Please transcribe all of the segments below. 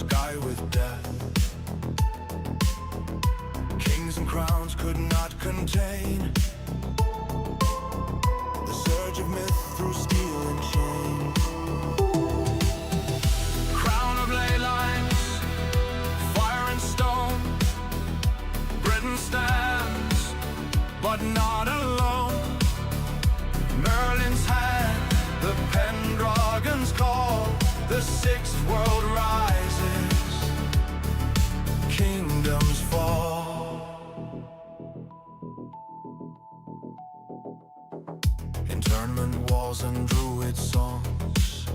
sky with death. Kings and crowns could not contain the surge of myth through steel and chain. Crown of ley lines, fire and stone, Britain stands, but not alone. Merlin's hand, the Pendragon's call, the sixth world rises, kingdoms fall. Internment walls and druid songs,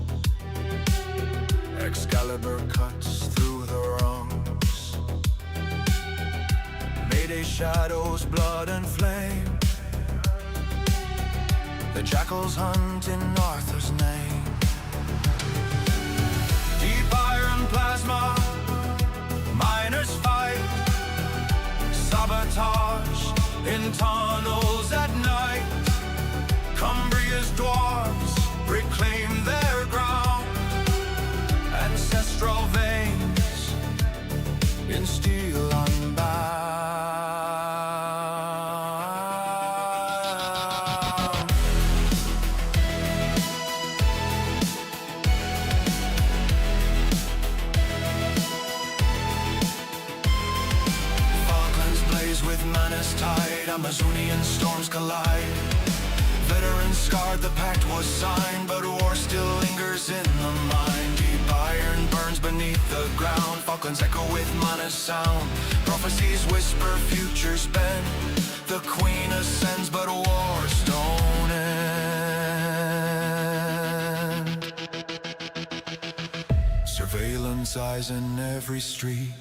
Excalibur cuts through the wrongs. Mayday shadows, blood and flame, the jackals hunt in Arthur's name. Deep iron plasma, miners fight, sabotage in tunnels at night. Cumbria's dwarves reclaim their ground, ancestral veins in steel unbound. With menace tide, Amazonian storms collide. Veterans scarred, the pact was signed, but war still lingers in the mind. Deep iron burns beneath the ground, Falklands echo with mana sound. Prophecies whisper, futures bend. The queen ascends, but wars don't end. Surveillance eyes in every street,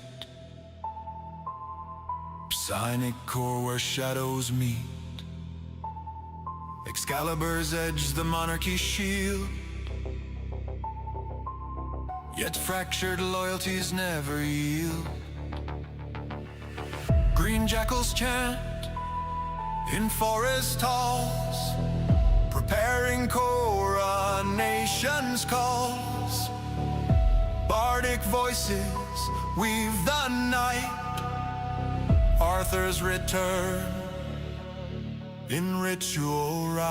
Psionic core where shadows meet. Excalibur's edge, the monarchy's shield, yet fractured loyalties never yield. Green jackals chant in forest halls, preparing coronation's calls. Bardic voices weave the night, Arthur's return in ritual rite.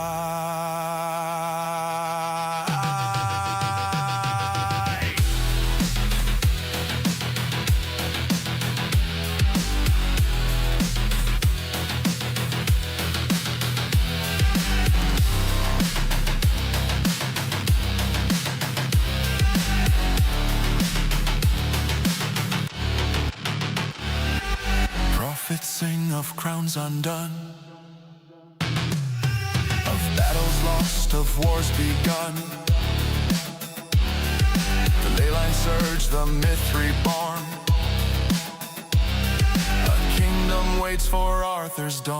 Prophets sing of crowns undone, of battles lost, of wars begun. The ley line surge, the myth reborn. A kingdom waits for Arthur's dawn.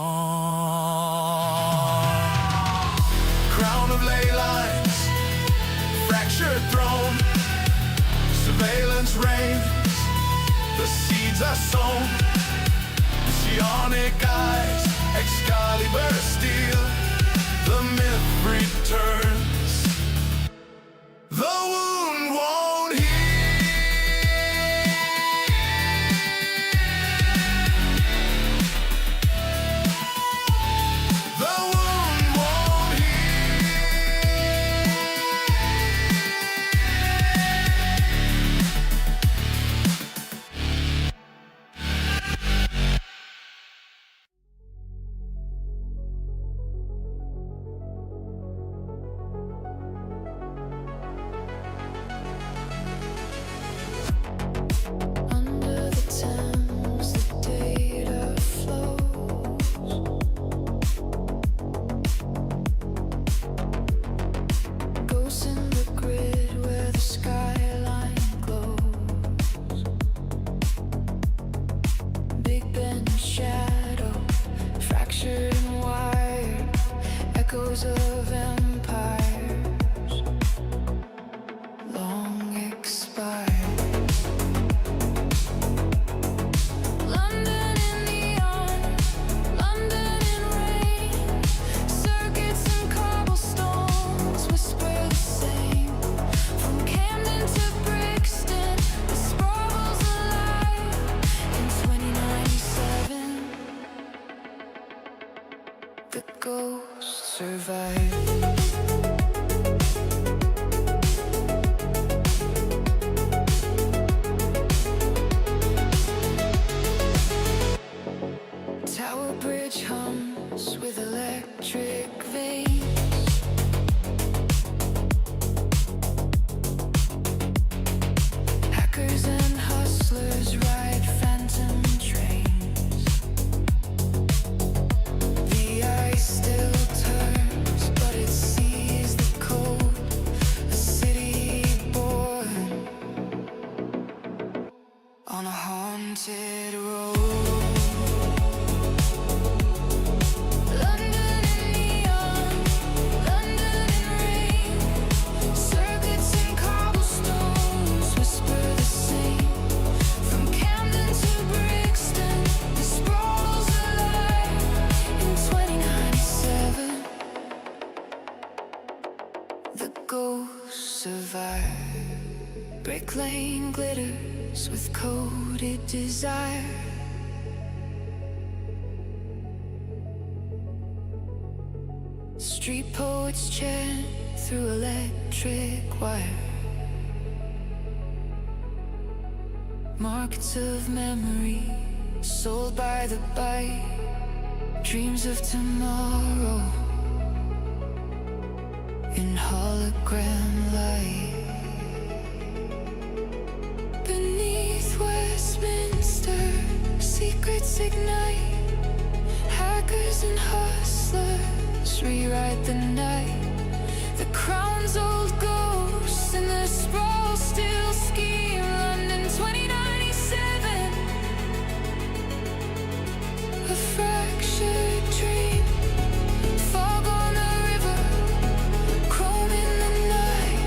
Crown of ley lines, fractured throne, surveillance reigns, the seeds are sown. Psionic eyes, Excalibur steel, the myth returns. The wound won't heal. The wound won't of empires long expired. London in neon, London in rain, circuits and cobblestones whisper the same. From Camden to Brixton, the Sprawls survive. Tower bridge hums with electric veins. Hackers and hustlers ride phantom trains. The ice still turns, but it sees the cold. A city born on a haunted road. Survive. Brick lane glitters with coded desire. Street poets chant through electric wire. Markets of memory sold by the byte. Dreams of tomorrow in hologram light. Beneath Westminster, secrets ignite. Hackers and hustlers rewrite the night. The crown's old ghosts and the Sprawls still scheme. London 2097, a fractured dream. Fog on the river, chrome in the night.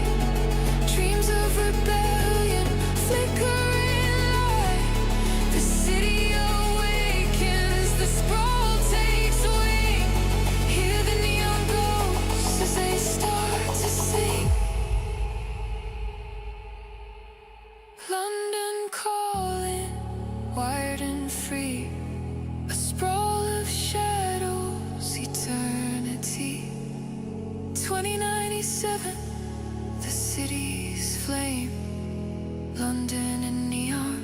Dreams of rebellion, flickering light. The city awakens, the sprawl takes wing. Hear the neon ghosts as they start to sing. London calling, wired and free. A sprawl of shadows, eternity. 2097, the city's flame. London in neon,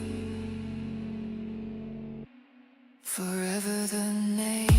forever the name.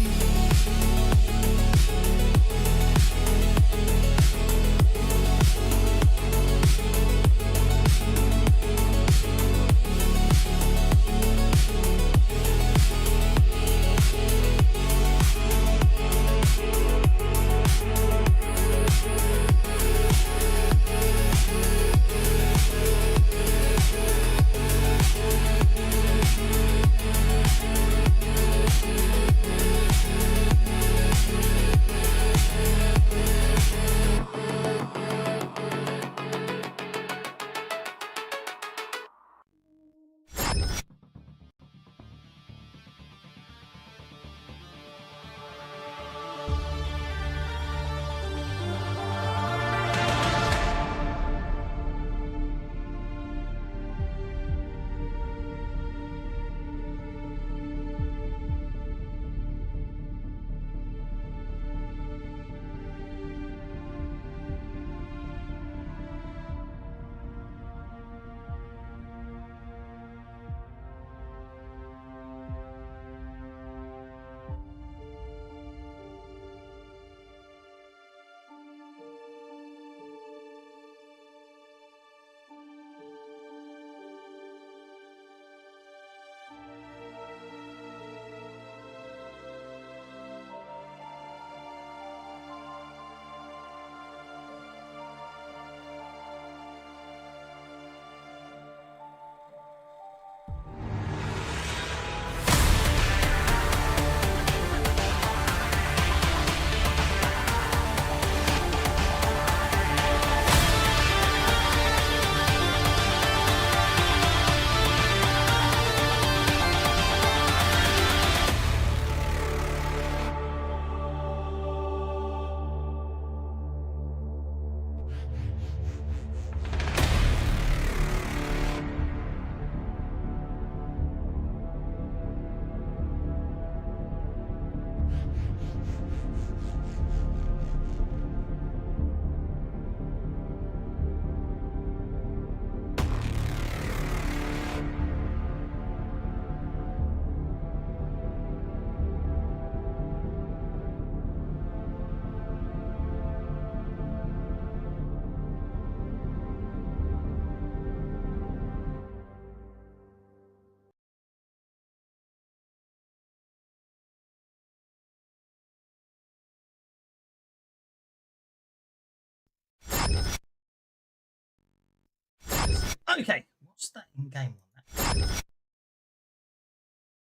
Okay, what's that in-game on that?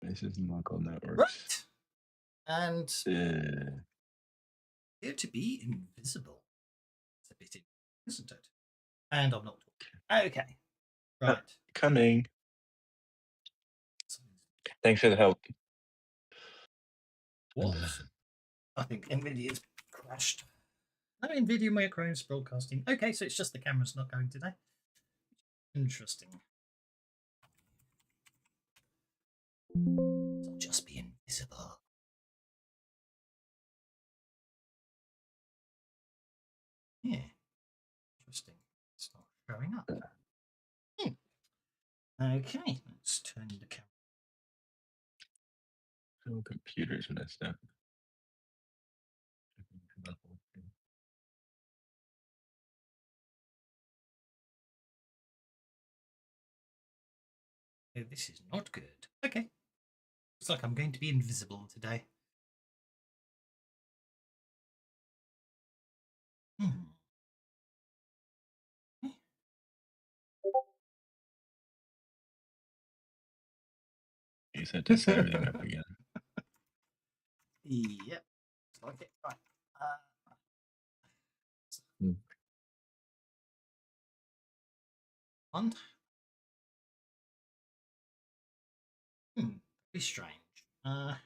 This is local networks. Right. And Uh, appear to be invisible. It's a bit, isn't it? And I'm not talking. Okay. Right. coming. Thanks for the help. What? I think NVIDIA's crashed. No, NVIDIA Micro's broadcasting. Okay, so it's just the camera's not going today. Interesting. It'll just be invisible. Yeah. Interesting. It's not showing up. Okay, let's turn the camera. Oh, computer's messed up. Oh, this is not good. Okay. Looks like I'm going to be invisible today. You said to set everything up again. Yep. Like it. Right. One. Very strange. I'm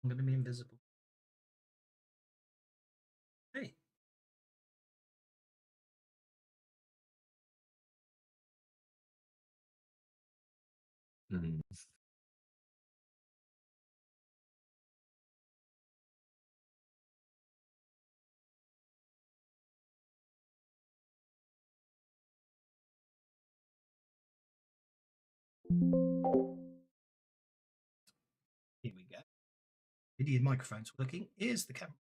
going to be invisible. Hey. Here we go. Video microphone's working. Here's the camera.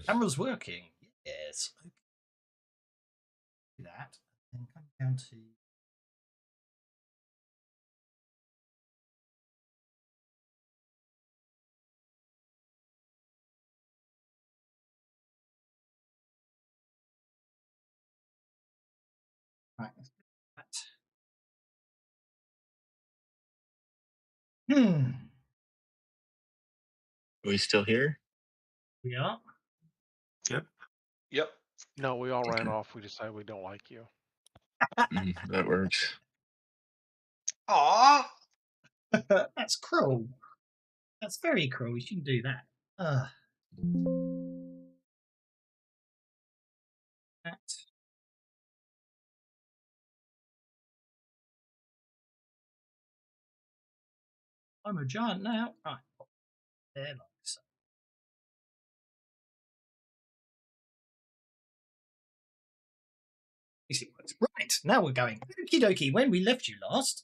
Camera's working. Yes. Okay. Do that. And come down to. Right. Let's do that. Are we still here? We are. Yep. No, we all ran off. We decided we don't like you. That works. Aw. That's cruel. That's very cruel. You shouldn't do that. That. I'm a giant now. Right. There, like so. Right, now we're going. Okie dokie, when we left you last,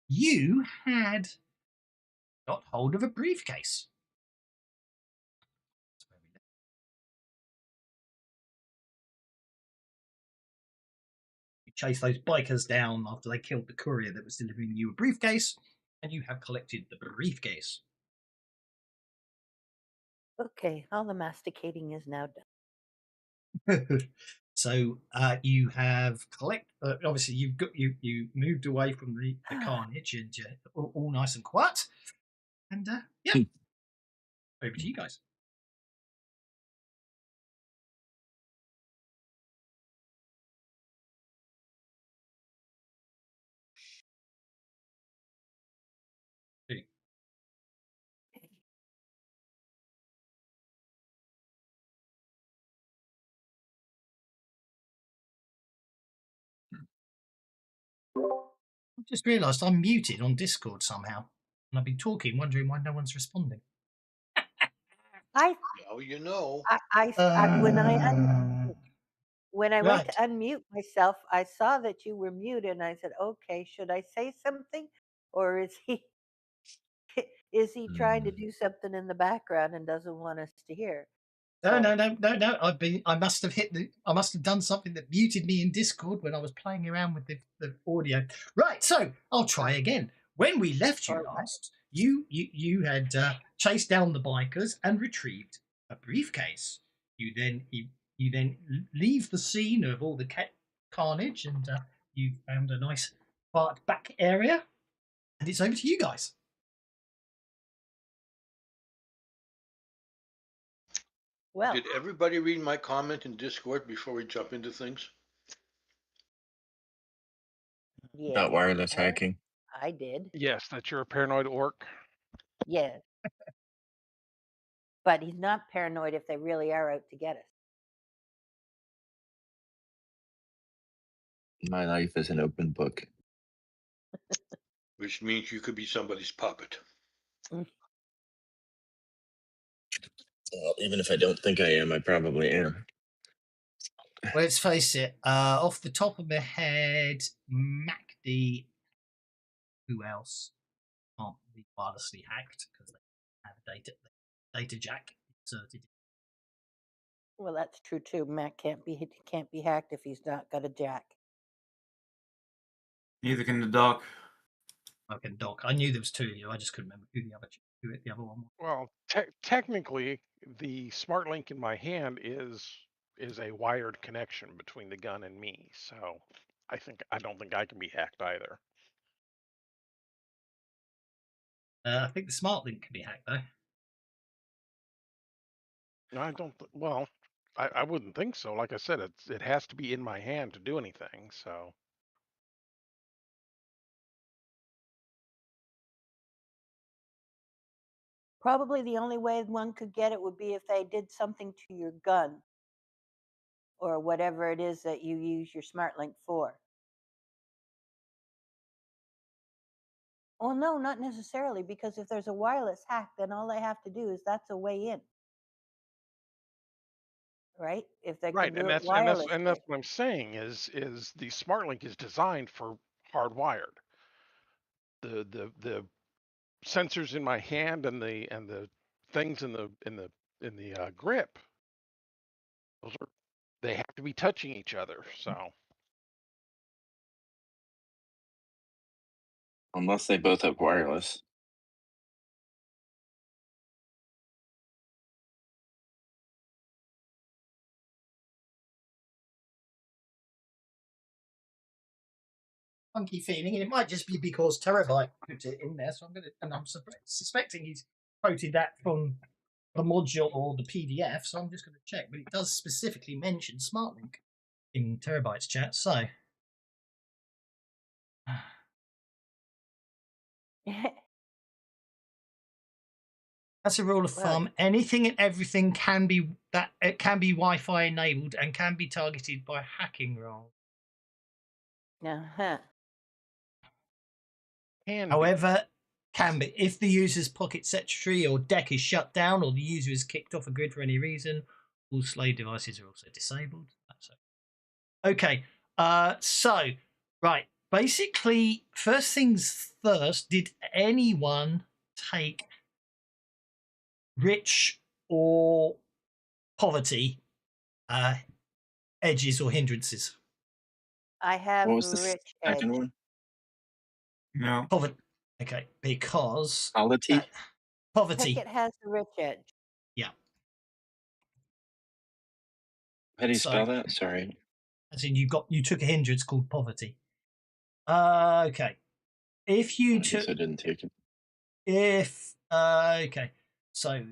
you had got hold of a briefcase. That's where we left. You chased those bikers down after they killed the courier that was delivering you a briefcase, and you have collected the briefcase. Okay, all the masticating is now done. So you have obviously you've got you moved away from the carnage and you're all nice and quiet. And yeah, over to you guys. I just realised I'm muted on Discord somehow, and I've been talking, wondering why no one's responding. Well, you know. When I Right. went to unmute myself, I saw that you were muted, and I said, "Okay, should I say something, or is he trying to do something in the background and doesn't want us to hear?" No. I must have done something that muted me in Discord when I was playing around with the audio. Right, so I'll try again. When we left you last, you had chased down the bikers and retrieved a briefcase. You then leave the scene of all the carnage, and you found a nice quiet back area, and it's over to you guys. Well, Did everybody read my comment in Discord before we jump into things? yeah, About wireless hacking. I did. Yes, that you're a paranoid orc. Yes. But he's not paranoid if they really are out to get us. My life is an open book. Which means you could be somebody's puppet. Well, even if I don't think I am, I probably am. Well, let's face it. Off the top of my head, MacD. Who else can't be wirelessly hacked because they have a data jack inserted? Well, that's true too. Matt can't be hacked if he's not got a jack. Neither can the doc. Okay, Doc. I knew there was two of you. I just couldn't remember who the other one was. Well, technically, the smart link in my hand is a wired connection between the gun and me. So I don't think I can be hacked either. I think the smart link can be hacked though. No, I don't. Well, I wouldn't think so. Like I said, it has to be in my hand to do anything. So Probably the only way one could get it would be if they did something to your gun or whatever it is that you use your smart link for. Well, no, not necessarily, because if there's a wireless hack, then all they have to do is that's a way in. Right? If they right, can do and it that's wirelessly. what I'm saying is the smart link is designed for hardwired. The sensors in my hand and the things in the grip, they have to be touching each other. So Unless they both have wireless. Funky feeling, and it might just be because Terabyte put it in there. So I'm suspecting he's quoted that from the module or the PDF. So I'm just going to check, but it does specifically mention SmartLink in Terabyte's chat. So that's a rule of thumb. Anything and everything can be Wi-Fi enabled and can be targeted by hacking roles. Uh-huh. However, can be if the user's pocket secretary or deck is shut down or the user is kicked off a grid for any reason. All slave devices are also disabled. That's okay. So right, basically, first things first. Did anyone take rich or poverty edges or hindrances? I have What was the rich edge. second one? No. Poverty. Okay, because Polity? poverty. Pickett has the rich edge. Yeah. How do you So- spell that? Sorry. As in, you took a hindrance called poverty. Okay. If you I guess took, I didn't take it. okay, so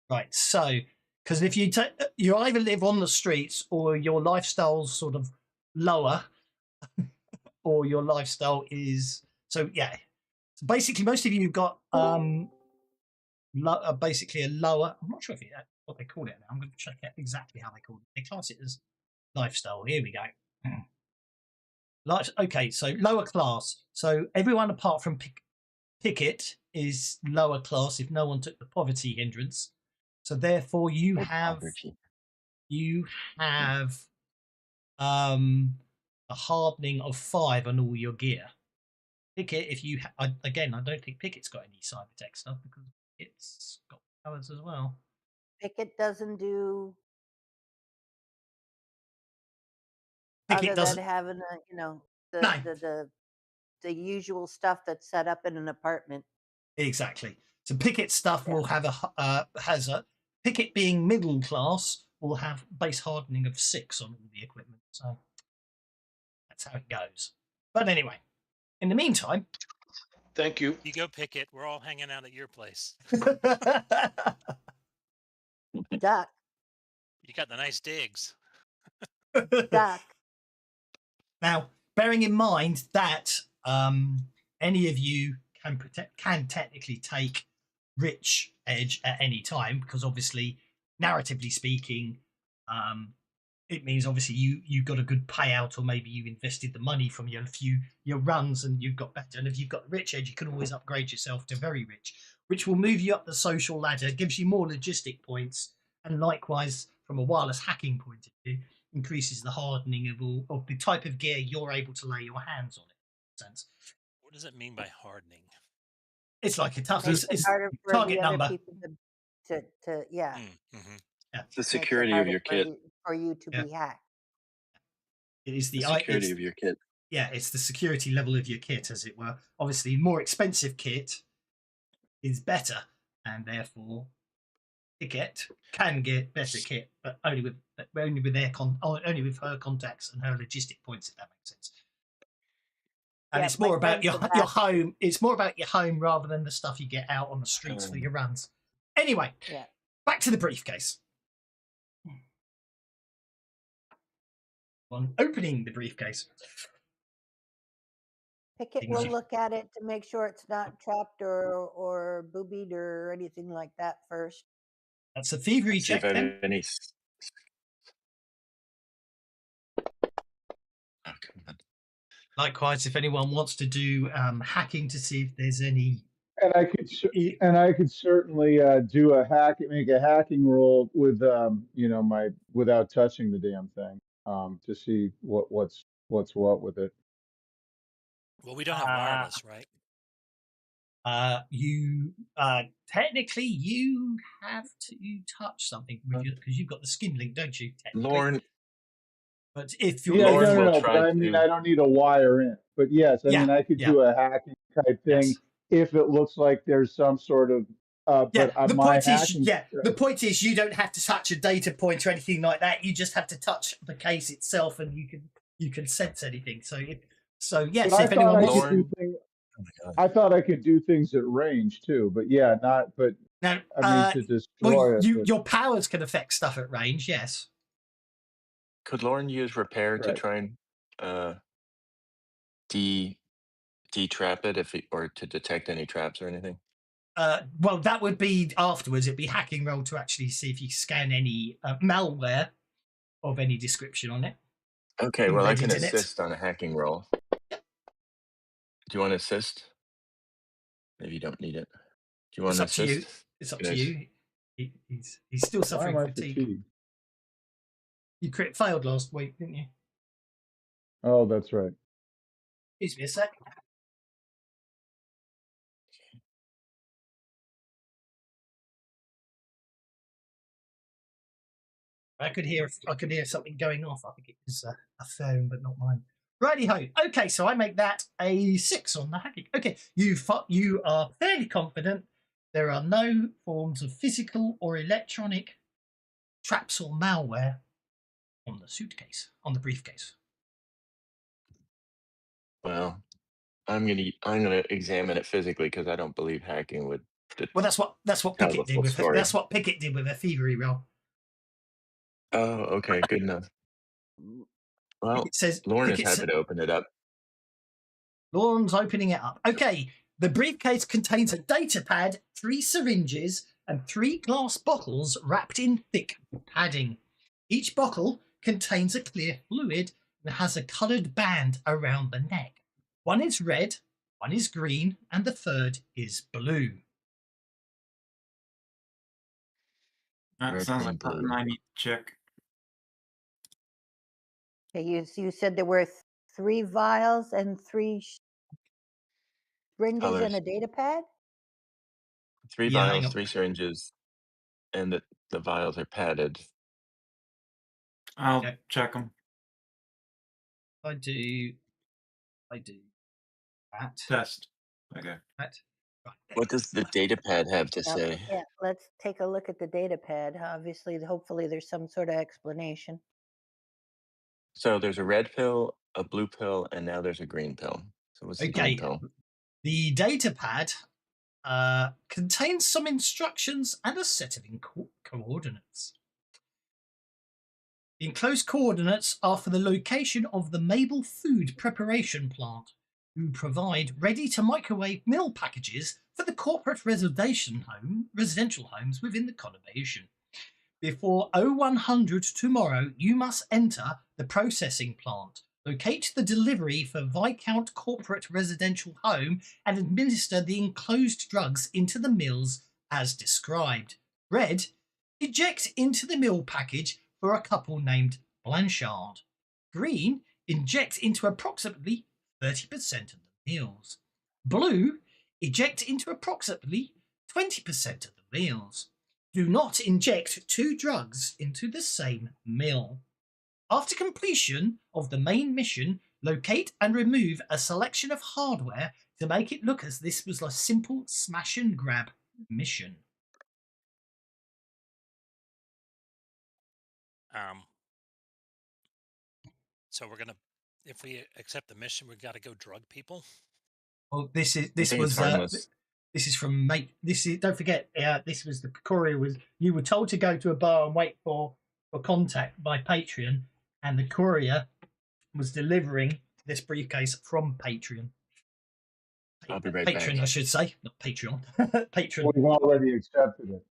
right, so because if you take, you either live on the streets or your lifestyle's sort of lower, or your lifestyle is so yeah. So basically, most of you have got basically a lower. I'm not sure if what they call it now. I'm going to check out exactly how they call it. They class it as lifestyle. Here we go. Okay, so lower class. So everyone apart from Pickett is lower class if no one took the poverty hindrance. So therefore you have Poverty. a hardening of 5 on all your gear. Pickett, if you again, I don't think Pickett's got any cyber tech stuff because it's got powers as well. Pickett doesn't do Pickett other doesn't. than having a, No. the usual stuff that's set up in an apartment. Exactly. So Pickett stuff will have has a Pickett being middle class will have base hardening of 6 on all the equipment. So that's how it goes. But anyway, in the meantime, Thank you. You go pick it. We're all hanging out at your place. Duck, You got the nice digs. duck. now, bearing in mind that any of you can technically take rich edge at any time, because obviously, narratively speaking, it means obviously you got a good payout, or maybe you invested the money from your runs and you've got better. And if you've got rich edge, you can always upgrade yourself to very rich, which will move you up the social ladder, gives you more logistic points, and likewise from a wireless hacking point of view, increases the hardening of the type of gear you're able to lay your hands on. It makes sense. What does it mean by hardening? It's like a tough. Makes it It's harder for target the other number. people to yeah. Mm-hmm. The Makes it security of harder your for kit. for you to Yeah. be hacked. It is The security of your kit. Yeah, it's the security level of your kit, as it were. Obviously, more expensive kit is better, and therefore, can get better kit, but only with only with her contacts and her logistic points, if that makes sense. And Yeah, it's more my about friends your have home. It's more about your home rather than the stuff you get out on the streets for your runs. Anyway, Yeah. back to the briefcase. On opening the briefcase, Pickett things will you- look at it to make sure it's not trapped or boobied or anything like that first. that's a thievery See if check. I Then. have any. Oh, come on. Likewise, if anyone wants to do hacking to see if there's any, And I could certainly do make a hacking roll with without touching the damn thing to see what's what with it. Well, we don't have wireless, right? you technically you have to touch something because you've got the skin link, don't you? Technically, Lauren, but if you're Yeah, Lauren will no. try But I mean, to- I don't need a wire in. But yes, I mean, I could do a hacking type thing Yes. if it looks like there's some sort of. But the my point hacking. is, the point is, you don't have to touch a data point or anything like that. You just have to touch the case itself, and you can sense anything. So yes, But if anyone wants, Lauren- Oh my God. I thought I could do things at range too, but yeah, not. But now, I mean, to destroy it. But, your powers can affect stuff at range. Yes. Could Lauren use repair to Right. try and de-trap it or to detect any traps or anything? Well, that would be afterwards. It'd be hacking roll to actually see if you scan any malware of any description on it. Okay, well, I can Embedded in it. assist on a hacking roll. Do you want to assist? Maybe you don't need it. Do you want It's to up to assist? you. It's up to you. He's still why suffering am I fatigue. fatigued? You failed last week, didn't you? Oh, that's right. Excuse me a sec. I could hear something going off. I think it was a phone, but not mine. Righty ho. Okay, so I make that a 6 on the hacking. Okay, you are fairly confident there are no forms of physical or electronic traps or malware on the suitcase, on the briefcase. Well, I'm gonna examine it physically because I don't believe hacking would. Well, that's what tell Pickett the did full with story. that's what Pickett did with a thievery roll. Oh, okay, good enough. Well, It says Lauren is Pickett happy to open it up. Lauren's opening it up. Okay, the briefcase contains a data pad, 3 syringes, and 3 glass bottles wrapped in thick padding. Each bottle contains a clear fluid and has a coloured band around the neck. One is red, one is green, and the third is blue. That Red, sounds green, like something blue. I need to check. Okay, you said there were 3 vials and 3 syringes Colors. and a data pad? 3 Yeah, hang vials, on. 3 syringes, and the vials are padded. I'll Okay. check them. I do that. Test. Okay. That. Right. What does the data pad have to Now, say? yeah, let's take a look at the data pad. Obviously, hopefully there's some sort of explanation. So there's a red pill, a blue pill, and now there's a green pill. So what's the green Okay. pill? The data pad contains some instructions and a set of coordinates. The enclosed coordinates are for the location of the Mabel Food Preparation Plant, who provide ready-to-microwave meal packages for the corporate residential homes within the conurbation. Before 0100 tomorrow, you must enter the processing plant, locate the delivery for Viscount Corporate Residential Home, and administer the enclosed drugs into the mills as described. Red, eject into the meal package for a couple named Blanchard. Green, inject into approximately 30% of the meals. Blue, eject into approximately 20% of the meals. Do not inject two drugs into the same mill. After completion of the main mission, locate and remove a selection of hardware to make it look as this was a simple smash and grab mission. So we're gonna, if we accept the mission, we've got to go drug people. Well, this I think it's harmless. this is from mate. This is, don't forget, this was the courier was. You were told to go to a bar and wait for contact by Patreon, and the courier was delivering this briefcase from Patreon. I'll be right Patreon, back. I should say, not Patreon. Patreon. We've already accepted it.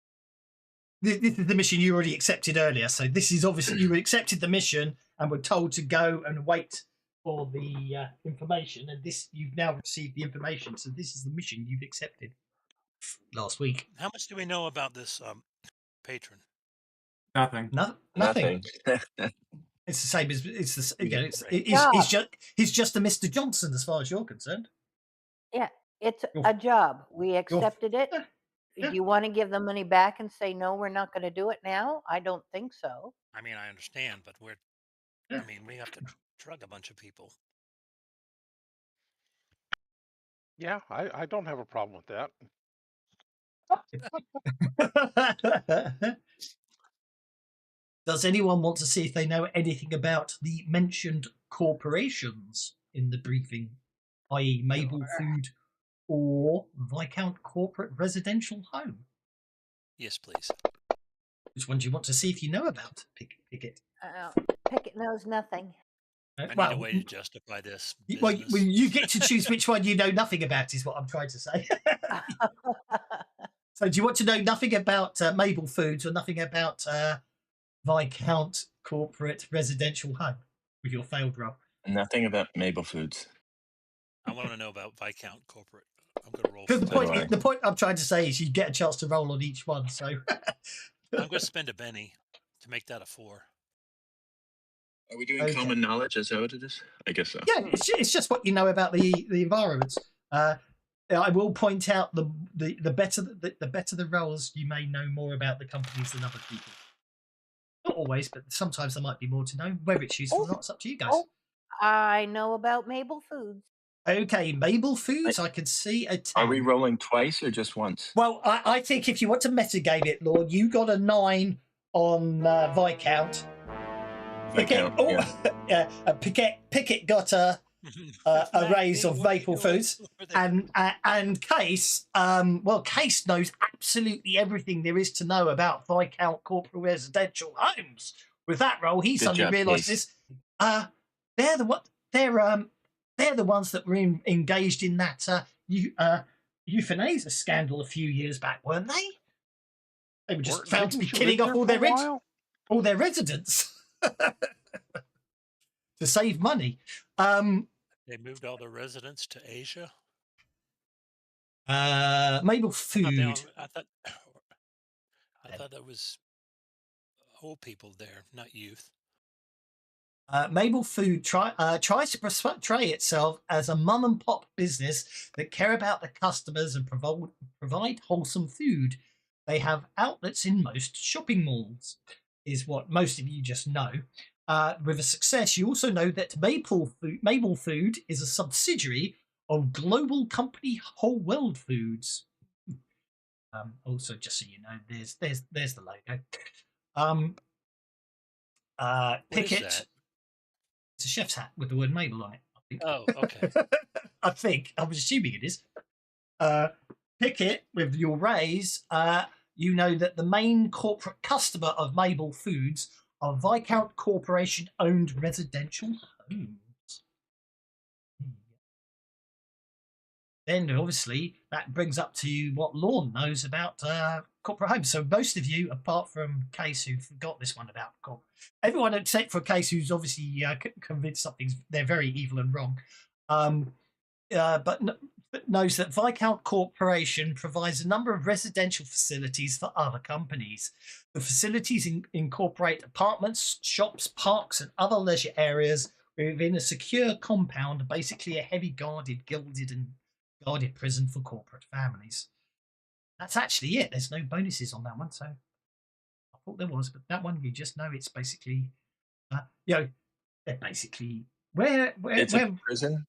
This is the mission you already accepted earlier. So this is obviously you accepted the mission and were told to go and wait for the information, and this you've now received the information. So this is the mission you've accepted last week. How much do we know about this patron? Nothing. Nothing. It's the same as it's the again. He's just a Mr. Johnson as far as you're concerned. Yeah, it's a job. We accepted it. Yeah. Do you want to give the money back and say, no, we're not going to do it now? I don't think so. I mean, I understand, but Yeah. I mean, we have to drug a bunch of people. Yeah, I don't have a problem with that. Does anyone want to see if they know anything about the mentioned corporations in the briefing, i.e. Mabel Food or Viscount Corporate Residential Home? Yes, please. Which one do you want to see if you know about, Pickett? Pickett knows nothing. I need a way to justify this. Well, you get to choose which one you know nothing about, is what I'm trying to say. So do you want to know nothing about Mabel Foods or nothing about Viscount Corporate Residential Home with your failed roll? Nothing about Mabel Foods. I want to know about Viscount Corporate. I'm going to roll. Because the point I'm trying to say is you get a chance to roll on each one. So I'm going to spend a penny to make that a 4. Are we doing common knowledge? Is that what it is? I guess so. Yeah, it's just what you know about the environments. I will point out the better the rolls, you may know more about the companies than other people. Not always, but sometimes there might be more to know. Whether it's useful or not, it's up to you guys. I know about Mabel Foods. Okay, Mabel Foods, I can see a 10. Are we rolling twice or just once? Well, I think if you want to metagame it, Lord, you got a 9 on Viscount. Pickett, Pickett got a raise of Maple Foods, and Case, Case knows absolutely everything there is to know about Viscount Corporate Residential Homes. With that role, he suddenly realised this. They're the ones that were engaged in that euthanasia scandal a few years back, weren't they? They were just found to be killing off all their residents. To save money. They moved all the residents to Asia. Mabel Food. I thought that was old people there, not youth. Mabel Food tries to portray itself as a mum and pop business that care about the customers and provide wholesome food. They have outlets in most shopping malls, is what most of you just know. With a success, you also know that Mabel Food is a subsidiary of global company Whole World Foods. Also, just so you know, there's the logo. What is Pickett. that? It's a chef's hat with the word Mabel on it, I think. Oh, okay. I think. I'm assuming it is. Pickett, with your raise, you know that the main corporate customer of Mabel Foods are Viscount Corporation owned residential homes. Then, obviously, that brings up to you what Lorne knows about corporate homes. So, most of you, apart from Case, who forgot this one about everyone except for Case, who's obviously convinced they're very evil and wrong, but knows that Viscount Corporation provides a number of residential facilities for other companies. The facilities incorporate apartments, shops, parks, and other leisure areas within a secure compound, basically a heavy guarded, gilded, and guarded prison for corporate families. That's actually it. There's no bonuses on that one, so I thought there was, but that one you just know it's basically, they're basically It's a prison,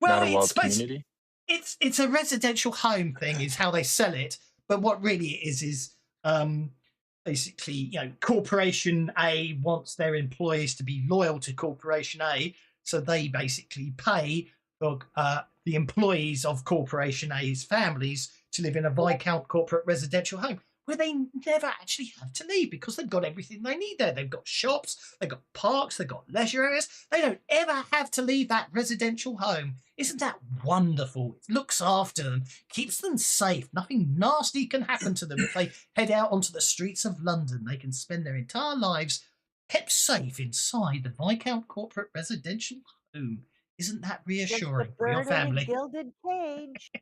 well, not a walled it's community. it's a residential home thing is how they sell it, but what really it is basically, Corporation A wants their employees to be loyal to Corporation A, so they basically pay for the employees of Corporation A's families to live in a Viscount corporate residential home where they never actually have to leave because they've got everything they need there. They've got shops, they've got parks, they've got leisure areas. They don't ever have to leave that residential home. Isn't that wonderful? It looks after them, keeps them safe. Nothing nasty can happen to them if they head out onto the streets of London. They can spend their entire lives kept safe inside the Viscount corporate residential home. Isn't that reassuring for your Bird in a family? gilded cage.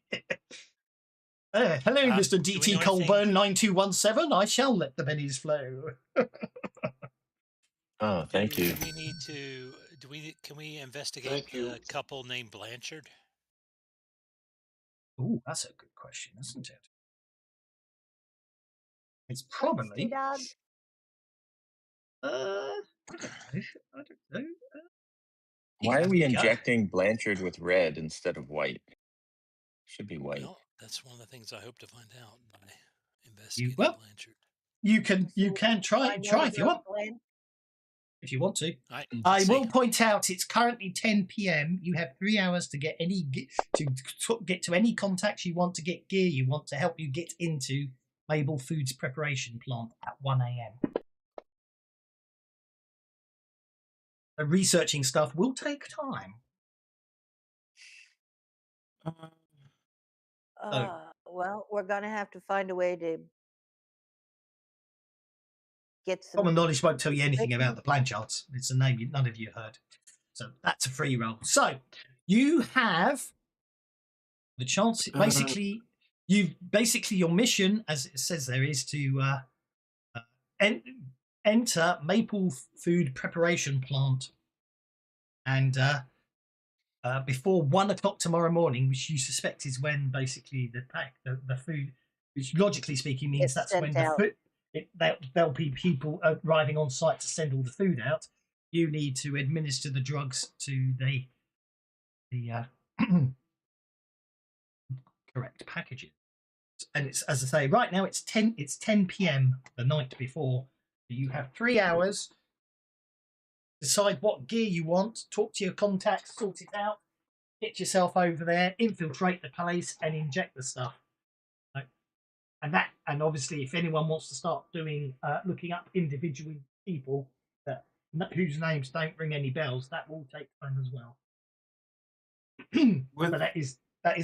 Hello, Mr. do we DT know Colburn 9217. I shall let the pennies flow. Oh, thank you. Do we need to? Can we investigate Thank you. the couple named Blanchard? Oh, that's a good question, isn't it? It's Feisty probably. dog. I don't know. Why are we Yeah. injecting Blanchard with red instead of white? Should be white. Well, that's one of the things I hope to find out by investigating well, Blanchard. You can try I if know you want. Glenn. If you want to. I will point out it's currently 10 p.m. You have 3 hours to get get to any contacts you want, to get gear you want to help you get into Mabel Foods preparation plant at 1 a.m. Researching stuff will take time. Well, we're going to have to find a way to get some. Common knowledge won't tell you anything about the Blanchards. It's a name none of you heard. So that's a free roll. So you have the chance. Basically, your mission, as it says there, is to enter Maple Food preparation plant, and before 1 o'clock tomorrow morning, which you suspect is when basically the food, which logically speaking means It's that's sent when the out. food. There'll be people arriving on site to send all the food out. You need to administer the drugs to the correct packages. And it's, as I say, right now it's 10 p.m. the night before. You have 3 hours. Decide what gear you want. Talk to your contacts. Sort it out. Get yourself over there. Infiltrate the place and inject the stuff. And obviously, if anyone wants to start doing looking up individual people whose names don't ring any bells, that will take time as well. But that is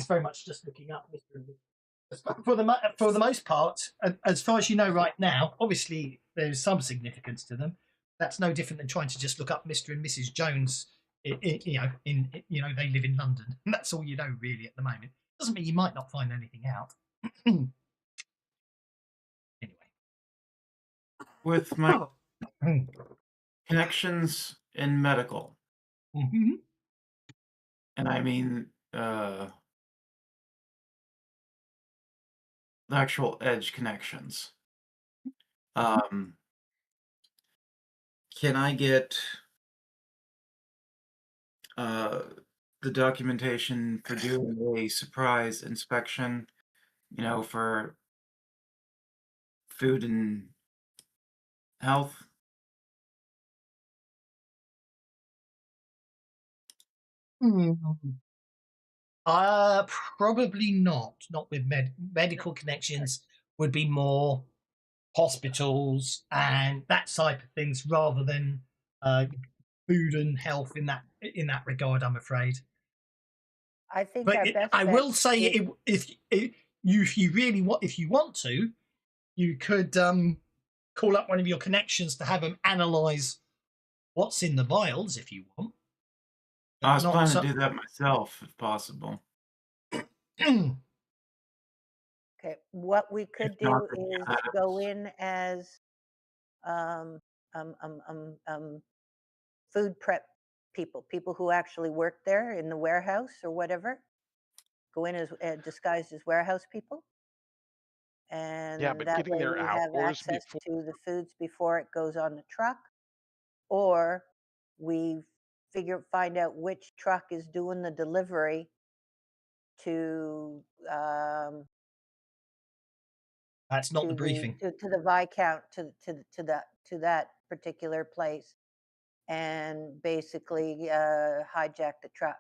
very much just looking up Mr. and Mrs. For the most part, as far as you know right now, obviously there's some significance to them. That's no different than trying to just look up Mr. and Mrs. Jones. They live in London. And that's all you know really at the moment. Doesn't mean you might not find anything out. With my connections in medical, and I mean the actual edge connections, can I get because the documentation for doing a surprise inspection, for food and health? Probably not. Not with medical connections. Would be more hospitals and that type of things rather than food and health in that regard. I'm afraid. I think But our best I bet will say, is- if you really want, if you want to, you could call up one of your connections to have them analyze what's in the vials if you want. I was planning to do that myself, if possible. Okay, what we could If not, do then is yeah. go in as food prep people who actually work there in the warehouse or whatever. Go in as disguised as warehouse people, and Yeah, but that getting way there we have hours access before. to the foods before it goes on the truck, or we find out which truck is doing the delivery to That's not the briefing. to the Viscount to that particular place, and basically hijack the truck.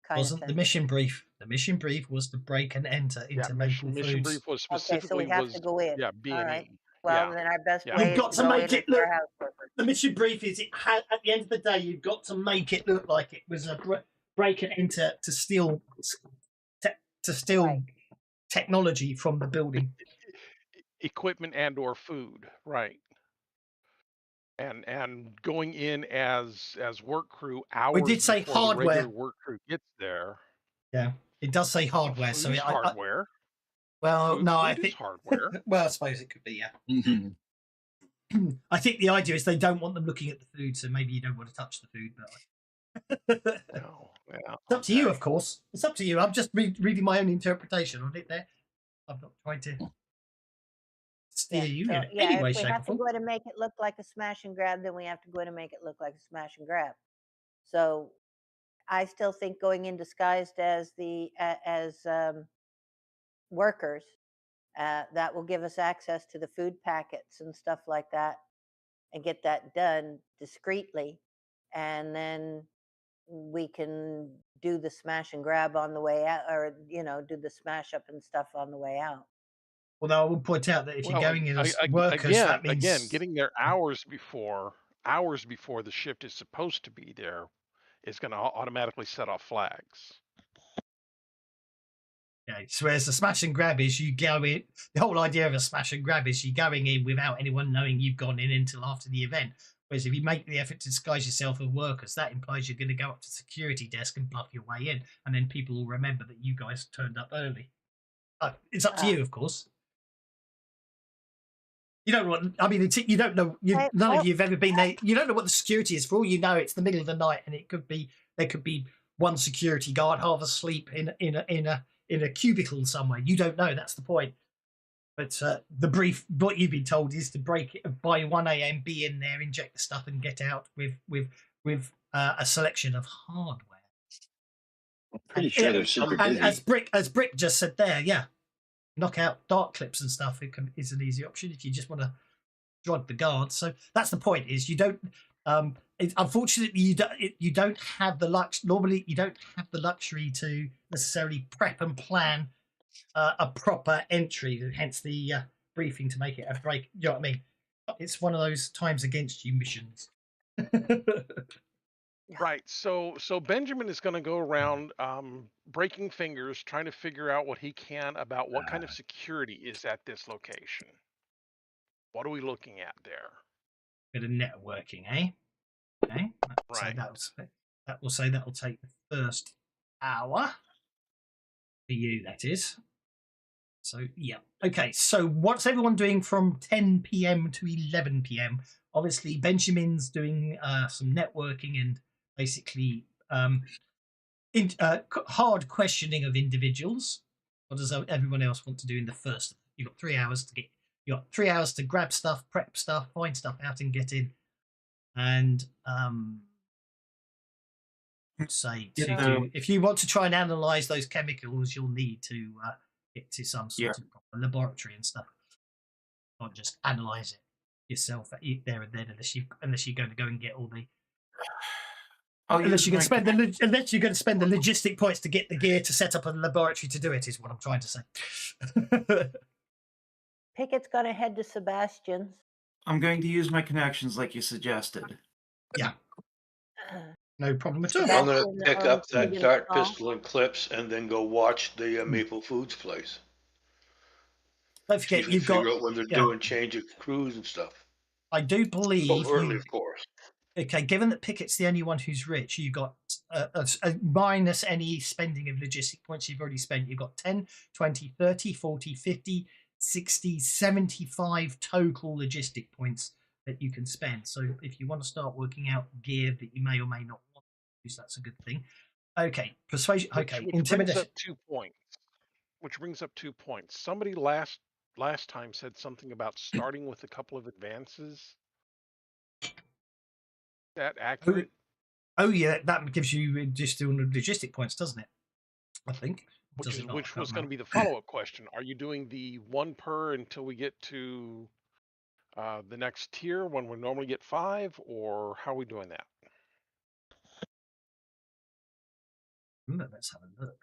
Wasn't the mission brief? The mission brief was to break and enter into Maple Mission Foods. brief was Okay, so specifically we have to go in. B&E. All right. Well, then our best way You've is got to to go make in it as look. warehouse workers. The mission brief is at the end of the day, you've got to make it look like it was a break and enter to steal Right. technology from the building. Equipment and/or food, right? And going in as work crew hours We did say before the hardware. regular work crew gets there. Yeah, it does say hardware. Food So is hardware. Well, Food no, I is think hardware. Well, I suppose it could be. Yeah. I think the idea is they don't want them looking at the food, so maybe you don't want to touch the food. But No, yeah, it's up to you, of course. It's up to you. I'm just reading my own interpretation on it. There, I'm not trying to steer you in any way, if we shape, or have to form. go in and make it look like a smash and grab, then we have to go in and make it look like a smash and grab. So I still think going in disguised as workers, that will give us access to the food packets and stuff like that, and get that done discreetly, and then we can do the smash and grab on the way out, or do the smash up and stuff on the way out. Well, I will point out that if you're going in as workers, again, that means again, getting there hours before the shift is supposed to be there is going to automatically set off flags. Okay, so whereas the smash and grab is you go in, the whole idea of a smash and grab is you're going in without anyone knowing you've gone in until after the event. Whereas if you make the effort to disguise yourself as workers, that implies you're going to go up to the security desk and bluff your way in, and then people will remember that you guys turned up early. It's up to you, of course. You don't know what I mean. You don't know. None of you have ever been there. You don't know what the security is. For all you know, it's the middle of the night, and there could be one security guard half asleep in a cubicle somewhere. You don't know. That's the point. But the brief, what you've been told, is to break it by 1 a.m. Be in there, inject the stuff, and get out with a selection of hardware. I'm pretty sure they're super busy. And as Brick just said there, yeah, knock out dark clips and stuff. Is an easy option if you just want to drug the guards. So that's the point. Is you don't. Unfortunately, you don't have the Normally, you don't have the luxury to necessarily prep and plan a proper entry. Hence the briefing to make it a break. You know what I mean? It's one of those times against you missions. Right. So Benjamin is going to go around breaking fingers, trying to figure out what he can about what kind of security is at this location. What are we looking at there? Bit of networking, eh? Okay. Right. That will say that will take the first hour for you. That is. So yeah. Okay. So what's everyone doing from 10 p.m. to 11 p.m.? Obviously, Benjamin's doing some networking and basically hard questioning of individuals. What does everyone else want to do in the first? You've got 3 hours to get. You got 3 hours to grab stuff, prep stuff, find stuff out, and get in. And say Yeah, to so- do. If you want to try and analyze those chemicals, you'll need to get to some sort of proper laboratory and stuff. Not just analyze it yourself there and then, unless you're going to go and get all the. Unless you're going to spend the logistic points to get the gear to set up a laboratory to do it, is what I'm trying to say. Pickett's going to head to Sebastian's. I'm going to use my connections like you suggested. Yeah. No problem at all. I'm gonna Sebastian, pick up you that gonna dart call? pistol and clips and then go watch the Maple Foods place. Don't See if forget, we you've can got. figure out when they're doing change of crews and stuff. I do believe. Early, of course. Okay, given that Pickett's the only one who's rich, you've got minus any spending of logistic points you've already spent. You've got 10, 20, 30, 40, 50, 60, 75 total logistic points that you can spend. So if you want to start working out gear that you may or may not want to use, that's a good thing. Okay, persuasion. Okay, which intimidation. brings up 2 points. Which brings up 2 points. Somebody last time said something about starting with a couple of advances. Is that accurate? Oh yeah, that gives you just 200 logistic points, doesn't it? I think. Which was going to be the follow-up question. Are you doing the 1 per until we get to the next tier when we normally get 5, or how are we doing that? Let's have a look.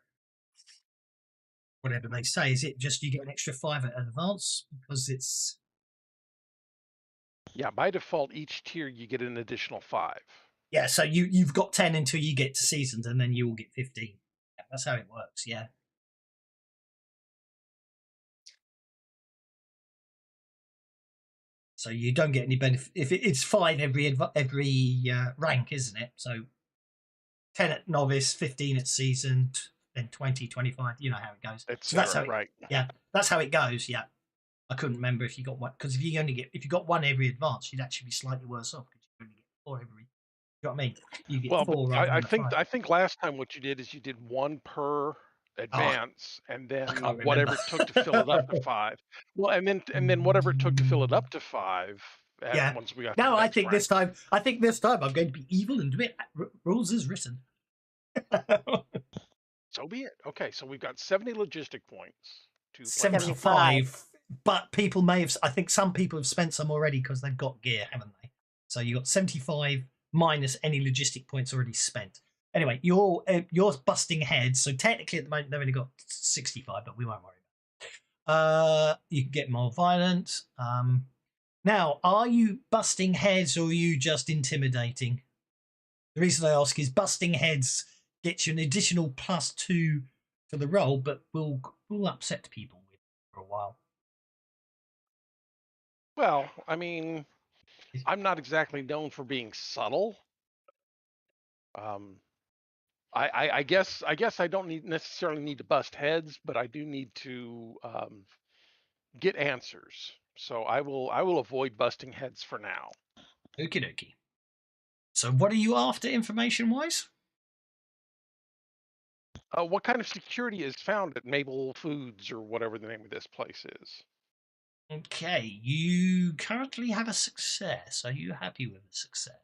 Whatever they say, is it just you get an extra 5 at advance because it's? Yeah, by default, each tier you get an additional 5. Yeah, so you've got 10 until you get to seasoned, and then you will get 15. Yeah, that's how it works. Yeah. So you don't get any benefit if it's 5 every rank, isn't it? So 10 at novice, 15 at seasoned, then 20, 25. You know how it goes. So that's how right. Yeah, that's how it goes. Yeah, I couldn't remember if you got one, because if you got 1 every advance, you'd actually be slightly worse off because you only get 4 every. You know what I mean? You get 4 rather than 5. I think last time what you did is you did 1 per advance, and then can't whatever remember. it took to fill it up to 5. Well, and then whatever it took to fill it up to 5. Yeah. Once we got to No, the I next think rank. this time I'm going to be evil and do it. Rules as written. So be it. Okay, so we've got 70 logistic points. 75, but people may have. I think some people have spent some already because they've got gear, haven't they? So you got 75 minus any logistic points already spent. Anyway, you're busting heads. So technically, at the moment, they've only got 65, but we won't worry about it. You can get more violent. Now, are you busting heads or are you just intimidating? The reason I ask is busting heads gets you an additional +2 for the roll, but will upset people with for a while. Well, I mean, I'm not exactly known for being subtle. I guess I don't necessarily need to bust heads, but I do need to get answers. So I will avoid busting heads for now. Okie dokie. So what are you after information wise? What kind of security is found at Maple Foods or whatever the name of this place is? Okay, you currently have a success. Are you happy with the success?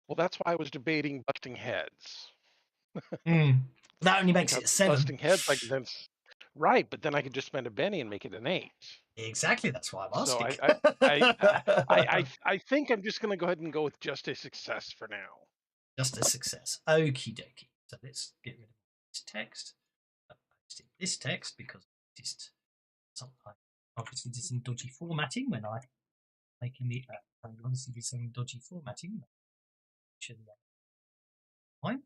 Well, that's why I was debating busting heads. That only makes it 7. Busting heads, like that's right, but then I could just spend a penny and make it an 8. Exactly, that's why I'm asking. So I think I'm just going to go ahead and go with just a success for now. Just a success. Okie dokie. So let's get rid of this text. This text because it's sometimes obviously did some dodgy formatting when I making the I obviously did some dodgy formatting. Fine.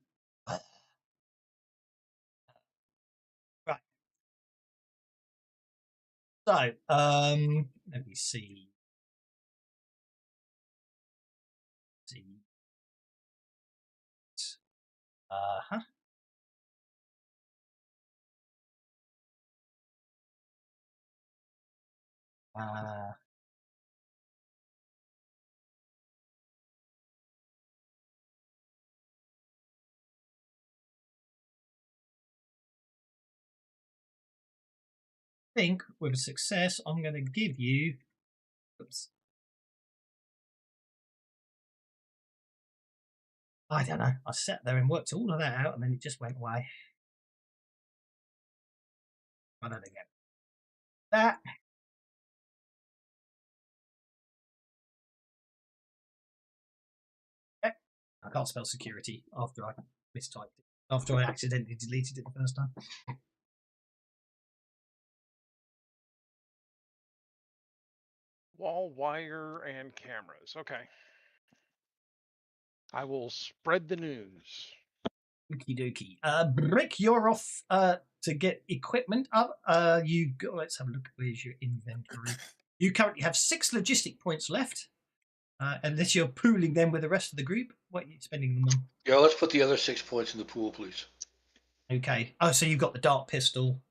Right. So let me see. Uh-huh. I think with a success, I'm going to give you. Oops. I don't know. I sat there and worked all of that out, and then it just went away. I don't get that. I can't spell security after I mistyped it. After I accidentally deleted it the first time. Wall, wire, and cameras. Okay. I will spread the news. Okie dokie. Brick, you're off to get equipment up. You go, let's have a look. Where's your inventory? You currently have 6 logistic points left. Unless you're pooling them with the rest of the group. What are you spending them on? Yeah, let's put the other 6 points in the pool, please. Okay. Oh, so you've got the dart pistol.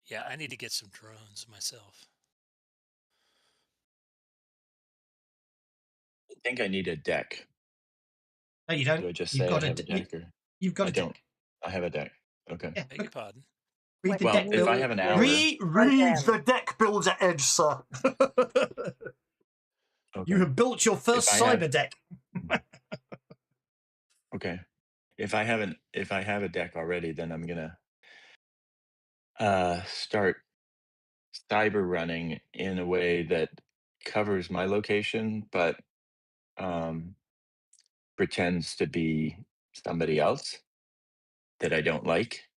Yeah, I need to get some drones myself. I think I need a deck. No, you don't. Do I just You've say got I a have a deck? Or You've got I a don't. deck. I have a deck. Okay. Yeah, Beg your pardon. read the Well, deck if build. I have an hour. Read the deck builder edge, sir. Okay. You have built your first cyber deck. Okay. If I have a deck already, then I'm gonna start cyber running in a way that covers my location, but pretends to be somebody else that I don't like,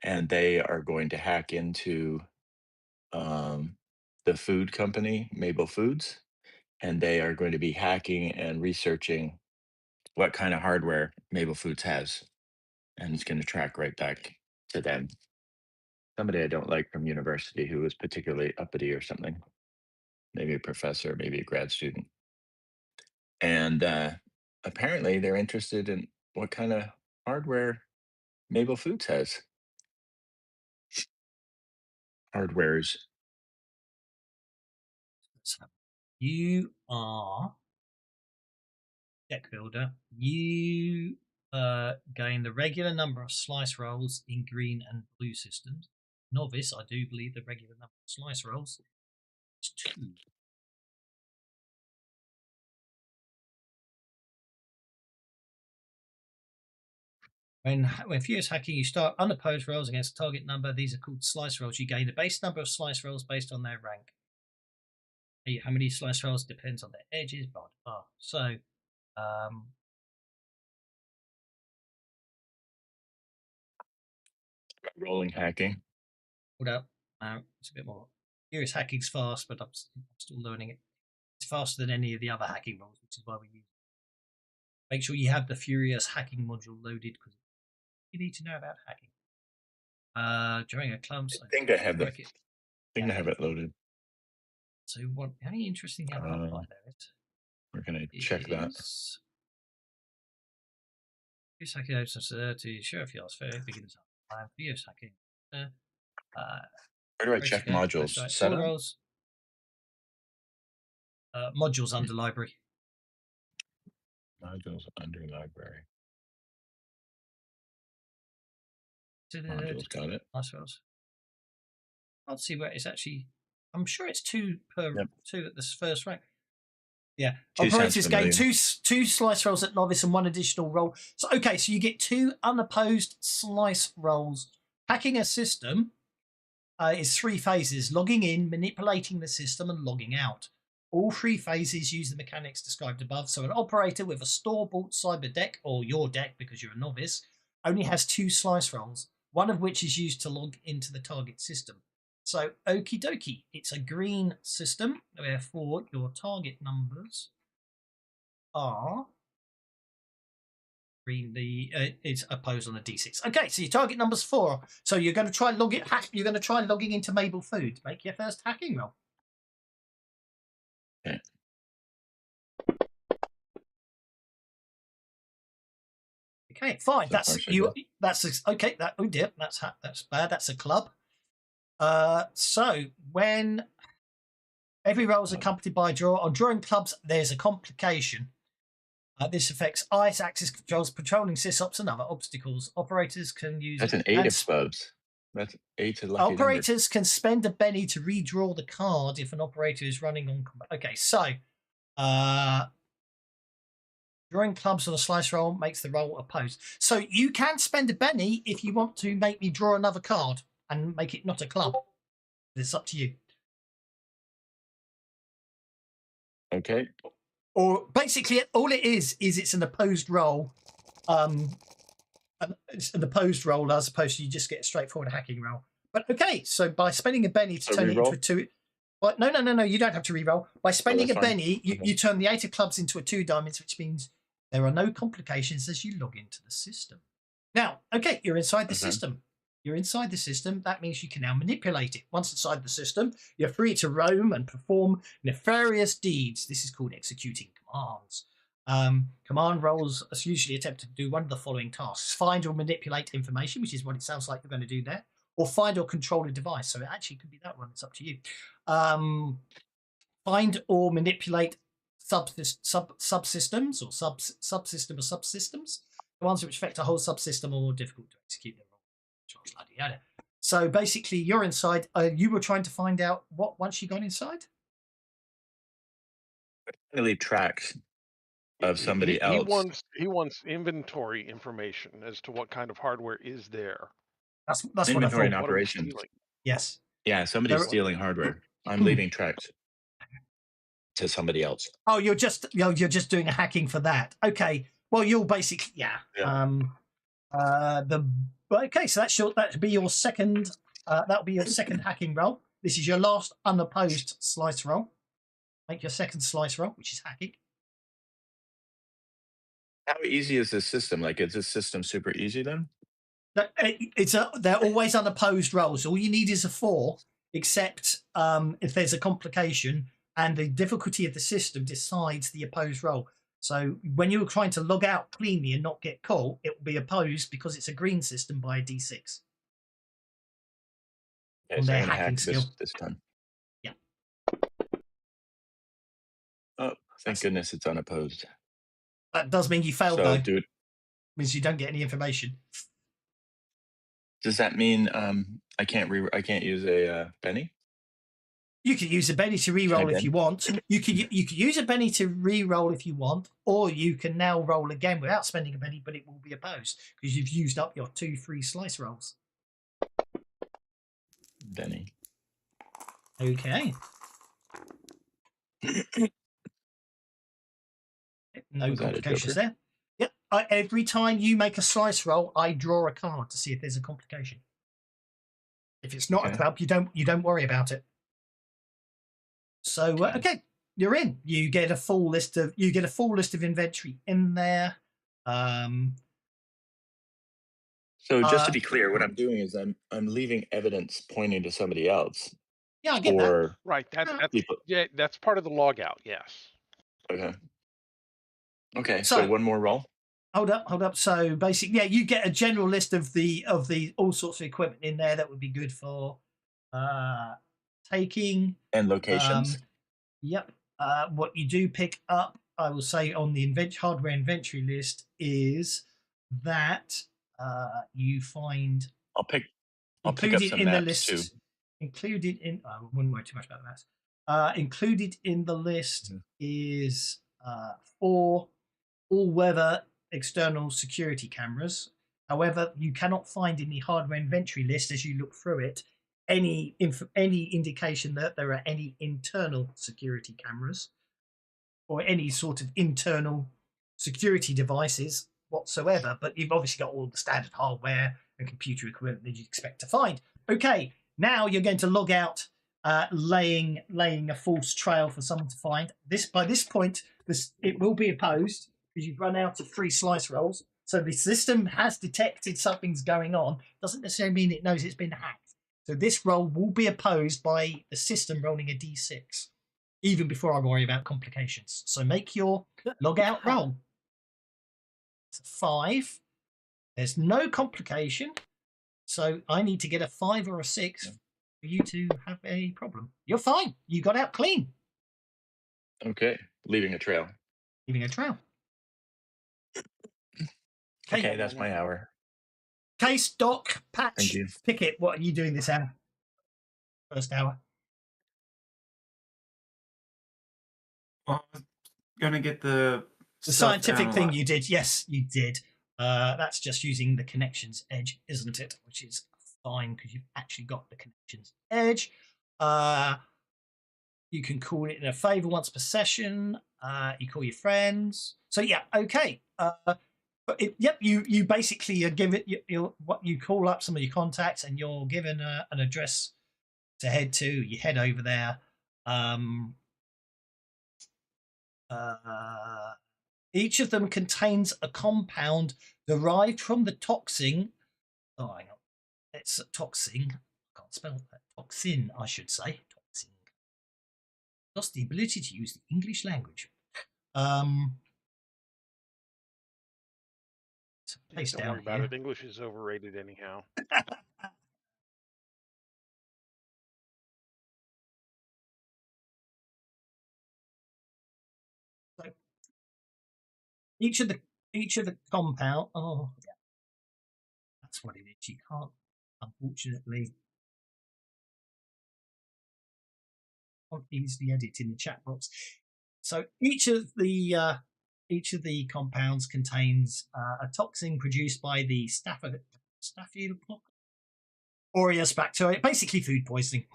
and they are going to hack into the food company, Mabel Foods, and they are going to be hacking and researching what kind of hardware Mabel Foods has, and it's going to track right back to them. Somebody I don't like from university who was particularly uppity or something, maybe a professor, maybe a grad student. And apparently they're interested in what kind of hardware Mabel Foods has. Hardwares. So you are deck builder. You gain the regular number of slice rolls in green and blue systems. Novice, I do believe the regular number of slice rolls is 2. When furious hacking, you start unopposed rolls against a target number. These are called slice rolls. You gain a base number of slice rolls based on their rank. How many slice rolls depends on their edges, blah, blah. So, Rolling hacking. hold up. It's a bit more. Furious hacking's fast, but I'm still learning it. It's faster than any of the other hacking rolls, which is why we use it. Make sure you have the Furious hacking module loaded because you need to know about hacking. During a clump, I think I have I have it loaded. So what? Any interesting thing about there is? We're gonna check that. Furious hacking to show if you're fair begins time. Furious hacking. Where do I check modules? Setup? Modules under library. Modules under library. Modules, got it. Nice rolls. I'll see where it's actually. I'm sure it's 2 per 2 at this first rank. Yeah, operators gain two slice rolls at novice and 1 additional roll. So okay, so you get 2 unopposed slice rolls. Hacking a system is 3 phases: logging in, manipulating the system, and logging out. All 3 phases use the mechanics described above. So an operator with a store-bought cyber deck, or your deck because you're a novice, only has 2 slice rolls, one of which is used to log into the target system. So okie dokie, it's a green system, therefore your target numbers are green. It's opposed on a d6. Okay, so your target number's 4. So you're going to try You're going to try logging into Mabel Food. Make your first hacking roll. Okay. Okay, fine. So That's you. That's okay. Oh dear, that's bad. That's a club. So when every roll is accompanied by a draw, on drawing clubs, there's a complication. This affects ice, axis controls, patrolling sysops, and other obstacles. Operators can use. That's an 8 of clubs. That's 8 to lucky Operators can spend a penny to redraw the card if an operator is running on combat. Okay, so Drawing clubs on a slice roll makes the roll opposed. So you can spend a penny if you want to make me draw another card and make it not a club. It's up to you. Okay. Or basically, all it is it's an opposed roll. It's an opposed roll as opposed to you just get a straightforward hacking roll. But okay, so by spending a penny to turn it into a 2. Well, no, you don't have to re-roll. By spending a penny, you turn the 8 of clubs into a 2 diamonds, which means there are no complications as you log into the system. Now, okay, you're inside the system. You're inside the system. That means you can now manipulate it. Once inside the system, you're free to roam and perform nefarious deeds. This is called executing commands. Command rolls are usually attempt to do one of the following tasks: find or manipulate information, which is what it sounds like you're going to do there, or find or control a device. So it actually could be that one. It's up to you. Find or manipulate subsystems or subsystems, the ones which affect a whole subsystem or more difficult to execute their role. So basically, you're inside. You were trying to find out what once you got inside. Really tracks of somebody else. He wants inventory information as to what kind of hardware is there. That's inventory what I and thought. operations. Yes. Yeah, somebody's stealing hardware. I'm leaving tracks to somebody else. Oh, you're just doing a hacking for that. Okay. Well, you'll basically okay, so that'll be your second. That'll be your second hacking roll. This is your last unopposed slice roll. Make your second slice roll, which is hacking. How easy is this system? Like, is this system super easy then? They're always unopposed rolls. All you need is a 4, except if there's a complication, and the difficulty of the system decides the opposed roll. So when you're trying to log out cleanly and not get caught, it will be opposed because it's a green system by a D6. Okay, on so their I'm gonna hacking hack skill. this time. Yeah. Oh, thank goodness it's unopposed. That does mean you failed, So, though. dude, Means you don't get any information. does that mean I can't use a Benny? You can use a Benny to re-roll if Again? you want. You could use a Benny to re-roll if you want, or you can now roll again without spending a Benny, but it will be opposed because you've used up your 2 free slice rolls. Benny. Okay. No Was that a complications joker? there. Yep. Every time you make a slice roll, I draw a card to see if there's a complication. If it's not a Okay. club, you don't worry about it. So okay, you're in. You get a full list of inventory in there. So just to be clear, what I'm doing is I'm leaving evidence pointing to somebody else. Yeah, I get that. Or Right. That's people. yeah. That's part of the logout. Yes. Okay. Okay. So- So one more roll. Hold up. So basically, yeah, you get a general list of the all sorts of equipment in there that would be good for taking. And locations. Yep. What you do pick up, I will say, on the hardware inventory list is that you find I'll pick up included some in the maps list. too. Included in. I wouldn't worry too much about that. Included in the list is 4 all-weather external security cameras. However, you cannot find in the hardware inventory list as you look through it any indication that there are any internal security cameras or any sort of internal security devices whatsoever. But you've obviously got all the standard hardware and computer equipment that you'd expect to find. Okay, now you're going to log out, laying a false trail for someone to find. By this point, it will be opposed because you've run out of free slice rolls. So the system has detected something's going on. Doesn't necessarily mean it knows it's been hacked. So this roll will be opposed by the system rolling a d6, even before I worry about complications. So make your log out roll. It's a 5. There's no complication. So I need to get a 5 or a 6 for you to have a problem. You're fine. You got out clean. Okay. Leaving a trail. Leaving a trail. Okay, that's my hour. Case, Doc, Patch, Thank you. Pickett, what are you doing this hour? First hour. Well, I was gonna get the The stuff scientific thing analyzed. you did, yes, you did. That's just using the connections edge, isn't it? Which is fine because you've actually got the connections edge. You can call it in a favor once per session. You call your friends. So yeah, okay. Yep, you basically give it what you call up some of your contacts, and you're given an address to head to. You head over there. Each of them contains a compound derived from the toxin. Oh, hang on. It's a toxin. I can't spell that. Toxin, I should say. Toxin. Lost the ability to use the English language. It's a place Don't down worry about here. it. English is overrated anyhow. So each of the compound. Oh, yeah. That's what it is. You can't, unfortunately, easily edit in the chat box. So each of the compounds contains a toxin produced by the Staphylococcus aureus bacteria, basically food poisoning.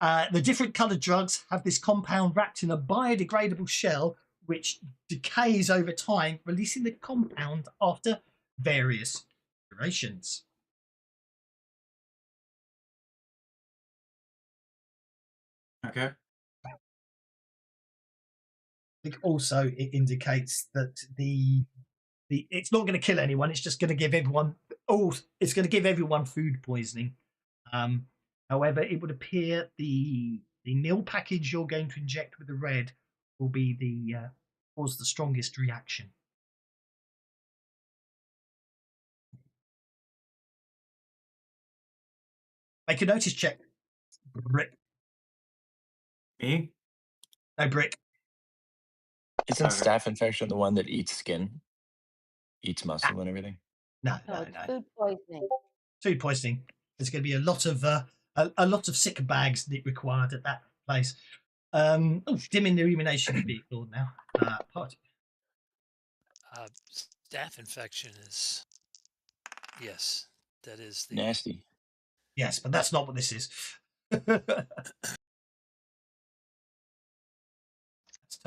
The different coloured drugs have this compound wrapped in a biodegradable shell, which decays over time, releasing the compound after various durations. Okay. I think also it indicates that it's not going to kill anyone. It's just going to give everyone it's going to give everyone food poisoning. However, it would appear the nil package you're going to inject with the red will be the cause the strongest reaction. Make a notice check. Brick. Me? No, Brick. Isn't Okay. staph infection the one that eats skin, eats muscle and everything? No, No, no, it's no. food poisoning. Food poisoning. There's going to be a lot of sick bags required at that place. Dim illumination can be ignored now. Party. Staph infection is, yes, that is the Nasty. Yes, but that's not what this is.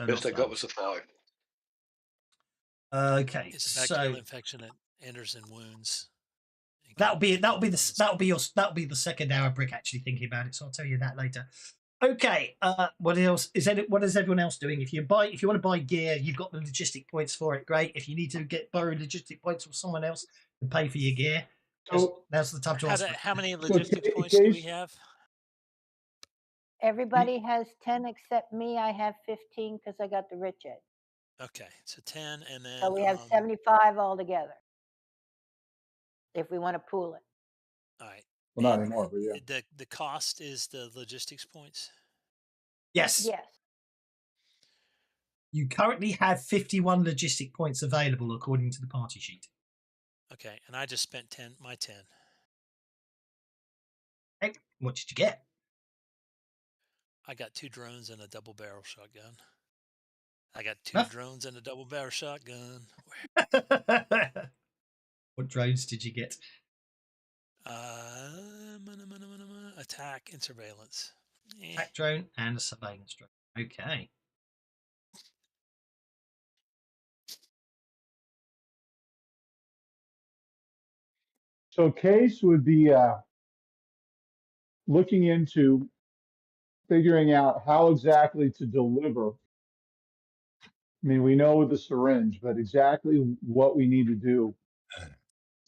Best I got was a 5. Okay, it's a bacterial so infection that enters in wounds. that'll be the second hour, Brick, actually thinking about it. So I'll tell you that later. Okay, what else what is everyone else doing? If you want to buy gear, you've got the logistic points for it. Great. If you need to borrow logistic points from someone else to pay for your gear, So, now's the time to ask. How many So logistics in points do we case- have? Everybody has 10 except me. I have 15 because I got the rich edge. Okay, so 10, and then So we have 75 altogether. If we want to pool it. all right. well, not And anymore, but yeah. the cost is the logistics points. Yes. Yes. You currently have 51 logistic points available according to the party sheet. Okay, and I just spent 10. My 10. Hey, what did you get? I got 2 drones and a double barrel shotgun. I got 2 Huh? drones and a double barrel shotgun. What drones did you get? Attack and surveillance. Attack drone and a surveillance drone. Okay. So Case would be looking into figuring out how exactly to deliver. I mean, we know with the syringe, but exactly what we need to do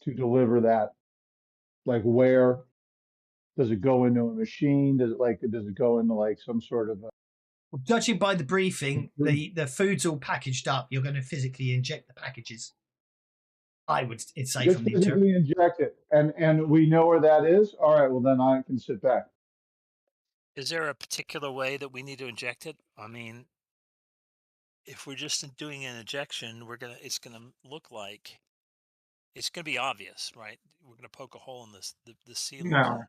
to deliver that. Like, where does it go into a machine? Does it go into like some sort of Well, judging by the briefing, the food's all packaged up. You're going to physically inject the packages. I would say just from the physically inject it, and we know where that is? All right, well then I can sit back. Is there a particular way that we need to inject it? I mean, if we're just doing an injection, it's gonna look like it's gonna be obvious, right? We're gonna poke a hole in the sealant.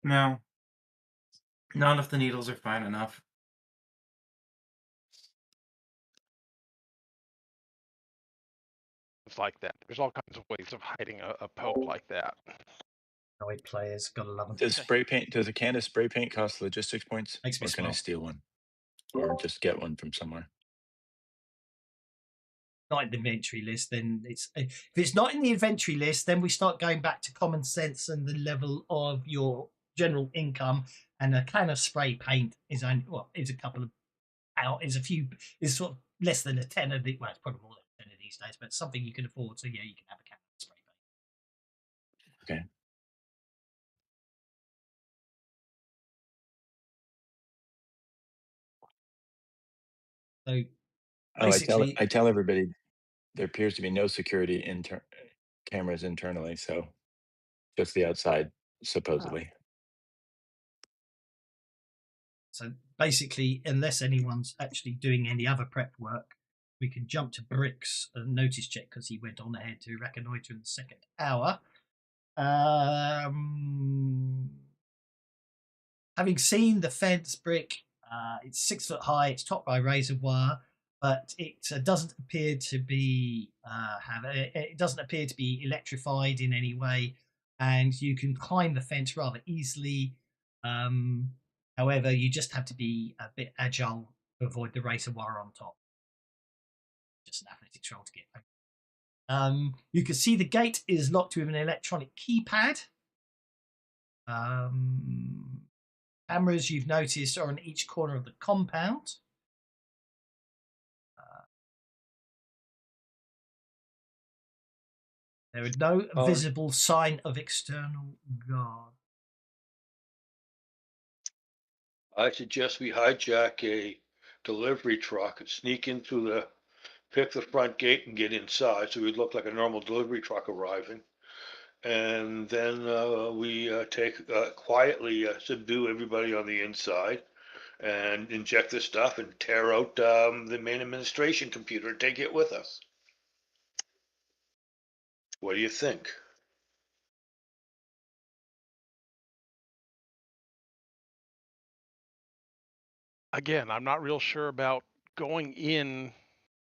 No. Not if the needles are fine enough. like that. There's all kinds of ways of hiding a pope like that. Annoyed players, gotta love them. Does spray paint? Does a can of spray paint cost logistics points, Makes me or can I smile. steal one, or just get one from somewhere? Not in the inventory list, then if it's not in the inventory list, then we start going back to common sense and the level of your general income. And a can of spray paint is only is a couple of is a few is sort of less than a tenner. Well, it's probably more than a tenner these days, but it's something you can afford. So yeah, you can have a can of spray paint. Okay. So Oh, basically, I tell everybody there appears to be no security cameras internally, so just the outside, supposedly. So basically, unless anyone's actually doing any other prep work, we can jump to Brick's notice check because he went on ahead to reconnoiter in the second hour. Having seen the fence, Brick, it's 6 foot high, it's topped by razor wire, but it doesn't appear to be it doesn't appear to be electrified in any way, and you can climb the fence rather easily. However, you just have to be a bit agile to avoid the razor wire on top. Just an athletics roll to get over. You can see the gate is locked with an electronic keypad. Cameras you've noticed are on each corner of the compound. There is no visible sign of external guard. I suggest we hijack a delivery truck, sneak in through pick the front gate and get inside, so we look like a normal delivery truck arriving. And then we quietly subdue everybody on the inside and inject the stuff and tear out the main administration computer and take it with us. What do you think? Again, I'm not real sure about going in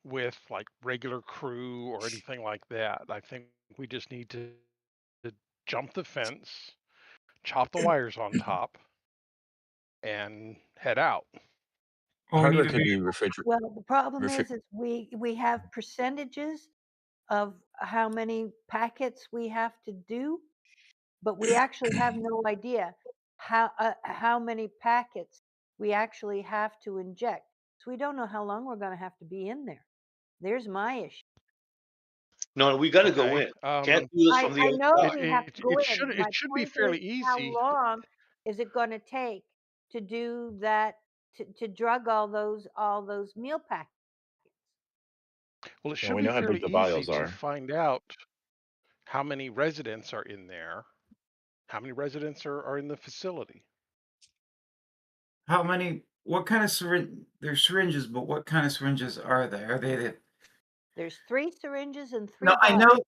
with like regular crew or anything like that. I think we just need to jump the fence, chop the wires on top, and head out. Oh, we Hardware need a could be vehicle. refrigerated. Well, the problem is we have percentages of how many packets we have to do, but we actually have no idea how many packets we actually have to inject. So we don't know how long we're going to have to be in there. There's my issue. No, we got to go Okay, in. Can't do this from the I know outside. we have to go in. My It should be point fairly is, how easy. long is it going to take to do that, to drug all those meal packets? Well, it Yeah, should we be know how fairly big the easy vials to are. find out how many residents are in there, how many residents are in the facility. How many? What kind of syringe? There's syringes, but what kind of syringes are they? Are they the? There's 3 syringes and 3 No, I vials. know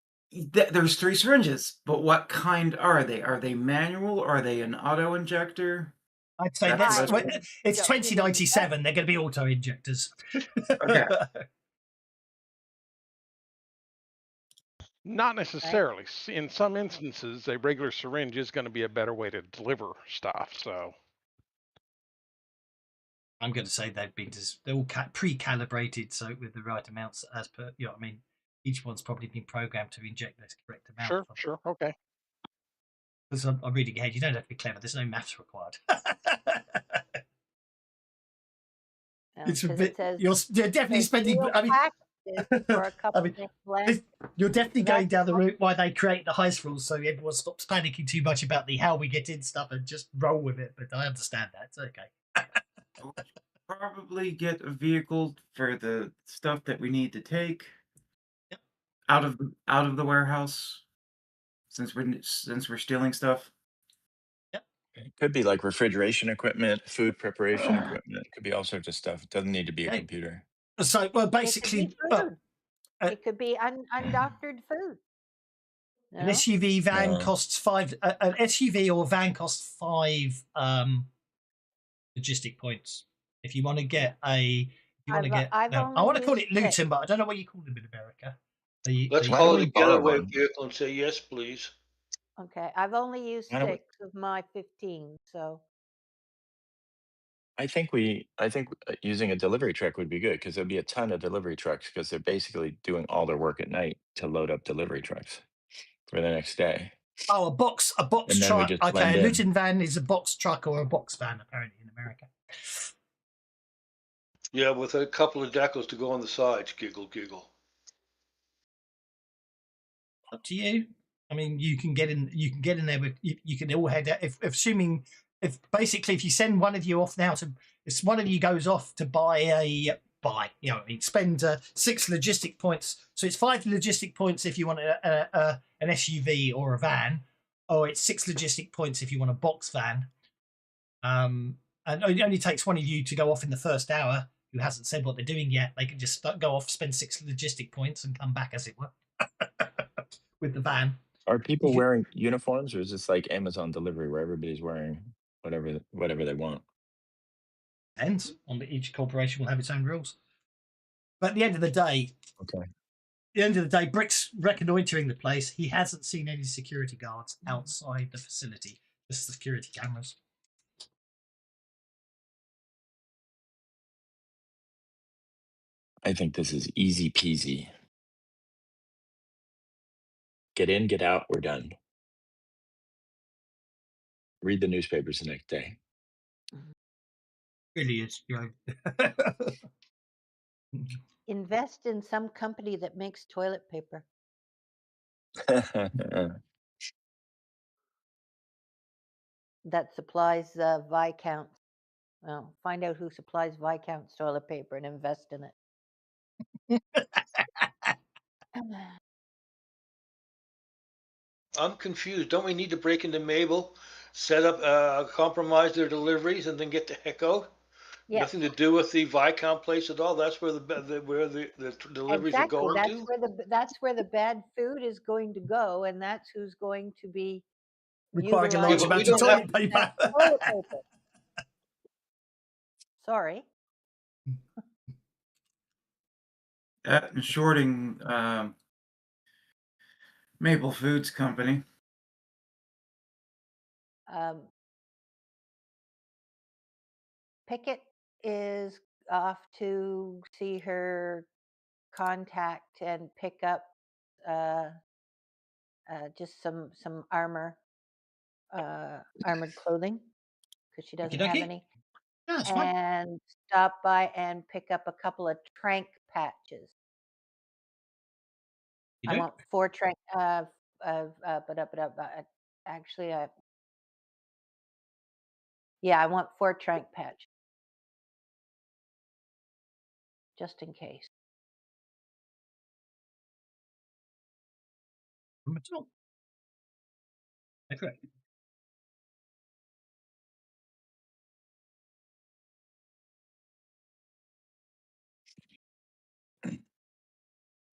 there's 3 syringes, but what kind are they? Are they manual? Are they an auto injector? I'd say it's 2097. They're going to be auto injectors. Okay. Not necessarily. In some instances, a regular syringe is going to be a better way to deliver stuff. So I'm going to say they're all pre-calibrated, so with the right amounts as per. You know what I mean? Each one's probably been programmed to inject the correct amount. Sure, okay. Because I'm reading ahead. You don't have to be clever. There's no maths required. It's a bit. You're definitely spending. I mean, for a couple you're definitely going down the route why they create the heist rules, so everyone stops panicking too much about the how we get in stuff and just roll with it. But I understand that. It's okay. We'll probably get a vehicle for the stuff that we need to take out of the warehouse, since we're stealing stuff. It could be like refrigeration equipment, food preparation equipment. It could be all sorts of stuff. It doesn't need to be a computer. So, well, basically, it could be undoctored food. An SUV van costs 5. An SUV or van costs 5 logistic points. If you want to get I want to call it Luton, but I don't know what you call them in America. Let's Why don't call we it a borrow getaway one? vehicle and say, yes, please. Okay, I've only used Why don't we? 6 of my 15, so I think using a delivery truck would be good because there'd be a ton of delivery trucks because they're basically doing all their work at night to load up delivery trucks for the next day, Oh, a box and then we truck. just Okay, blend a in. Luton van is a box truck or a box van, apparently in America. Yeah, with a couple of decals to go on the sides. Giggle, giggle. Up to you. I mean, you can get in. You can get in there with. You can all head out. Assuming if basically if you send one of you off now to, if one of you goes off to buy, you know, I mean, spend 6 logistic points. So it's 5 logistic points if you want an SUV or a van, or it's 6 logistic points if you want a box van. And it only takes one of you to go off in the first hour who hasn't said what they're doing yet. They can just go off, spend 6 logistic points, and come back, as it were, with the van. Are people You can, wearing uniforms, or is this like Amazon delivery where everybody's wearing whatever they want? depends on each corporation will have its own rules. But at the end of the day, Okay. Brick's reconnoitering the place. He hasn't seen any security guards outside the facility, just security cameras. I think this is easy peasy. Get in, get out, we're done. Read the newspapers the next day. Really is, you know. invest in some company that makes toilet paper. That supplies Viscounts. Well, find out who supplies Viscount's toilet paper and invest in it. I'm confused. Don't we need to break into Mabel, set up, compromise their deliveries, and then get the heck out? Yes, Nothing to do with the Viscount place at all. That's where the deliveries are exactly. going That's where the bad food is going to go, and that's who's going to be Requiring a large utilizing amount of toilet paper. that toilet paper. Sorry. That and shorting Maple Foods Company. Pickett is off to see her contact and pick up just some armored clothing because she doesn't have Okey-dokey. any, Yeah, that's fine. and stop by and pick up a couple of trank patches. You I do? want 4 trank. Actually, yeah, I want 4 trank patches just in case. At all. Okay.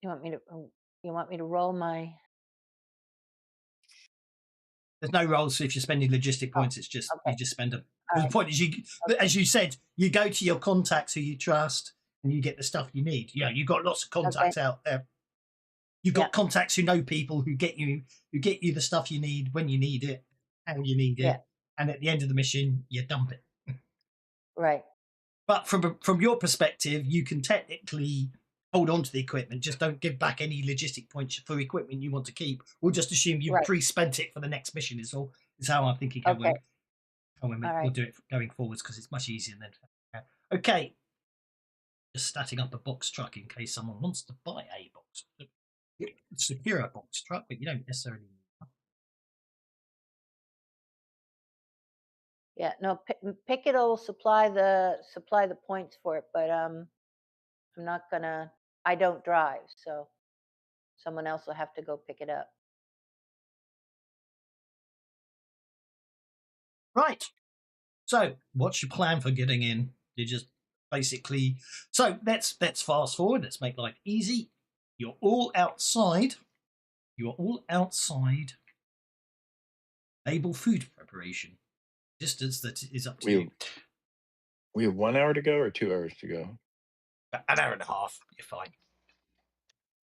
You want me to roll my? There's no rolls if you're spending logistic Oh, points. It's just okay. you just spend them. All The right. point is, as you said, you go to your contacts who you trust, and you get the stuff you need. Yeah, you've got lots of contacts out there. You've got contacts who know people who get you the stuff you need when you need it, how you need it, and at the end of the mission, you dump it. Right. But from your perspective, you can technically hold on to the equipment. Just don't give back any logistic points for equipment you want to keep. We'll just assume you've pre-spent it for the next mission. Is how I'm thinking. Okay. We'll do it going forwards because it's much easier then. Okay. Just starting up a box truck in case someone wants to buy a box. Secure a box truck, but you don't necessarily need that. Yeah, no, Pickett will supply the points for it, but I'm not gonna. I don't drive, so someone else will have to go pick it up. Right. So, what's your plan for getting in? You just basically. So let's fast forward. Let's make life easy. You're all outside. Able food preparation. Distance that is up to you. We have 1 hour to go or 2 hours to go? An hour and a half. You're fine.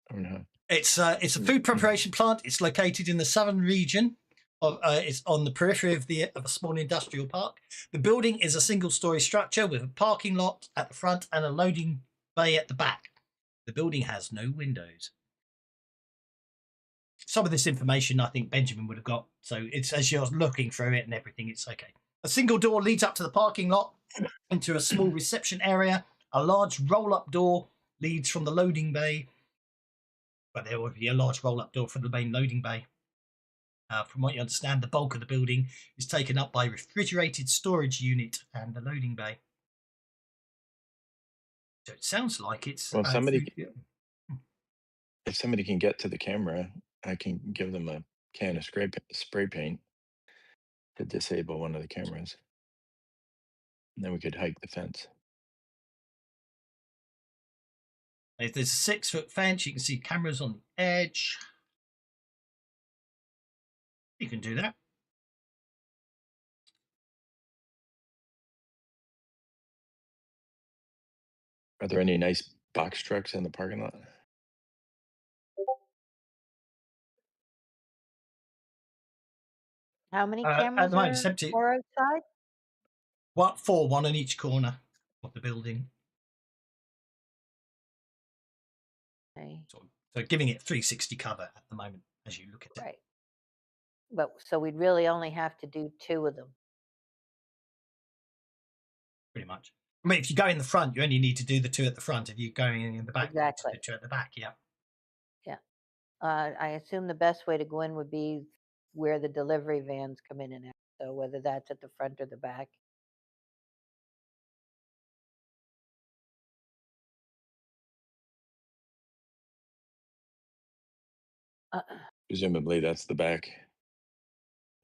I don't know. It's a food preparation plant. It's located in the southern region. It's on the periphery of a small industrial park. The building is a single-story structure with a parking lot at the front and a loading bay at the back. The building has no windows. Some of this information I think Benjamin would have got. So it's as you're looking through it and everything, it's okay. A single door leads up to the parking lot into a small reception area. A large roll-up door leads from the loading bay. But there would be a large roll-up door from the main loading bay. From what you understand, the bulk of the building is taken up by refrigerated storage unit and the loading bay. So it sounds like it's... Well, if somebody can get to the camera, I can give them a can of spray paint to disable one of the cameras. And then we could hike the fence. If there's a 6-foot fence, you can see cameras on the edge. You can do that. Are there any nice box trucks in the parking lot? How many At cameras the moment, are it's empty. for outside? What, 4, one on each corner of the building. Okay. So giving it 360 cover at the moment as you look at it. Right. But so we'd really only have to do 2 of them. Pretty much. I mean, if you go in the front, you only need to do the 2 at the front. If you're going in the back, Exactly. you need to do 2 at the back. Yeah. Yeah. I assume the best way to go in would be where the delivery vans come in and out. So whether that's at the front or the back. Presumably that's the back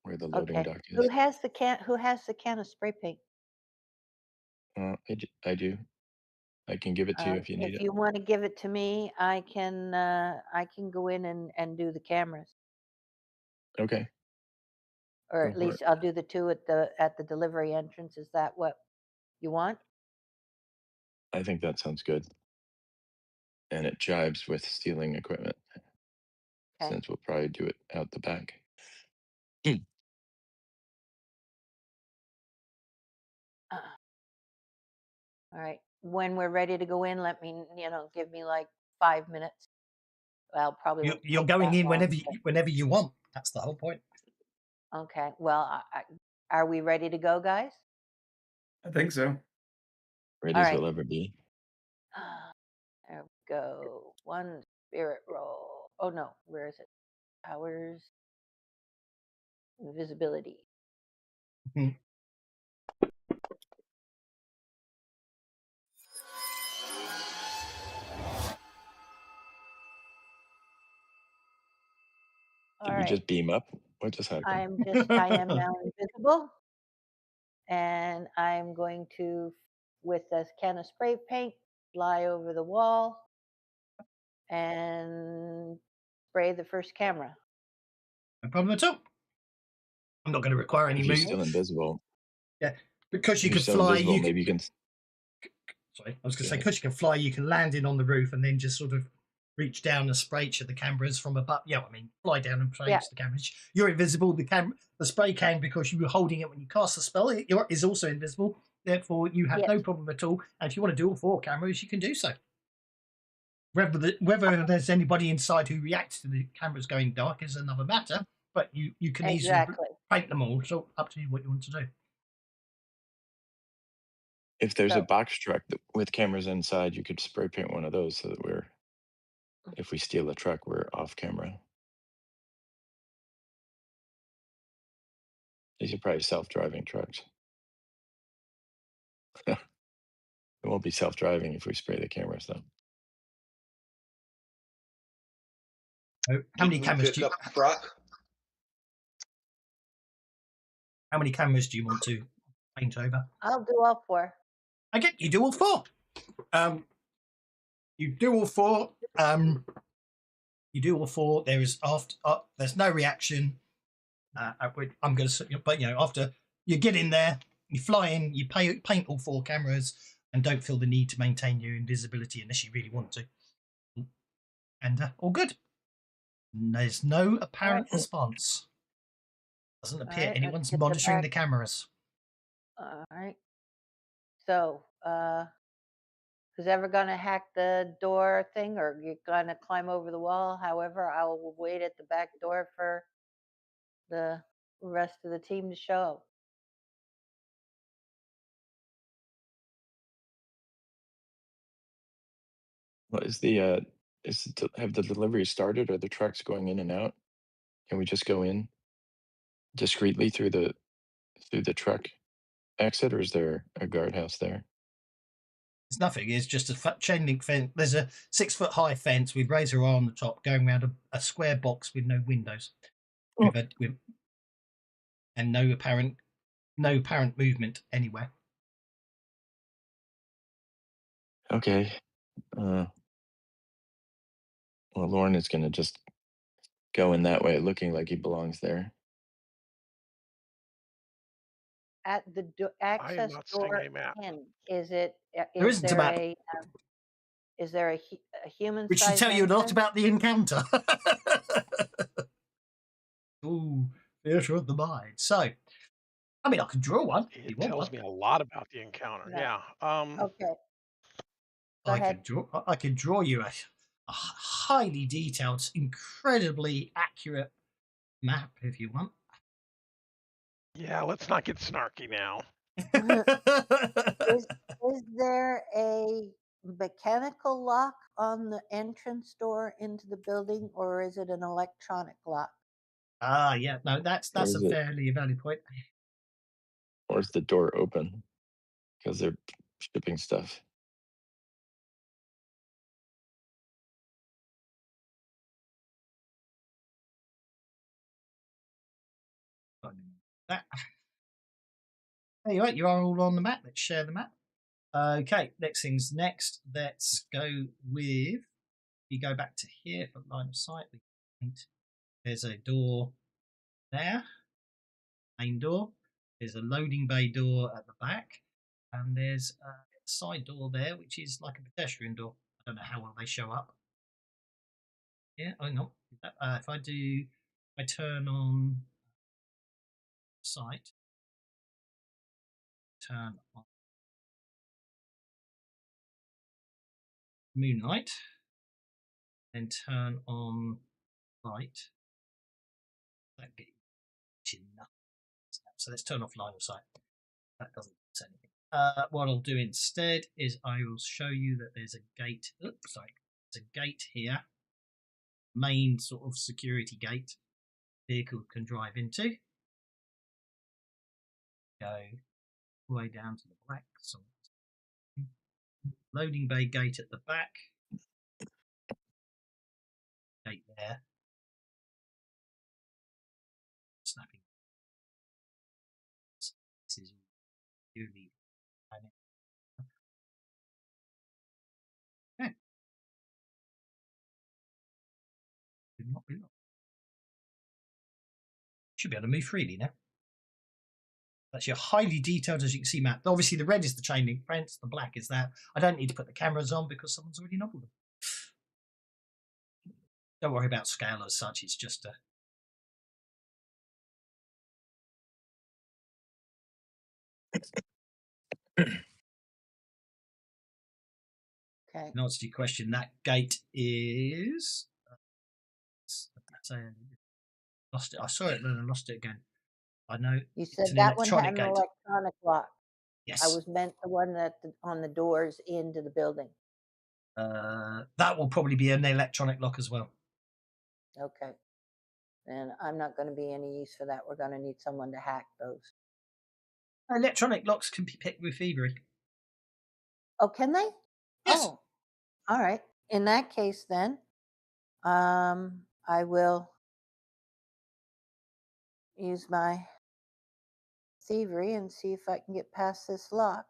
where the loading Okay. dock is. Who has the can of spray paint? I do. I can give it to you if you need If it. you want to give it to me, I can go in and do the cameras, Okay. or Go at for least I'll do the 2 at the delivery entrance. Is that what you want? I think that sounds good. And it jives with stealing equipment. Okay. Since we'll probably do it out the back. All right. When we're ready to go in, let me, give me like 5 minutes. Well, probably won't You're take going that in long, whenever you want. That's the whole point. okay. Well, are we ready to go, guys? I think so. Ready All as right. we'll ever be. There we go. 1 spirit roll. Oh no, where is it? Powers. Visibility. Mhm. Did we just beam up? What just happened? I am now invisible. And I'm going to, with this can of spray paint, fly over the wall and spray the first camera. No problem at all. I'm not going to require any If you're move. still invisible. Yeah, because you If you're can still fly. invisible, maybe you can. Sorry, I was going to say because you can fly, you can land in on the roof and then just sort of reach down and spray each of the cameras from above. Yeah, I mean, fly down and spray each of the cameras. You're invisible. The spray can, because you were holding it when you cast the spell, is also invisible. Therefore, you have no problem at all. And if you want to do all 4 cameras, you can do so. Whether there's anybody inside who reacts to the cameras going dark is another matter. But you can easily paint them all. So up to you what you want to do. If there's a box truck with cameras inside, you could spray paint one of those so that if we steal a truck, we're off camera. These are probably self-driving trucks. It won't be self-driving if we spray the cameras, though. How many cameras do you? How many cameras do you want to paint over? I'll do all 4. Okay, you do all 4. You do all 4. You do all 4. There is there's no reaction. I'm going to, but after you get in there, you fly in, you paint all 4 cameras, and don't feel the need to maintain your invisibility unless you really want to. And all good. There's no apparent response. Doesn't appear Alright, let's anyone's get the monitoring back. the cameras. All right. So, who's ever gonna hack the door thing, or you're gonna climb over the wall? However, I will wait at the back door for the rest of the team to show up. What is have the delivery started? Are the trucks going in and out? Can we just go in discreetly through the truck exit, or is there a guardhouse there? It's nothing. It's just a chain link fence. There's a 6-foot high fence with razor wire on the top, going around a square box with no windows, and no apparent movement anywhere. Okay. Well, Lauren is going to just go in that way, looking like he belongs there. At the access not seeing door a map. in, is it? There Is isn't a there map. is there a human? Which should tell you a lot about the encounter. Ooh, theatre of the mind. So, I mean, I can draw one. It tells me a lot about the encounter. No. Yeah. Okay. Go I ahead. can draw you a highly detailed, incredibly accurate map if you want. Yeah, let's not get snarky now. Is there a mechanical lock on the entrance door into the building, or is it an electronic lock? Yeah, no, that's a fairly valid point. Or is the door open because they're shipping stuff? That. Anyway, you are all on the map. Let's share the map. Okay, next thing's next. Let's go with. You go back to here for line of sight. There's a door there, main door. There's a loading bay door at the back, and there's a side door there, which is like a pedestrian door. I don't know how well they show up. Yeah, oh no. If I turn on sight, turn on moonlight, then turn on light. That gets enough. So let's turn off line of sight. That doesn't say anything. What I'll do instead is I will show you that there's a gate. Oops, sorry. There's a gate here. Main sort of security gate. Vehicle can drive into. Go all the way down to the black. So loading bay gate at the back. Gate there. Snapping. This is really. Okay. Did not be locked. Should be able to move freely now. That's your highly detailed, as you can see, map. Obviously, the red is the chain link fence, the black is that. I don't need to put the cameras on because someone's already nobbled them. Don't worry about scale as such, it's just a... Okay. In answer to your question, that gate is... lost it. I saw it and I lost it again. I know. You said that one had an gate. electronic lock. Yes. I was meant the one that on the doors into the building. That will probably be an electronic lock as well. Okay. And I'm not going to be any use for that. We're going to need someone to hack those. Electronic locks can be picked with thievery. Oh, can they? Yes. Oh, all right. In that case, then, I will use my thievery and see if I can get past this lock.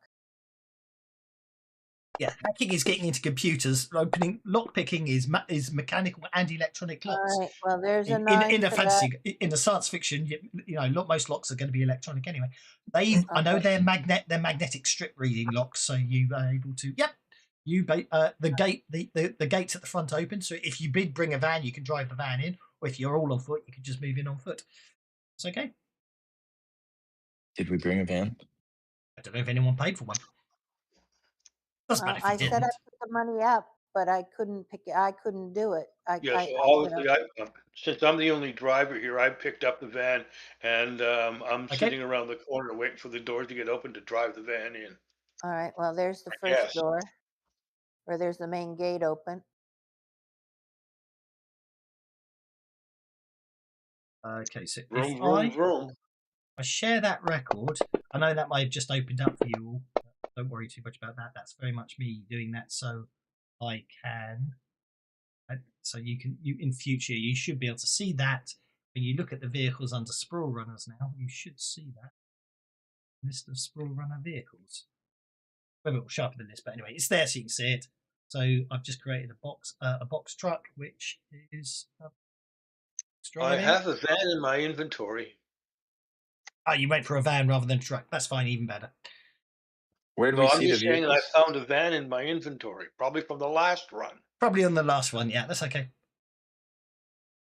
Yeah, hacking is getting into computers. Lockpicking is mechanical and electronic locks. All right. Well, there's a in a fantasy, in a science fiction, you know, most locks are going to be electronic anyway. I know they're magnetic strip reading locks, so you are able to. Yep, the gates at the front open. So if you bring a van, you can drive the van in, Or if you're all on foot, you could just move in on foot. It's okay. Did we bring a van? I don't know if anyone paid for one. Doesn't matter if you I said I didn't. put the money up, but I couldn't pick it. I couldn't do it. Yeah, so You know, obviously, since I'm the only driver here, I picked up the van, and I'm Okay. sitting around the corner waiting for the doors to get open to drive the van in. all right. Well, there's the first Yes. door, or there's the main gate open. Okay, so Vroom, if vroom, vroom. I share that record, I know that might have just opened up for you all. Don't worry too much about that. That's very much me doing that so I can. So you in future you should be able to see that when you look at the vehicles under Sprawlrunners now. You should see that list of Sprawlrunner vehicles. Maybe it will show up in the list, but anyway, it's there so you can see it. So I've just created a box truck, which is. I have a van in my inventory. Oh, you went for a van rather than a truck. That's fine, even better. Where do No, we I'm see the just saying I vehicles? found a van in my inventory, probably from the last run. Probably on the last one, yeah, that's okay.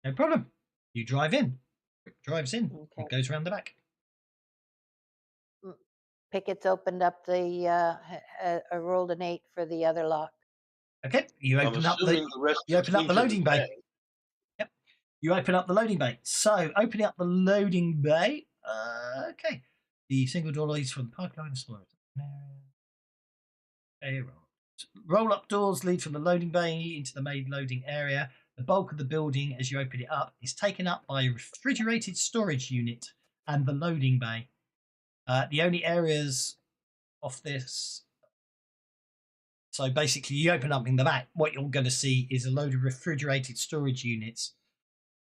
No problem. You drive in. It drives in. Okay. It goes around the back. Pickett's opened up the. I rolled an 8 for the other lock. Okay, you I'm open up assuming the rest you open up the seems in loading bay. van. Yep. You open up the loading bay. So opening up the loading bay. Okay. The single door leads from the park line explorer. Roll up doors lead from the loading bay into the main loading area. The bulk of the building, as you open it up, is taken up by a refrigerated storage unit and the loading bay. The only areas of this. So basically, you open up in the back. What you're going to see is a load of refrigerated storage units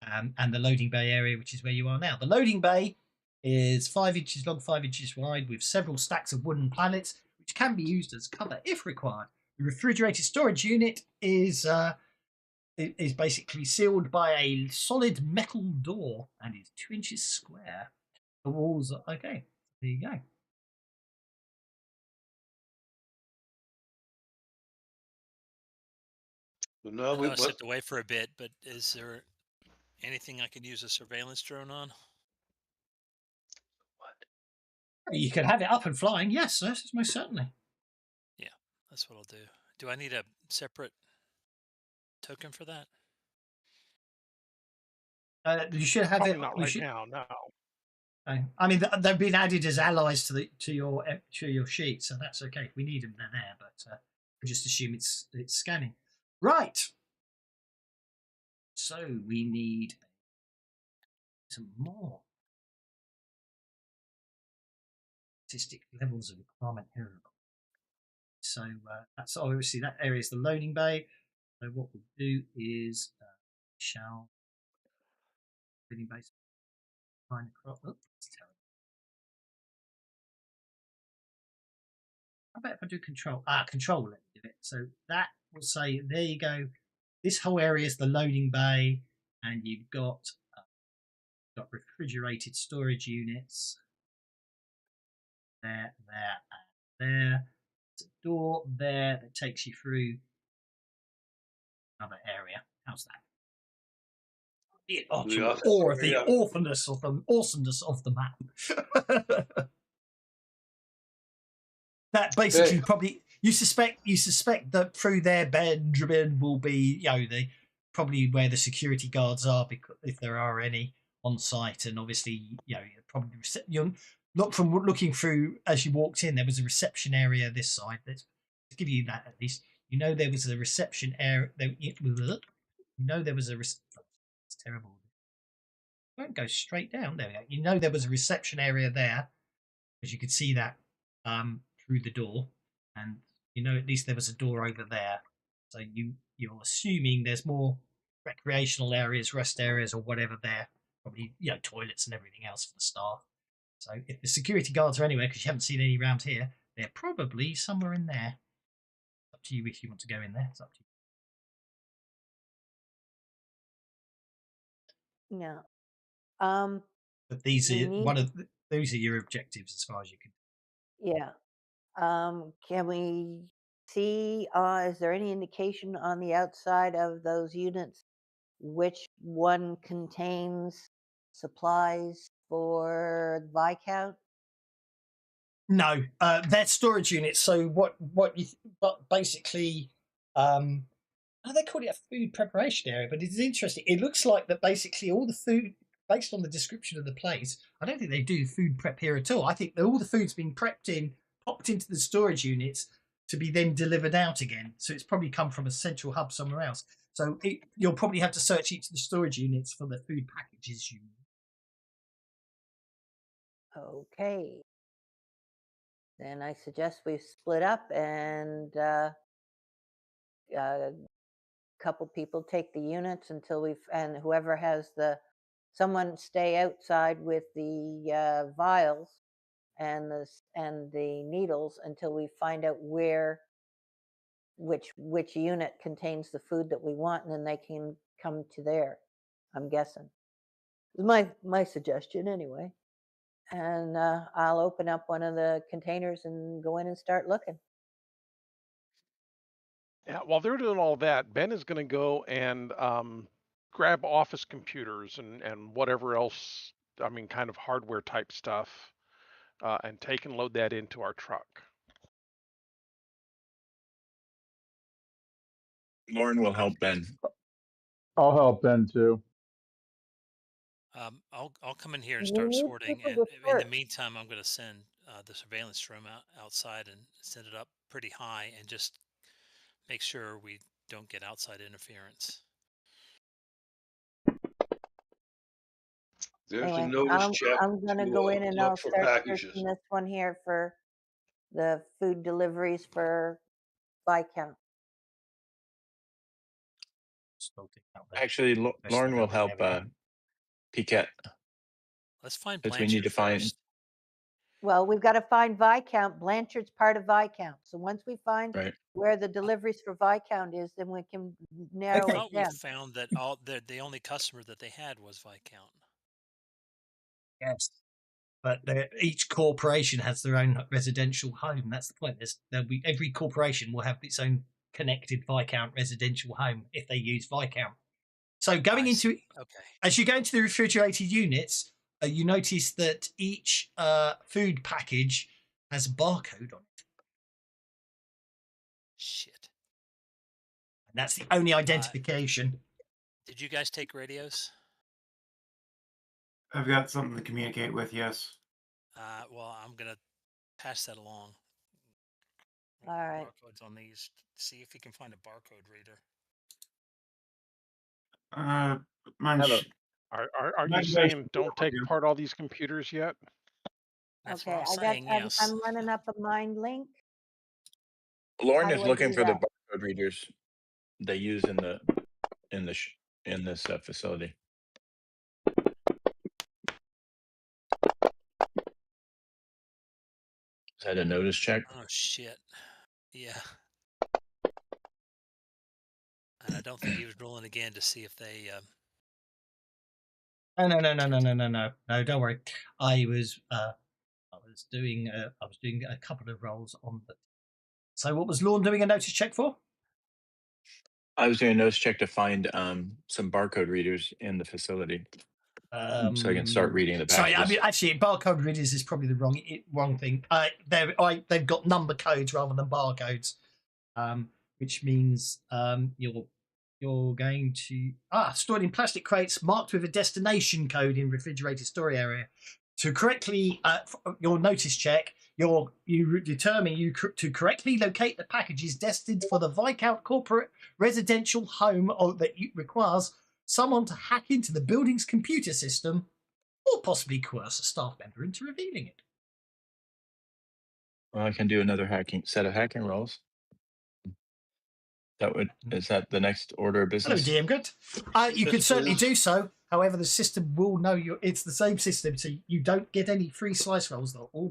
and the loading bay area, which is where you are now. The loading bay is 5 inches long, 5 inches wide, with several stacks of wooden pallets, which can be used as cover if required. The refrigerated storage unit is basically sealed by a solid metal door and is 2 inches square. The walls are okay. There you go. So I now know I stepped away for a bit, but is there anything I could use a surveillance drone on? You can have it up and flying. Yes, most certainly. Yeah, that's what I'll do. Do I need a separate token for that? You should have Probably it. not right now. No. I mean, they've been added as allies to your sheet, so that's okay. If we need them, they're there. But we just assume it's scanning. Right. So we need some more statistic levels of requirement here. So that's obviously that area is the loading bay. So what we'll do is shall loading base line across. Oh, that's terrible. How about if I do control? Control will let me do it. So that will say, there you go. This whole area is the loading bay, and you've got refrigerated storage units there, and there. There's a door there that takes you through another area. How's that? The awe of the awesomeness of the map. That basically probably you suspect that through there Benjamin will be the probably where the security guards are, because if there are any on site, and obviously probably you'll look from looking through as you walked in. There was a reception area this side. Let's give you that at least. There was a reception area. There was a. It's terrible. It won't go straight down. There we go. There was a reception area there, as you could see that through the door, and at least there was a door over there. So you're assuming there's more recreational areas, rest areas, or whatever there. Probably toilets and everything else for the staff. So if the security guards are anywhere, because you haven't seen any around here, they're probably somewhere in there. It's up to you if you want to go in there. It's up to you. Yeah. But these are those are your objectives as far as you can. Yeah. Can we see? Is there any indication on the outside of those units which one contains supplies for Viscount? No, they're storage units. So what basically, they call it a food preparation area, but it's interesting. It looks like that basically all the food, based on the description of the place, I don't think they do food prep here at all. I think that all the food's been popped into the storage units to be then delivered out again. So it's probably come from a central hub somewhere else. So you'll probably have to search each of the storage units for the food packages you need. Okay. Then I suggest we split up and a couple people take the units until and whoever has someone stay outside with the vials and the needles until we find out which unit contains the food that we want, and then they can come to there. I'm guessing. My suggestion anyway. And I'll open up one of the containers and go in and start looking. Yeah, while they're doing all that, Ben is going to go and grab office computers and whatever else, I mean, kind of hardware type stuff, and take and load that into our truck. Lauren will help Ben. I'll help Ben too. I'll come in here and You start need sorting, people and to in the sort. meantime, I'm going to send the surveillance room outside and set it up pretty high, and just make sure we don't get outside interference. There's a Anyway, notice check I'm gonna to go in and look I'll for start packages. searching this one here for the food deliveries for Viscount. Actually, Lauren will help Piquette, Let's find because we need to Blanchard find. first. Well, we've got to find Viscount. Blanchard's part of Viscount. So once we find Right. where the deliveries for Viscount is, then we can narrow I it thought we down. found that the only customer that they had was Viscount. Yes, but each corporation has their own residential home. That's the point. Every corporation will have its own connected Viscount residential home if they use Viscount. So going into it, okay, as you go into the refrigerated units, you notice that each food package has a barcode on it. Shit. And that's the only identification. Did you guys take radios? I've got something to communicate with, yes. Well, I'm going to pass that along. All right. Barcodes on these. See if you can find a barcode reader. Mine's Are you Mine saying goes- don't take apart all these computers yet? That's Okay, what I'm saying. Yes. I'm running up a mind link. Lauren How is do I looking do for the that? barcode readers they use in this facility. Is that a notice check? Oh shit. Yeah. And I don't think he was rolling again to see if they. Oh, no, don't worry. I was doing a couple of rolls on the. So what was Lorne doing a notice check for? I was doing a notice check to find some barcode readers in the facility, so I can start reading the packages. Sorry, I mean actually, barcode readers is probably the wrong thing. They've got number codes rather than barcodes, which means you're going to stored in plastic crates marked with a destination code in refrigerated storage area. To correctly your notice check, you determine to correctly locate the packages destined for the Viscount corporate residential home that requires someone to hack into the building's computer system, or possibly coerce a staff member into revealing it. Well, I can do another set of hacking rolls. Is that the next order of Hello, business? DM. Good. You could certainly do so. However, the system will know it's the same system, so you don't get any free slice rolls. They'll all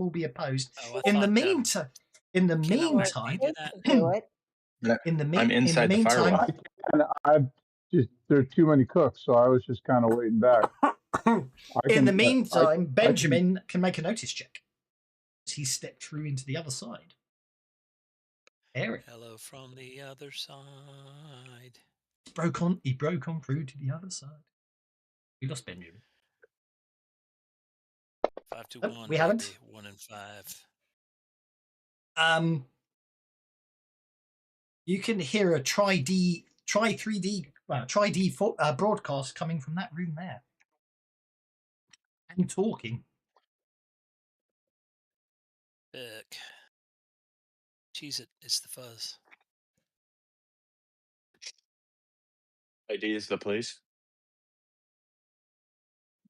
be opposed. In the meantime, do that? I'm inside the firewall. I've there are too many cooks, so I was just kind of waiting back. In the meantime, Benjamin can make a notice check. He stepped through into the other side. Eric. Hello from the other side. He broke on through to the other side. We lost Benjamin. 5 to Oh, 1. we haven't. Baby. 1 and 5. You can hear a try 3D broadcast coming from that room there, and talking. Look. Cheese it. It's the fuzz. ID is the police.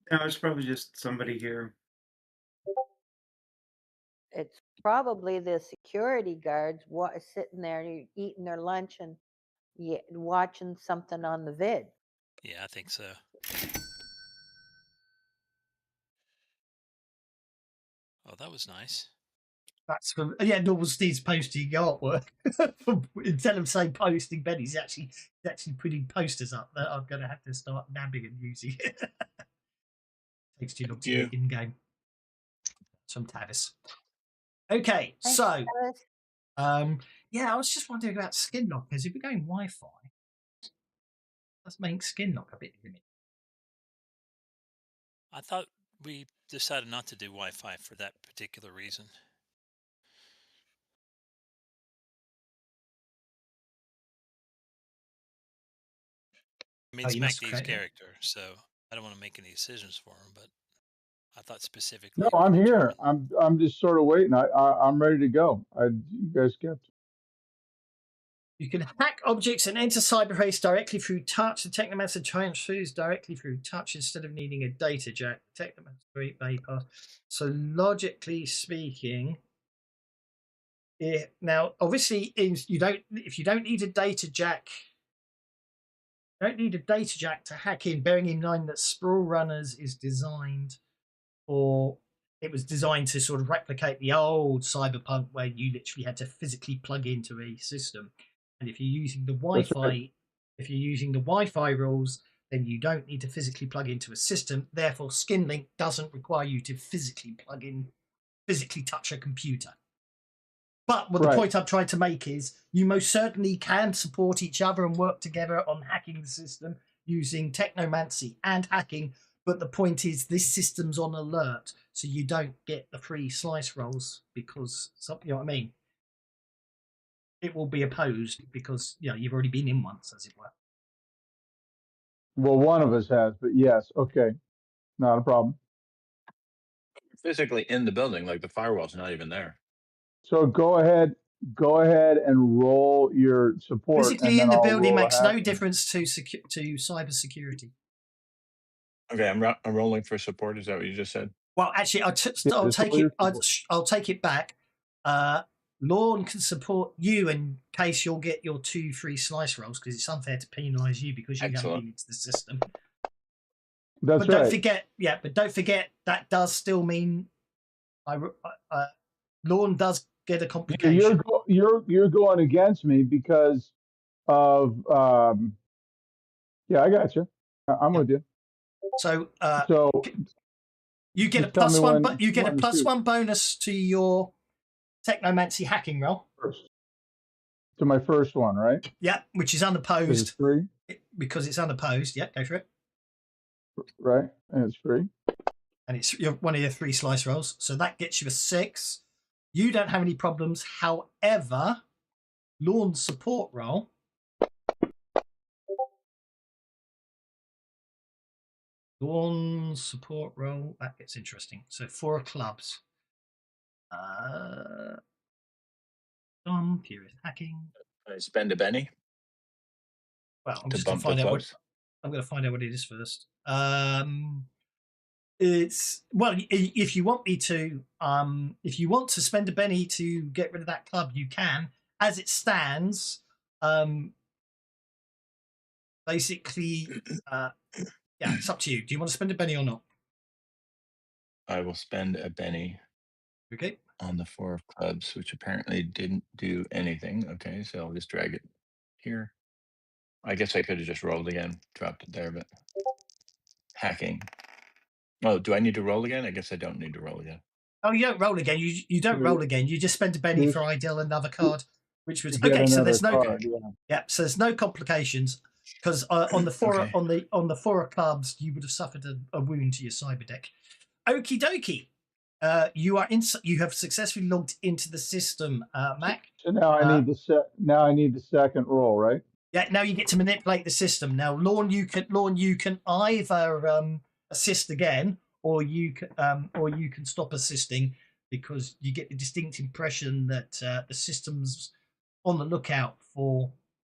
No, it's probably just somebody here. It's probably the security guards sitting there eating their lunch and watching something on the vid. Yeah, I think so. Oh, that was nice. That's from Normal Steve's posting artwork. Instead of saying posting Ben, he's actually putting posters up that I'm going to have to start nabbing and using. Takes too long to do it in game. Some Tavis. Okay, Thanks, so Travis. I was just wondering about skin lock, because if we're going Wi-Fi, let's make skin lock a bit limited. I thought we decided not to do Wi-Fi for that particular reason. I mean, it's MacD's character, so I don't want to make any decisions for him, but I thought specifically. No, I'm here. I'm just sort of waiting. I'm ready to go. You guys kept. You can hack objects and enter cyberspace directly through touch. The Technomancer transfers directly through touch instead of needing a data jack. The Technomancer bypass. So logically speaking, now obviously if you don't need a data jack. Don't need a data jack to hack in, bearing in mind that Sprawlrunners is designed, or it was designed to sort of replicate the old Cyberpunk where you literally had to physically plug into a system. And if you're using the Wi-Fi, if you're using the Wi-Fi rules, then you don't need to physically plug into a system. Therefore, SkinLink doesn't require you to physically touch a computer. But what the point I'm trying to make is you most certainly can support each other and work together on hacking the system using technomancy and hacking. But the point is this system's on alert, so you don't get the free slice rolls because, you know what I mean? It will be opposed because you've already been in once, as it were. Well, one of us has, but yes, okay, not a problem. Physically in the building, like the firewall's not even there. So go ahead and roll your support. Physically in the building makes no difference to cyber security. Okay, I'm rolling for support. Is that what you just said? Well, actually, I'll take it back. Lorne can support you in case you'll get your 2 free slice rolls, because it's unfair to penalise you because you haven't been into the system. But don't forget that does still mean Lorne does get a complication. You're going against me because of I got you. I'm with you. So you get a +1, you get a +1 bonus to your Technomancy hacking roll. To my first one, right? Yeah, which is unopposed. It's free. Because it's unopposed. Yeah, go for it. Right, and it's free. And it's one of your 3 slice rolls. So that gets you a 6. You don't have any problems. However, Lorne's support roll. Lorne's support roll. That gets interesting. So 4 clubs. Purist hacking. I spend a Benny. Well, I'm just going to find out what. I'm going to find out what it is first. It's if you want me to, if you want to spend a Benny to get rid of that club, you can. As it stands, basically, it's up to you. Do you want to spend a Benny or not? I will spend a Benny. Okay. On the 4 of clubs, which apparently didn't do anything. Okay, so I'll just drag it here. I guess I could have just rolled again, dropped it there, but hacking. Oh, do I need to roll again? I guess I don't need to roll again. Oh, you don't roll again. You don't roll again. You just spend a Benny for ideal another card, which was okay. So there's no so there's no complications. because on the four Okay. on the four cubs, you would have suffered a wound to your cyber deck. Okie dokie. You have successfully logged into the system, Mac. So now I need the second roll, right? Yeah, now you get to manipulate the system. Now, Lorne, you can either assist again, or you can stop assisting, because you get the distinct impression that the system's on the lookout for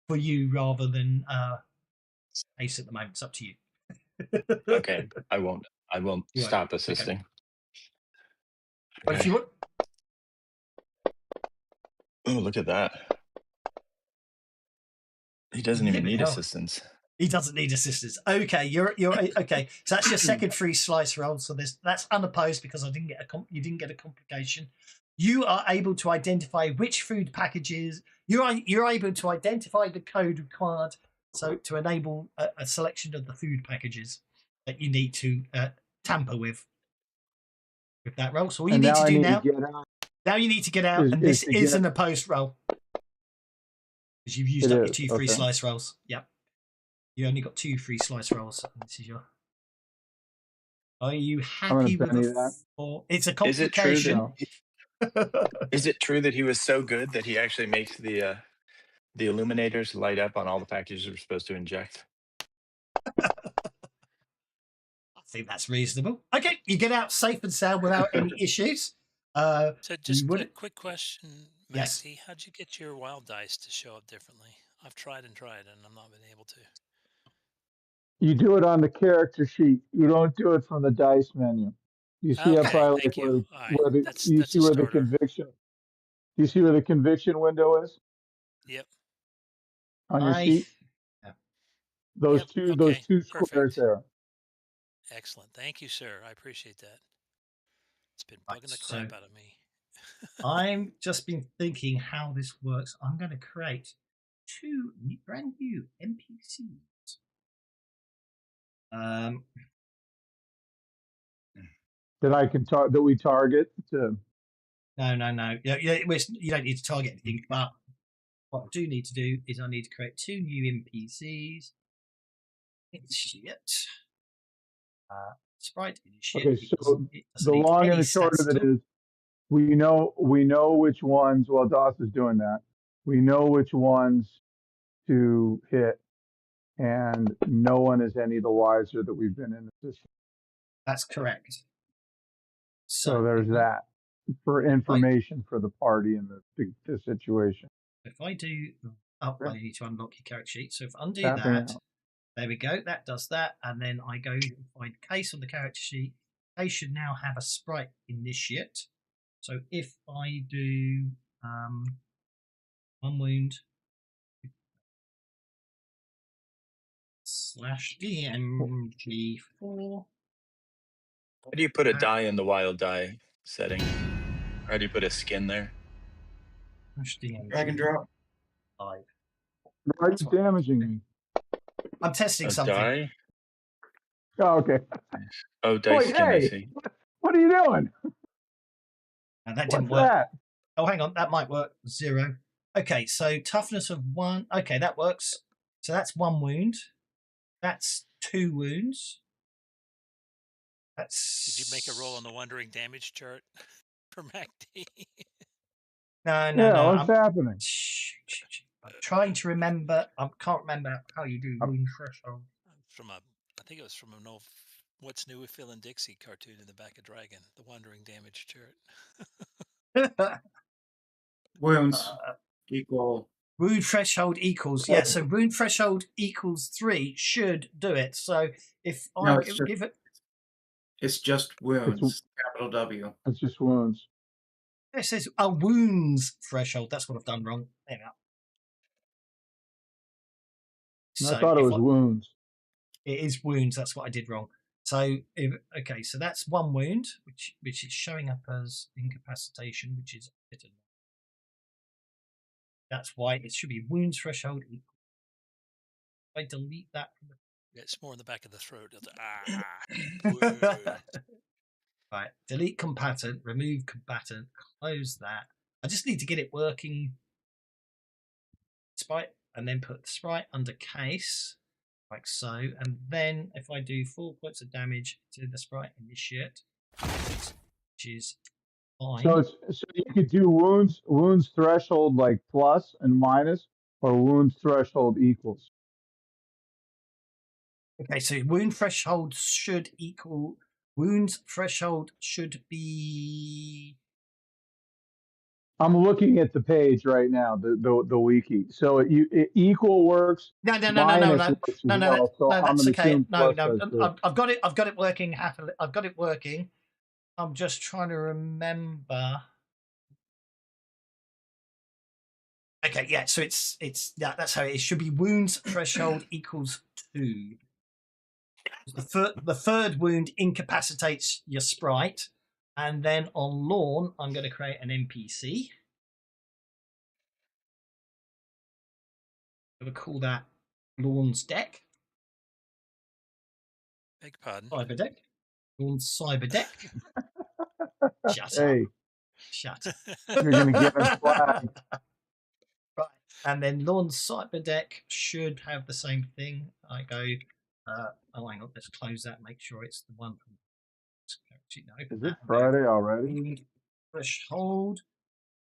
you rather than Ace at the moment. It's up to you. Okay. I won't You won't. stop Okay. assisting. But if you want, Oh, look at that. He doesn't even Blimey need hell. assistance. He doesn't need assistance. Okay, you're okay. So that's your second free slice roll. So that's unopposed because you didn't get a complication. You are able to identify which food packages you're able to identify the code required to enable a selection of the food packages that you need to tamper with that roll. So all you need to do now you need to get out, and this is an opposed roll because you've used up your 2 free slice rolls. Yep. You only got 2 free slice rolls. This is your. Are you happy with that? It's a complication. Is it true that he was so good that he actually makes the illuminators light up on all the packages we're supposed to inject? I think that's reasonable. Okay, you get out safe and sound without any issues. So just a quick question, Yes. Maxie. How'd you get your wild dice to show up differently? I've tried and I'm not been able to. You do it on the character sheet. You don't do it from the dice menu. You see up by like where the conviction. Do you see where the conviction window is? Yep. On your sheet. Yeah. Those two squares there. Excellent. Thank you, sir. I appreciate that. It's been bugging the crap out of me. I'm just been thinking how this works. I'm going to create 2 brand new NPCs. That we target to. No. You don't need to target anything, but what I do need to do is I need to create 2 new NPCs. Initiate. Sprite initiate. Okay, so the long and the short of it is, we know which ones. While DOS is doing that, we know which ones to hit, and no one is any the wiser that we've been in the system. That's correct. So there's that for information for the party and the situation. If I do, I need to unlock your character sheet. So if I undo that, there we go. That does that, and then I go and find Case on the character sheet. Case should now have a sprite initiate. So if I do 1 wound /DMG4. How do you put a die in the wild die setting? How do you put a skin there? Drag and drop. 5. Why are you damaging me? I'm testing something. Die? Oh, okay. Oh, dice skin, I see. What are you doing? That didn't work. Oh, hang on. That might work. 0. Okay, so toughness of 1. Okay, that works. So that's 1 wound. That's 2 wounds. Did you make a roll on the wandering damage chart for MacD? No. What's happening? I'm trying to remember. I can't remember how you do wound threshold. I think it was from an old What's New with Phil and Dixie cartoon in the back of Dragon, the wandering damage chart. Wounds equal. Wound threshold equals, yeah. So wound threshold equals 3 should do it. So if I give it. It's just wounds, capital W. It's just wounds. It says a wounds threshold. That's what I've done wrong. There we go. I thought it was wounds. It is wounds. That's what I did wrong. So so that's 1 wound, which is showing up as incapacitation, which is bitten. That's why it should be wounds threshold equal. If I delete that from the. It's more in the back of the throat. Right, delete combatant, remove combatant, close that. I just need to get it working. Sprite, and then put sprite under case. like so. And then if I do 4 points of damage to the sprite initiate, which is fine. So you could do wounds threshold like plus and minus, or wounds threshold equals. Okay, so wound threshold should equal wounds threshold should be. I'm looking at the page right now, the wiki. So it equal works. No, minus works as well. So I'm that's gonna okay. assume No, plus does too. I've got it working happily. I've got it working. I'm just trying to remember. Okay, yeah. So it's yeah. That's how it should be. Wounds threshold equals 2. The third wound incapacitates your sprite, and then on lawn, I'm going to create an NPC. I'm going to call that Lawn's deck. Beg pardon. Cyber deck. Lawn's cyber deck. Shut Hey, up. Shut up. you're gonna get us flagged. Right, and then Lawn's cyber deck should have the same thing. I go, oh, hang on, let's close that. Make sure it's the one from. Is it Friday already? Wound threshold,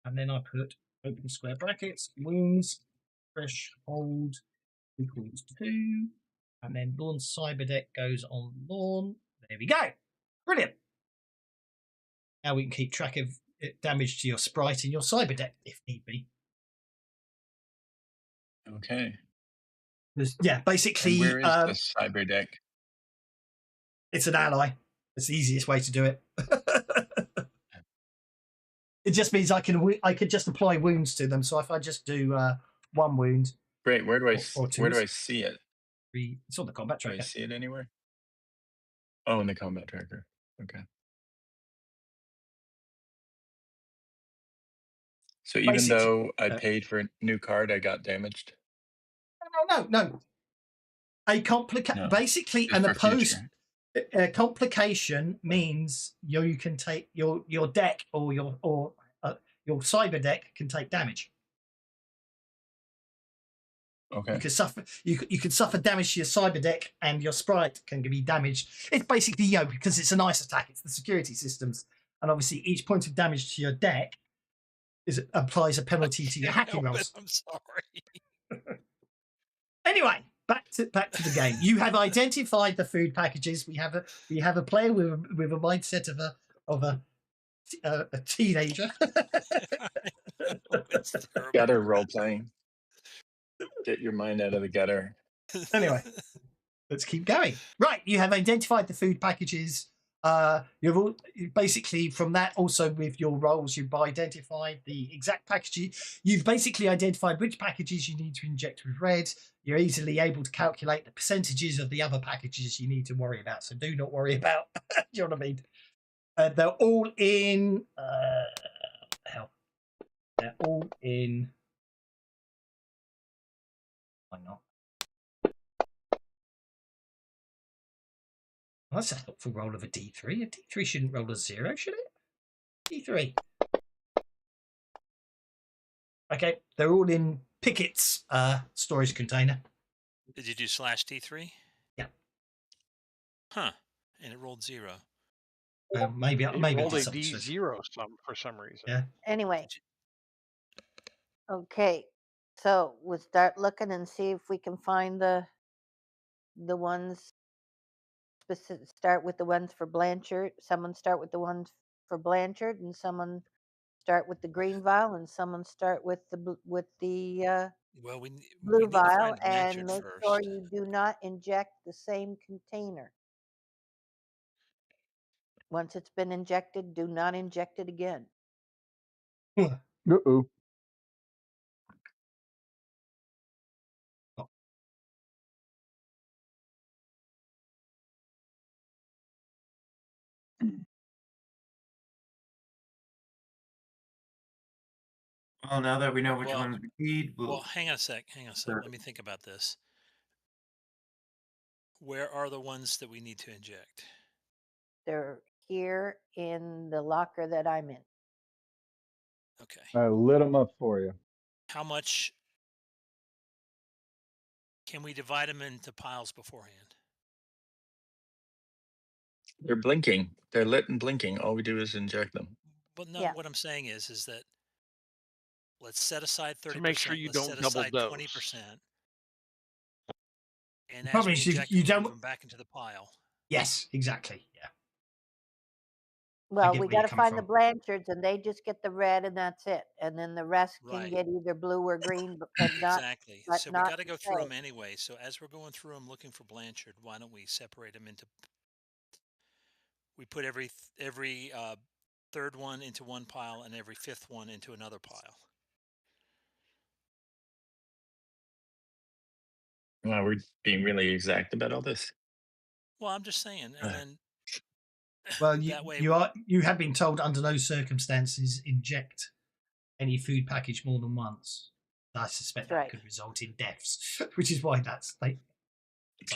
and then I put open square brackets. Wounds threshold equals 2, and then Lawn's cyber deck goes on Lawn. There we go. Brilliant. Now we can keep track of damage to your sprite in your cyber deck if need be. Okay. Yeah, basically, And where is the cyber deck? it's an ally. It's the easiest way to do it. It just means I could just apply wounds to them. So if I just do 1 wound, Great. Where do I or where do I see it? it's on the combat Do I tracker. see it anywhere? Oh, in the combat tracker. Okay. So even Basically- though I paid for a new card, I got damaged. No. No, Basically, just an for opposed future. complication means you can take your deck or your cyber deck can take damage. Okay. You can suffer. You can suffer damage to your cyber deck, and your sprite can be damaged. It's basically because it's a nice attack. It's the security systems, and obviously each point of damage to your deck applies a penalty to your hacking rolls. I'm sorry. Anyway, back to the game. You have identified the food packages. We have a player with a mindset of a teenager. It's terrible. Gutter role playing. Get your mind out of the gutter. Anyway, let's keep going. Right, you have identified the food packages. You've basically from that also with your roles, you've identified the exact packages. You've basically identified which packages you need to inject with red. You're easily able to calculate the percentages of the other packages you need to worry about. So do not worry about. Do you know what I mean? They're all in. Hell, they're all in. Why not? Well, that's a helpful roll of a D3. A D3 shouldn't roll a 0, should it? D3. Okay, they're all in Pickett's storage container. Did you do /D3? Yeah. Huh. And it rolled 0. Maybe It maybe rolled I a did something D0 for some reason. Yeah. Anyway. Okay, so we'll start looking and see if we can find the ones. Start with the ones for Blanchard. Someone start with the ones for Blanchard, and someone start with the green vial, and someone start with the Well, we blue need to vial, find and Blanchard make first. sure you do not inject the same container. Once it's been injected, do not inject it again. Uh-oh. Well, now that we know which Well- ones we need, Well, hang on a sec. Let me think about this. Where are the ones that we need to inject? They're here in the locker that I'm in. Okay. I lit them up for you. How much Can we divide them into piles beforehand? They're blinking. They're lit and blinking. All we do is inject them. But no, Yeah. what I'm saying is that let's set aside 30%. To make sure you let's don't set double aside dose. 20%. And as Problem we is inject you them, we don't. move them back into the pile. Yes, exactly. Yeah. Well, get we where you got to come find the from. Blanchards, and they just get the red, and that's it. And then the rest can Right. get either blue or green, but not. Exactly. But So we not got to the go through same. them anyway. So as we're going through them looking for Blanchard, why don't we separate them into? We put every third one into one pile and every fifth one into another pile. Wow, we're being really exact about all this. Well, I'm just saying, and then Well, that way you have been told under no circumstances inject any food package more than once. I suspect That's that right. could result in deaths, which is why that's. I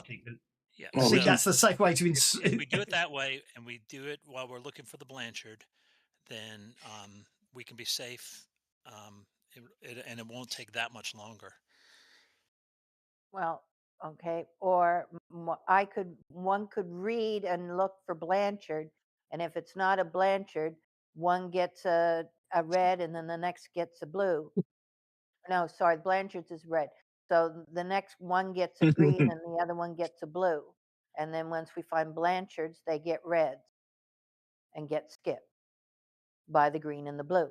think that. Yeah. Well, I think so- that's the safe way to. If we do it that way, and we do it while we're looking for the Blanchard, then we can be safe, and it won't take that much longer. Well, okay. Or one could read and look for Blanchard, and if it's not a Blanchard, one gets a red, and then the next gets a blue. No, sorry, Blanchard's is red. So the next one gets a green, and the other one gets a blue. And then once we find Blanchards, they get reds and get skipped by the green and the blue.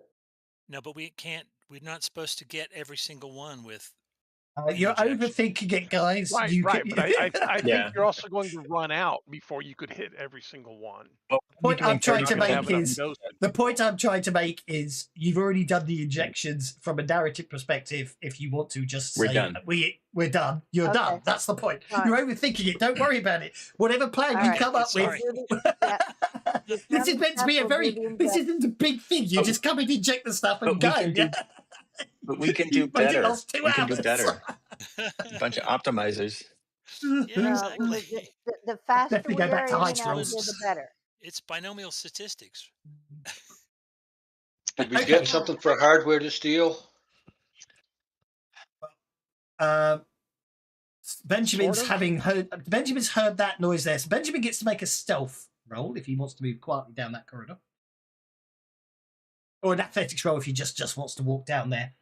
No, but we can't. We're not supposed to get every single one with. You're injection. overthinking it, guys. Right, You right. But I Yeah. think you're also going to run out before you could hit every single one. Well, point I'm trying to You're not gonna make have enough is dose. the point I'm trying to make is you've already done the injections from a narrative perspective. If you want to just We're say done. we're done, you're Okay. done. That's the point. Fine. You're overthinking it. Don't worry about it. Whatever plan All you right. come up Sorry. with. Yeah. This is meant to be a very. This isn't a big thing. You Oh. just come and inject the stuff and But we go. can do- But we can do You made it better. last 2 We can do hours. better. A bunch of optimizers. Yeah, No, exactly. the faster Definitely we go are back to in high and out of here, scrolls. the better. It's binomial statistics. Did we Okay. get something for hardware to steal? Benjamin's Sort of. Benjamin's heard that noise there. So Benjamin gets to make a stealth roll if he wants to move quietly down that corridor. Or an athletics roll if he just wants to walk down there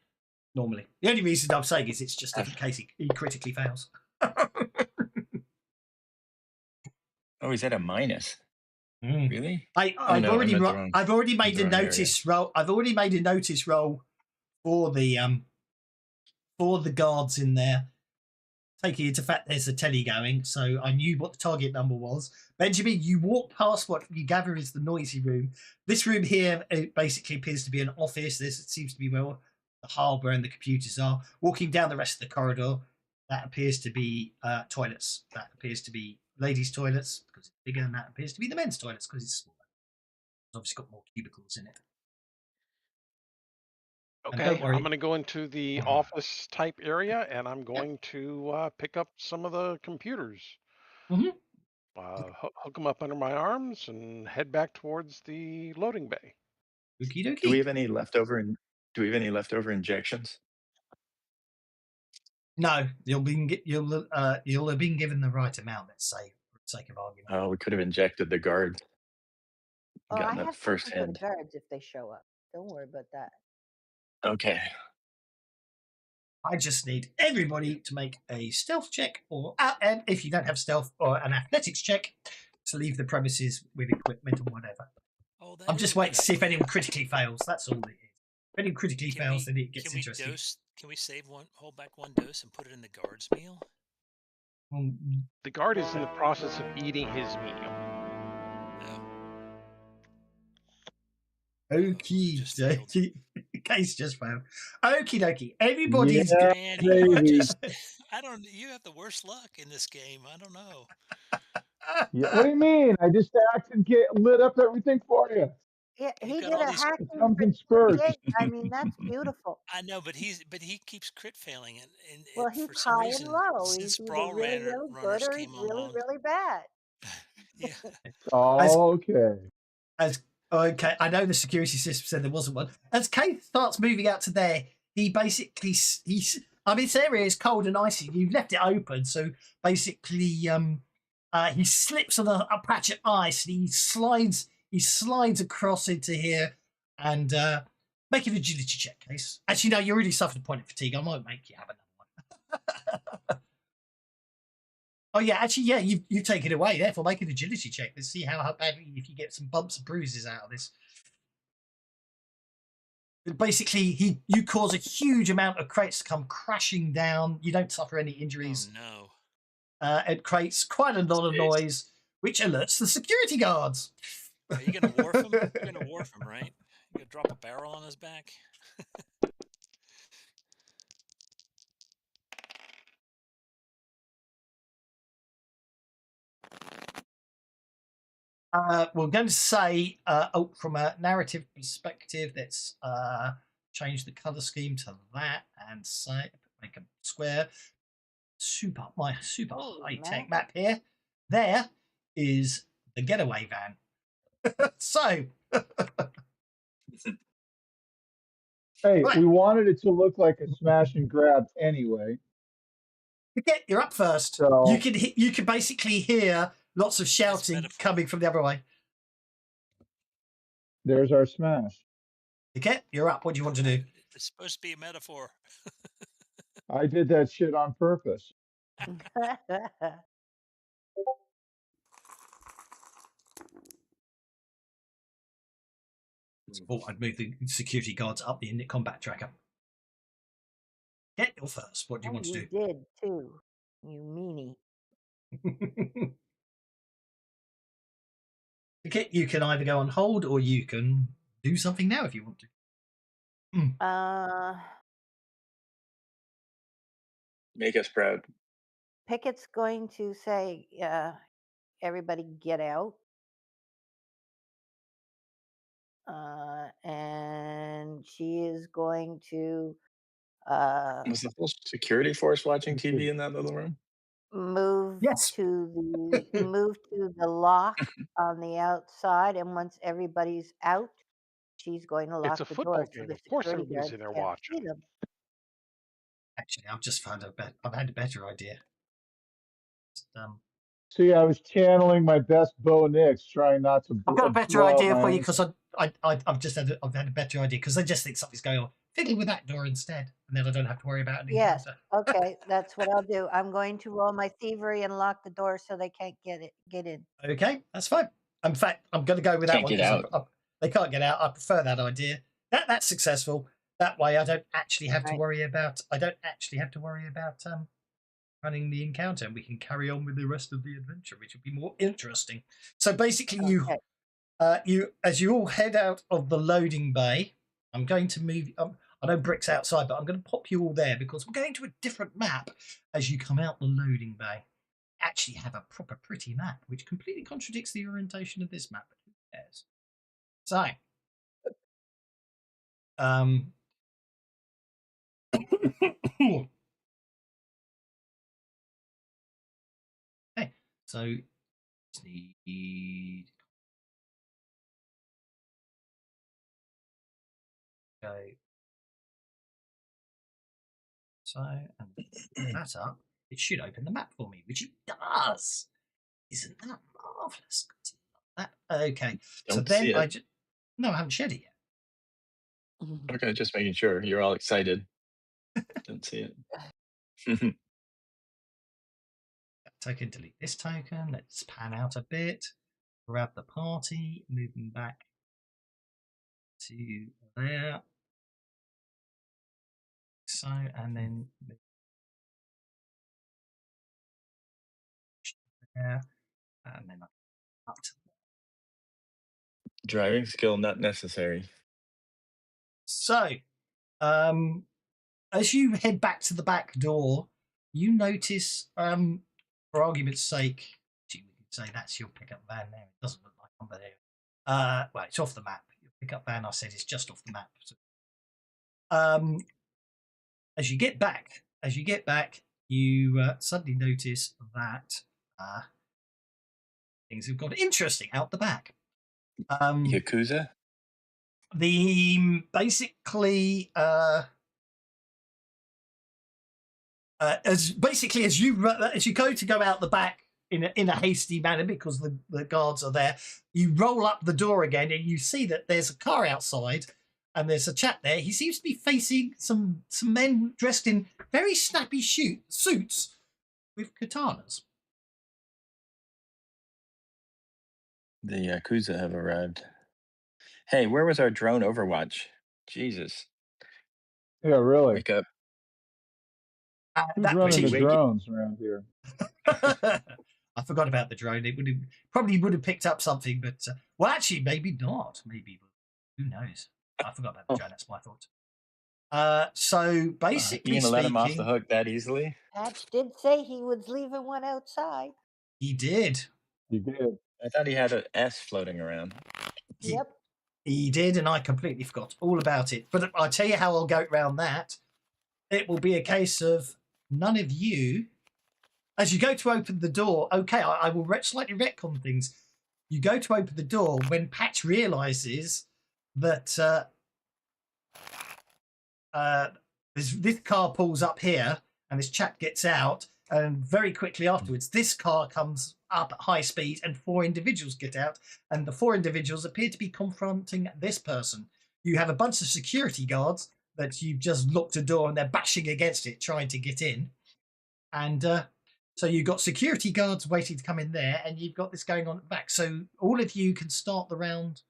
normally. The only reason I'm saying is it's just in case he critically fails. Oh, he's at a minus. Mm. Really? I've no, I'm already at the wrong- I've already made the a wrong area. notice roll. I've already made a notice roll for the guards in there. Taking into fact there's a telly going, so I knew what the target number was. Benjamin, you walk past what you gather is the noisy room. This room here it basically appears to be an office. This seems to be where the harbour and the computers are. Walking down the rest of the corridor, that appears to be toilets. That appears to be ladies' toilets because it's bigger, and that appears to be the men's toilets because it's smaller. It's obviously got more cubicles in it. And Okay, don't worry. I'm going to go into the office type area, and I'm going to pick up some of the computers. Mhm. Hook them up under my arms and head back towards the loading bay. Okie dokie. Do we have any leftover? Do we have any leftover injections? No, you'll have been given the right amount. Let's say, for the sake of argument. Oh, we could have injected the guard. Oh, I Gotten have that something first for the hand. guards if they show up. Don't worry about that. Okay. I just need everybody to make a stealth check, or and if you don't have stealth, or an athletics check to leave the premises with equipment or whatever. Oh, that I'm is just a waiting good to see if idea. anyone critically fails. That's all it is. If anyone critically Can fails, we- then it gets interesting. Can we save hold back one dose and put it in the guard's meal? The guard is in the process of eating his meal. No. Okie Just failed. dokie. Case just failed. Okie dokie. Everybody's Yeah. Man, Baby. you have the worst luck in this game. I don't know. Yeah, what do you mean? I just acted get lit up everything for you. Yeah, You've he got did all a these- hacking It comes for in spurts. 38. I mean, that's beautiful. I know, but he keeps crit failing it. And Well, for he's some high reason, and low. since He's either Sprawl really, really Runners good or he's came really, along, really bad. yeah. Oh, okay. Okay, I know the security system said there wasn't one. As Kate starts moving out to there, he basically I mean, this area is cold and icy. You've left it open, so basically, he slips on a patch of ice. And he slides across into here, and make an agility check, case. Actually, no, you already suffered a point of fatigue. I might make you have another one. Oh yeah, actually, yeah, you've taken it away. Therefore, make an agility check. Let's see how badly if you get some bumps and bruises out of this. Basically, you cause a huge amount of crates to come crashing down. You don't suffer any injuries. Oh no! It creates quite a lot of noise, which alerts the security guards. Are you gonna wharf him? You're gonna wharf him, right? You gonna drop a barrel on his back? We're going to say, from a narrative perspective, let's change the color scheme to that and say make a square. My super high tech map here. There is the getaway van. So, Hey, right. we wanted it to look like a smash and grab anyway. You're up first. So You can basically hear lots of shouting coming from the other way. there's our smash. Okay, you're up. What do you want to do? It's supposed to be a metaphor. I did that shit on purpose. I'd move the security guards up the combat tracker. Get your first. What do you want to do? You did too, you meanie. Okay, you can either go on hold or you can do something now if you want to. Make us proud. Pickett's going to say, everybody get out. And she is going to Was the whole security force watching TV in that little room? move Yes. to the lock on the outside, and once everybody's out, she's going to lock It's a the football door so game. the Of course security everybody's guards in there can't watching. see them. Actually, I've just found I've had a better idea. See, I was channeling my best Bo Nix, trying not to. I've got a better blow out idea my for you own- because I've had a better idea because I just think something's going on. Fiddle with that door instead, and then I don't have to worry about it. Yes. Okay, that's what I'll do. I'm going to roll my thievery and lock the door so they can't get in. Okay, that's fine. In fact, I'm going to go with that Can't one. get out. They can't get out. I prefer that idea. That's successful. That way, I don't actually have to worry about. Running the encounter, and we can carry on with the rest of the adventure, which would be more interesting. So basically, you as you all head out of the loading bay, I'm going to move. I know Brick's outside, but I'm going to pop you all there because we're going to a different map as you come out the loading bay. Actually, have a proper pretty map, which completely contradicts the orientation of this map. But who cares? So, okay, so just need go. So, and that up, it should open the map for me, which it does. Isn't that marvelous? That okay. Don't so then see it. No, I haven't shared it yet. Okay, just making sure. You're all excited. Don't see it. Token, delete this token. Let's pan out a bit. Grab the party, move them back to there. So, and then there, and then up to there. Driving skill not necessary. So, as you head back to the back door, you notice, for argument's sake, we can say that's your pickup van there. It doesn't look like one, but there. Well, it's off the map. Your pickup van, I said, is just off the map. So, as you get back, you suddenly notice that things have got interesting out the back. Yakuza? The basically as you go to go out the back in a hasty manner because the guards are there, you roll up the door again and you see that there's a car outside and there's a chap there. He seems to be facing some men dressed in very snappy suits with katanas. The Yakuza have arrived. Hey, where was our drone overwatch? Jesus. Yeah, really. Wake up. Who's That running the Wakey. drones around here? I forgot about the drone. It probably would have picked up something, but well, actually, maybe not. Maybe who knows? I forgot about the drone. That's my thought. So basically, You gonna let him off the speaking, hook that easily? Patch did say he was leaving one outside. he did. You did. I thought he had an S floating around. Yep. He did, and I completely forgot all about it. But I'll tell you how I'll go around that. It will be a case of none of you, as you go to open the door. Okay, I will slightly retcon things. You go to open the door when Patch realizes that this car pulls up here, and this chap gets out, and very quickly afterwards, this car comes up at high speed, and 4 individuals get out, and the 4 individuals appear to be confronting this person. You have a bunch of security guards that you've just locked a door, and they're bashing against it, trying to get in. And so you've got security guards waiting to come in there, and you've got this going on at the back. So all of you can start the round.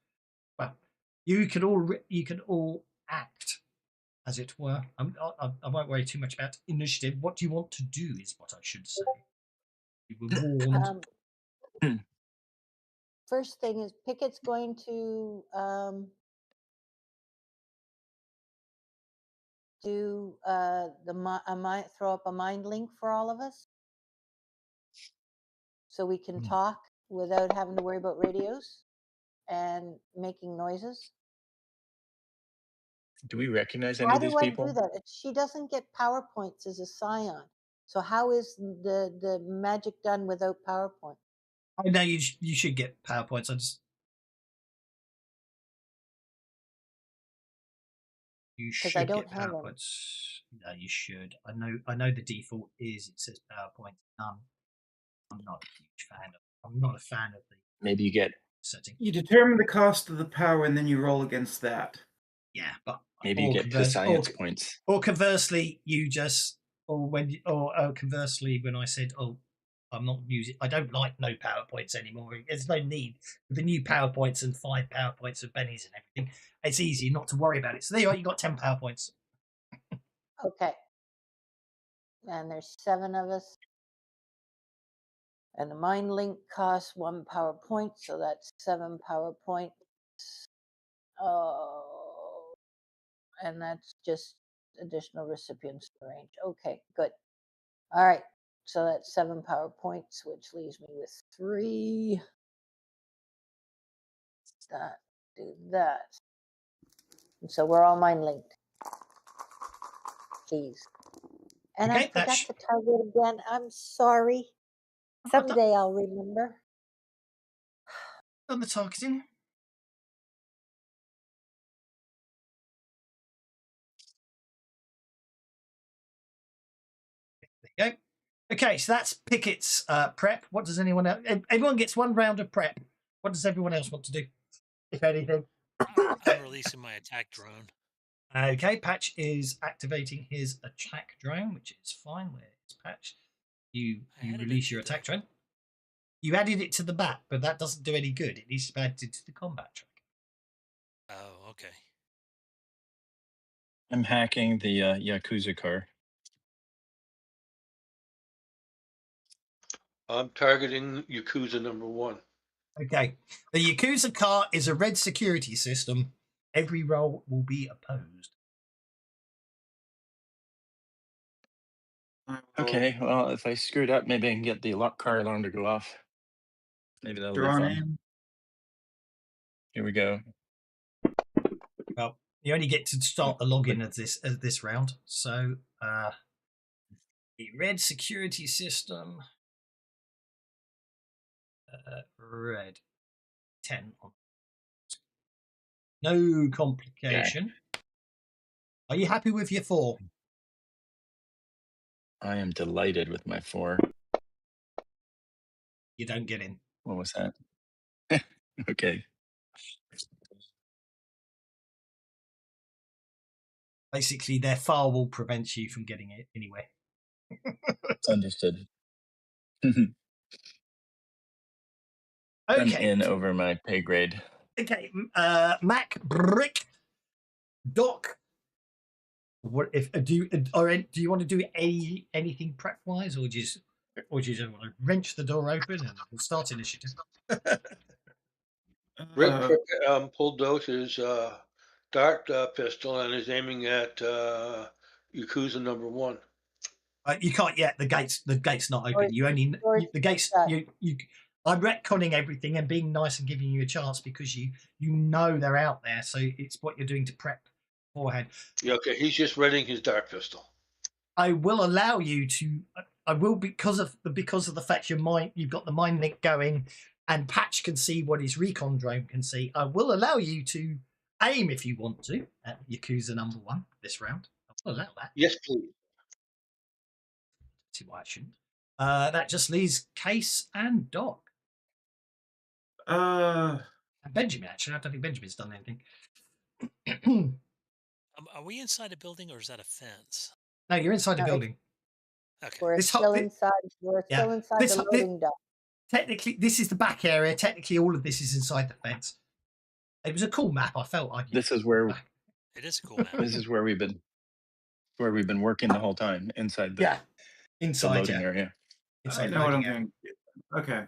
Well, you can all act, as it were. I won't worry too much about initiative. What do you want to do is what I should say. You were warned. First thing is Pickett's going to do throw up a mind link for all of us, so we can talk without having to worry about radios and making noises. Do we recognize any Why of these do I people? do that? She doesn't get PowerPoints as a scion. So how is the magic done without PowerPoint? I know you should get PowerPoints. You should I don't get have 'em. PowerPoints. No, you should. I know the default is it says PowerPoint. I'm not a huge fan of. I'm not a fan of the Maybe you get setting. You determine the cost of the power and then you roll against that. Yeah, but maybe you get the science points. Or conversely, you just conversely, when I said, "Oh, I'm not using. I don't like no PowerPoints anymore. There's no need with the new PowerPoints and 5 PowerPoints of Benny's and everything. It's easy not to worry about it. So there you are. You got 10 PowerPoints. Okay. And there's 7 of us. And the mind link costs 1 PowerPoint, so that's 7 PowerPoints. Oh, and that's just additional recipients to range. Okay, good. All right, so that's 7 PowerPoints, which leaves me with 3. Do that. And so we're all mind linked. Please. And Okay, I forgot to target again. I'm sorry. Someday I'll remember. On the targeting. There you go. Okay, so that's Pickett's prep. What does anyone else? Everyone gets 1 round of prep. What does everyone else want to do, if anything? I'm releasing my attack drone. Okay, Patch is activating his attack drone, which is fine. Where is Patch? You release your attack drone. You added it to the map, but that doesn't do any good. It needs to be added to the combat track. Oh, okay. I'm hacking the Yakuza car. I'm targeting Yakuza number 1. Okay. The Yakuza car is a red security system. Every roll will be opposed. Okay, well, if I screwed up, maybe I can get the car alarm to go off. Maybe that'll be fun. Here we go. Well, you only get to start the login of this round. So, the red security system, red 10 on. No complication. Okay. Are you happy with your 4? I am delighted with my 4. You don't get in. What was that? Okay. Basically, their firewall prevents you from getting it anywhere. Understood. I'm Okay. in over my pay grade. Okay. Mac, Brick, Doc. What if do you want to do anything prep wise, or do you just want to wrench the door open and start initiative? Rick pulled out his dart pistol and is aiming at Yakuza number 1. You can't yet. The gate's not open. You only the gates. You. I'm retconning everything and being nice and giving you a chance because you know they're out there. So it's what you're doing to prep beforehand. Yeah, okay, he's just readying his dart pistol. I will allow you to. I will because of the fact you've got the mind link going, and Patch can see what his recon drone can see. I will allow you to aim if you want to at Yakuza number 1 this round. I will allow that. Yes, please. See why I shouldn't. That just leaves Case and Doc. Uh, And Benjamin, actually. I don't think Benjamin's done anything. Are we inside a building or is that a fence? No, you're inside the No, building. Okay. We're This still inside. We're still inside the loading dock. Technically, this is the back area. Technically, all of this is inside the fence. It was a cool map. I felt like This is where It is a cool map. this is where we've been working the whole time inside the inside loading area. I Inside know what I'm loading area. doing. Okay.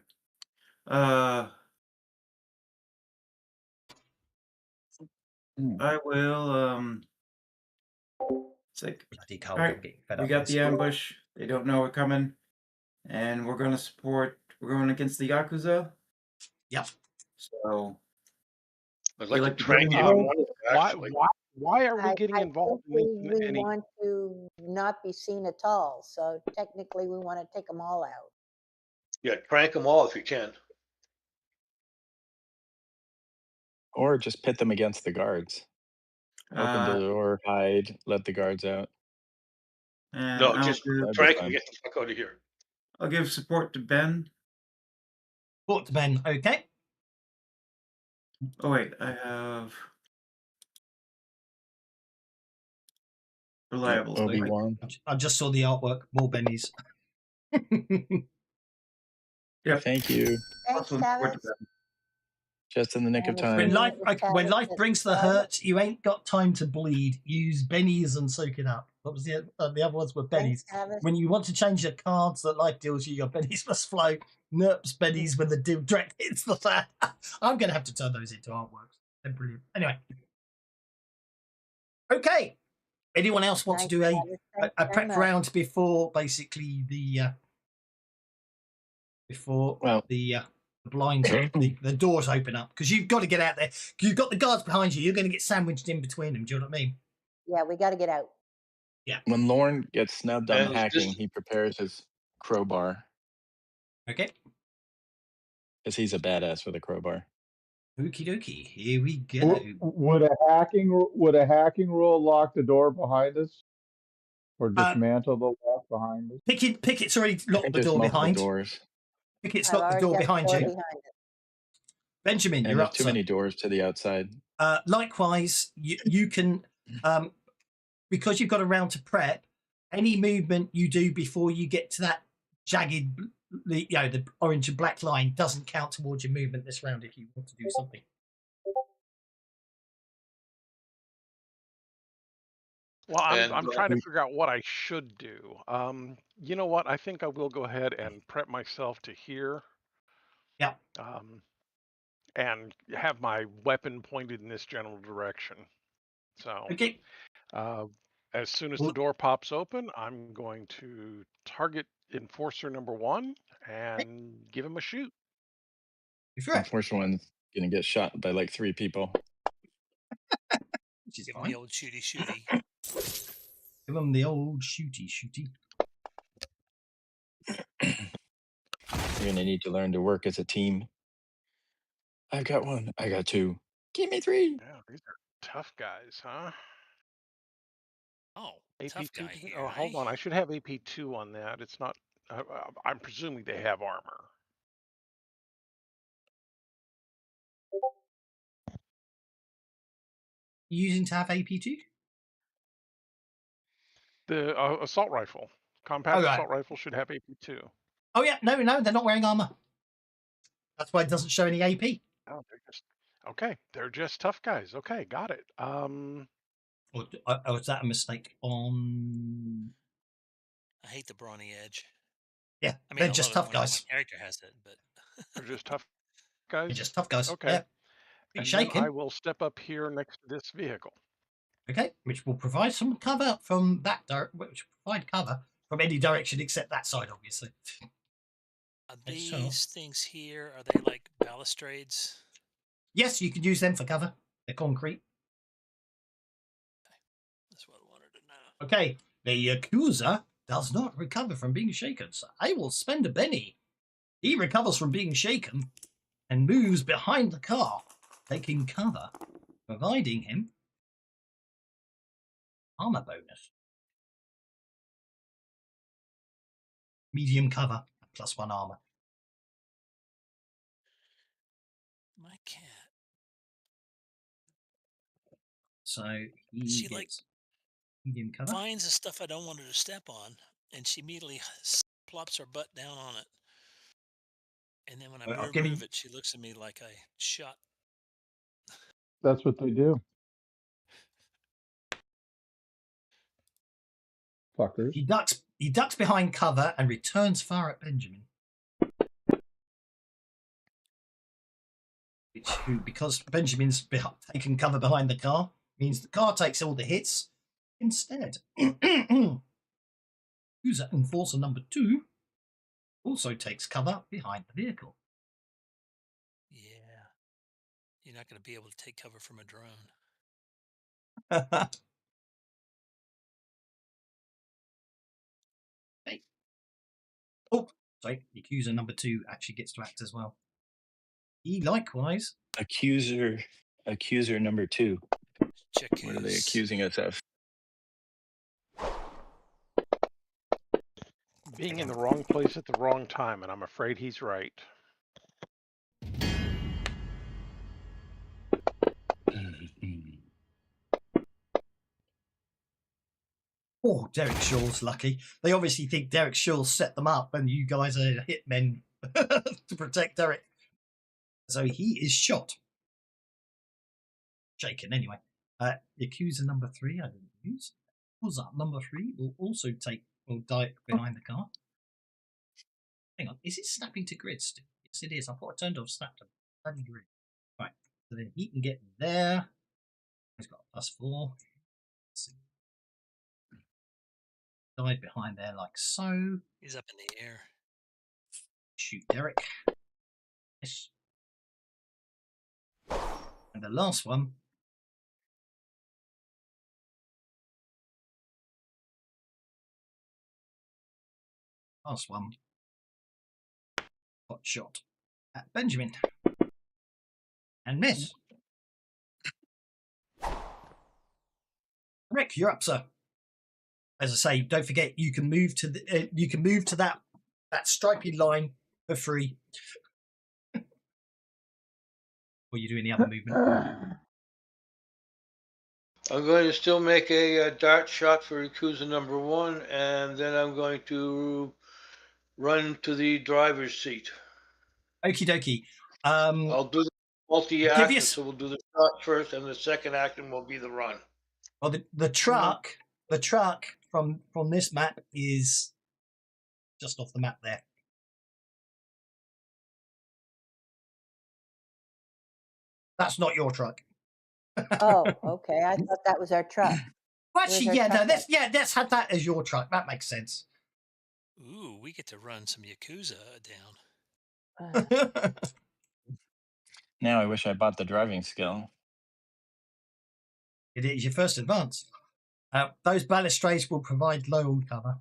I will. It's like, Bloody cold. all right, I'm getting fed we up got with the this. ambush. They don't know we're coming, and we're gonna support. We're going against the Yakuza. Yep. So I'd You like like to to get trank involved? him, actually. Why are we I getting think involved we in any? want to not be seen at all. So technically, we want to take them all out. Yeah, trank them all if you can. Or just pit them against the guards. Open the door, hide, let the guards out. And No, just That'd be trank them, fine. get the fuck out of here. I'll give support to Ben. Port to Ben. Okay. Oh wait, I have reliable. Obi-Wan. I just saw the artwork. More Bennies. Yep. Thank you. Thanks, Also support to Travis. Ben. Just in the nick of And time. When life brings the hurt, you ain't got time to bleed. Use bennies and soak it up. What was the other ones were bennies. Thanks, Travis. When you want to change the cards that life deals you, your bennies must flow. Nerps bennies when the direct hits the fan. I'm going to have to turn those into artworks. They're brilliant. Anyway. Okay. Anyone else want to do Travis. Thanks a very prep much. round before basically the blinds, the doors open up? Because you've got to get out there. You've got the guards behind you. You're going to get sandwiched in between them. Do you know what I mean? Yeah, we got to get out. Yeah. When Lorne gets snubbed on And hacking, this- he prepares his crowbar. Okay. Because he's a badass with a crowbar. Okie dokie. Here we go. Would a hacking rule lock the door behind us, or dismantle the lock behind us? Pickett's already I locked think the there's door multiple behind. doors. Pickett's I've locked the already door got behind door you. behind it. Benjamin, And you're there's up. too many doors to the outside. Likewise, you can, because you've got a round to prep, any movement you do before you get to that jagged, the orange and black line doesn't count towards your movement this round if you want to do something. Well, And, I'm trying to figure out what I should do. You know what? I think I will go ahead and prep myself to here. Yeah. And have my weapon pointed in this general direction. So, Okay. as soon as the door pops open, I'm going to target enforcer number 1 and give him a shoot. Unfortunately, one's gonna get shot by like 3 people. Which is Give him fine. the old shooty shooty. Give them the old shooty shooty. You're gonna need to learn to work as a team. I got 1. I got 2. Give me 3. Yeah, these are tough guys, huh? Oh, AP tough 2. guy here. Oh, hold eh? on. I should have AP 2 on that. It's not. I'm presuming they have armor. You using to have AP2? The assault rifle, compact Oh, right. assault rifle, should have AP 2. Oh, yeah. No, they're not wearing armor. That's why it doesn't show any AP. Oh, they're just okay. They're just tough guys. Okay, got it. Or is that a mistake on... I hate the brawny edge. Yeah, I mean, they're I just love tough it when guys. my character has it, but They're just tough They're guys. just tough guys. Okay. Yeah. Big And shaking. then I will step up here next to this vehicle. Okay, which will provide some cover from that which will provide cover from any direction except that side, obviously. are Yes, sure. these things here, are they like balustrades? Yes, you can use them for cover. They're concrete. That's what I wanted to know. Okay, the Yakuza does not recover from being shaken, so I will spend a penny. He recovers from being shaken and moves behind the car, taking cover, providing him armor bonus. Medium cover, +1 armor. My cat. So he She, gets like, medium cover. finds the stuff I don't want her to step on, and she immediately plops her butt down on it. And then when I Well, move it, she looks at me like I shot. That's what they do. Fuckers. He ducks behind cover and returns fire at Benjamin. Because Benjamin's taken cover behind the car, means the car takes all the hits instead. User Enforcer number 2 also takes cover behind the vehicle. Yeah. You're not going to be able to take cover from a drone. Hey. Oh, sorry. Accuser number 2 actually gets to act as well. He likewise. Accuser number 2. Check What are they his- accusing us of? Being in the wrong place at the wrong time, and I'm afraid he's right. Oh, Derek Shaw's lucky. They obviously think Derek Shaw set them up and you guys are hitmen to protect Derek. So he is shot. Shaken anyway. Accuser number 3, I didn't use. What's that? Number 3 will die behind the car. Hang on, is it snapping to grid still? Yes, it is. I thought I turned off snap to bloody grid. Right, so then he can get there. He's got a +4. Died behind there like so. He's up in the air. Shoot Derek. Yes. And the last one. Last one. Got shot at Benjamin. And miss. Rick, you're up, sir. As I say, don't forget you can move to that stripy line for free. Or you do any other movement. I'm going to still make a dart shot for accuser number 1, and then I'm going to run to the driver's seat. Okie dokie. I'll do the multi-action, so we'll do the shot first, and the second action will be the run. Well, the truck from this map is just off the map there. That's not your truck. Oh, okay. I thought that was our truck. Well, actually, Where's our yeah, no, truck let's have that as your truck. That makes sense. Ooh, we get to run some Yakuza down. Now I wish I bought the driving skill. It is your first advance. Those balustrades will provide low cover.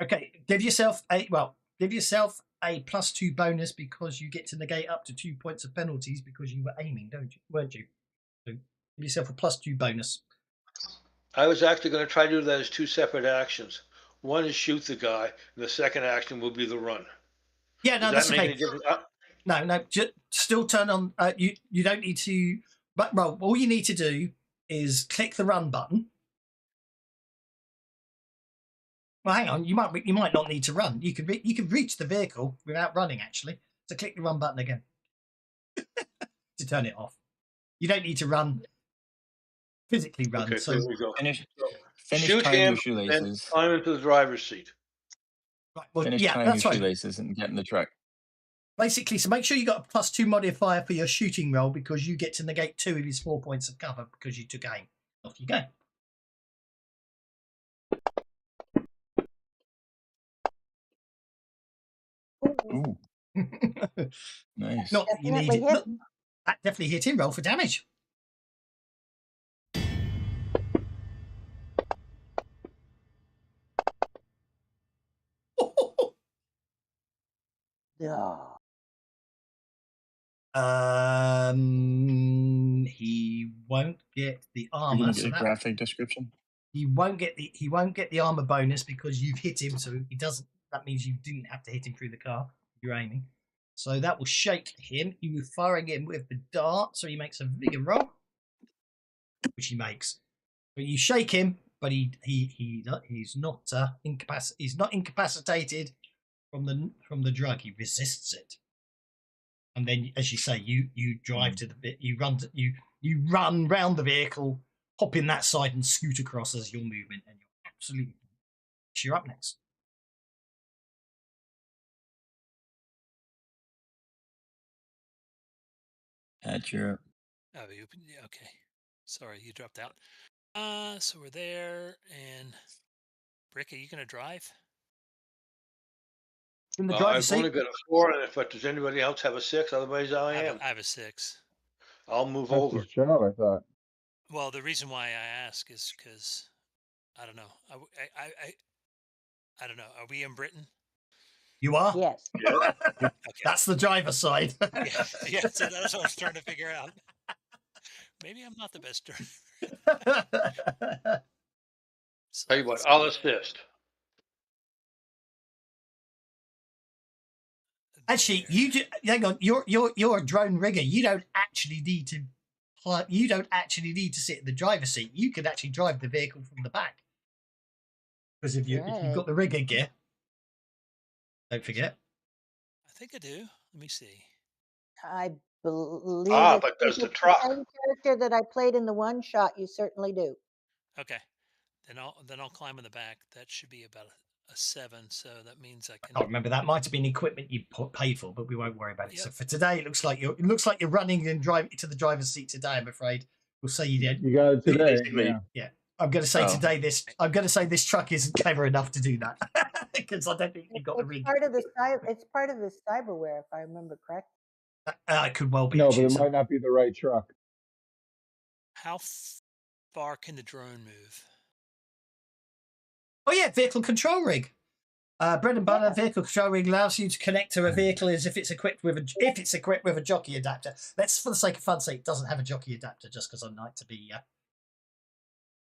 Okay, give yourself a +2 bonus because you get to negate up to 2 points of penalties because you were aiming, weren't you? So Give yourself a +2 bonus. I was actually going to try to do that as 2 separate actions. One is shoot the guy, and the second action will be the run. Yeah, no, Does that's that make okay. any difference? No, just still turn on. You don't need to. But well, all you need to do is click the run button. Well, hang on. You might not need to run. You can reach the vehicle without running. Actually, so click the run button again to turn it off. You don't need to run. Physically run. Okay, so there we go. Finish Shoot tying him your and shoelaces. climb into the driver's seat. right, well, Finish yeah, tying your that's right. shoelaces and get in the truck. Basically, so make sure you got a +2 modifier for your shooting roll because you get to negate 2 of his 4 points of cover because you took aim. Off you go. Ooh, nice. Not that you need Definitely it. hit. Look, that definitely hit him. Roll for damage. Yeah. He won't get the Are you armor. gonna So get a that graphic description? he won't get the armor bonus because you've hit him. So he doesn't. That means you didn't have to hit him through the car. You're aiming. So that will shake him. You were firing him with the dart, so he makes a vigor roll, which he makes. But you shake him, but he's not He's not incapacitated from the drug. He resists it. And then, as you say, you drive to the bit. You run round the vehicle, hop in that side, and scoot across as your movement. And you're absolutely. You're up next. At your Oh, yeah, okay. Sorry, you dropped out. So we're there, and Brick, are you gonna drive? In the driver's I've seat. only got a 4, and if does anybody else have a 6? Otherwise, I am. I have a 6. I'll move That's over. his job, I thought. Well, the reason why I ask is because I don't know. I don't know. Are we in Britain? You are. Yes. Okay. That's the driver's side. Yeah. So that's what I was trying to figure out. Maybe I'm not the best driver. So Tell you what, let's I'll see. assist. Actually, There. hang on. You're a drone rigger. You don't actually need to. You don't actually need to sit in the driver's seat. You can actually drive the vehicle from the back because if you've Right. got the rigger gear. Don't forget. I think I do. Let me see. I believe But does the it's truck? same character that I played in the one shot. You certainly do. Okay. Then I'll climb in the back. That should be about a 7. So that means I I can. can't remember. That might have been equipment you paid for, but we won't worry about it. Yep. So for today, it looks like you're running and driving to the driver's seat today. I'm afraid we'll say you did. You got it today. Basically. Yeah. I'm going to say Oh. today this. I'm going to say this truck isn't clever enough to do that because I don't think you've got the It's rig. part of the it's part of the cyberware, if I remember correct. It could well be. No, but actually, it so- might not be the right truck. How far can the drone move? Oh yeah, vehicle control rig. Bread and butter vehicle control rig allows you to connect to a vehicle as if it's equipped with a jockey adapter. Let's, for the sake of fun, say it doesn't have a jockey adapter, just because I'd like to be.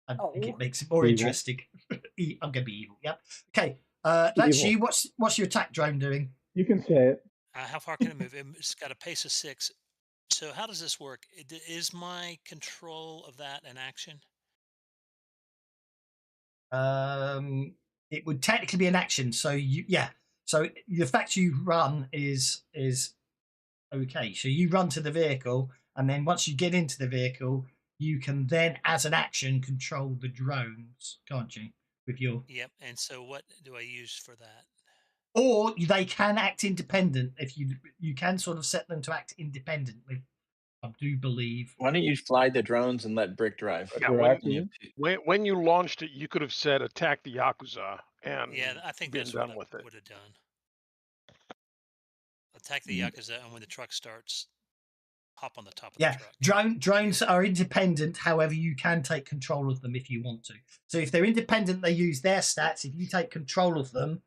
I think it makes it more Evil. interesting. I'm going to be evil. Yep. Okay. That's Evil. you. What's your attack drone doing? You can say it. How far can it move? It's got a pace of 6. So how does this work? Is my control of that an action? It would technically be an action. So So the fact you run is okay. So you run to the vehicle, and then once you get into the vehicle, you can then, as an action, control the drones, can't you? With your Yep. And so what do I use for that? or they can act independent. If you can sort of set them to act independently. I do believe. Why don't you fly the drones and let Brick drive? Yeah, Correctly. when you launched it, you could have said attack the Yakuza and Yeah, I think been that's what done I with it. would have done. Attack the Yakuza, and when the truck starts, hop on the top of the truck. Drones are independent. However, you can take control of them if you want to. So if they're independent, they use their stats. If you take control of them,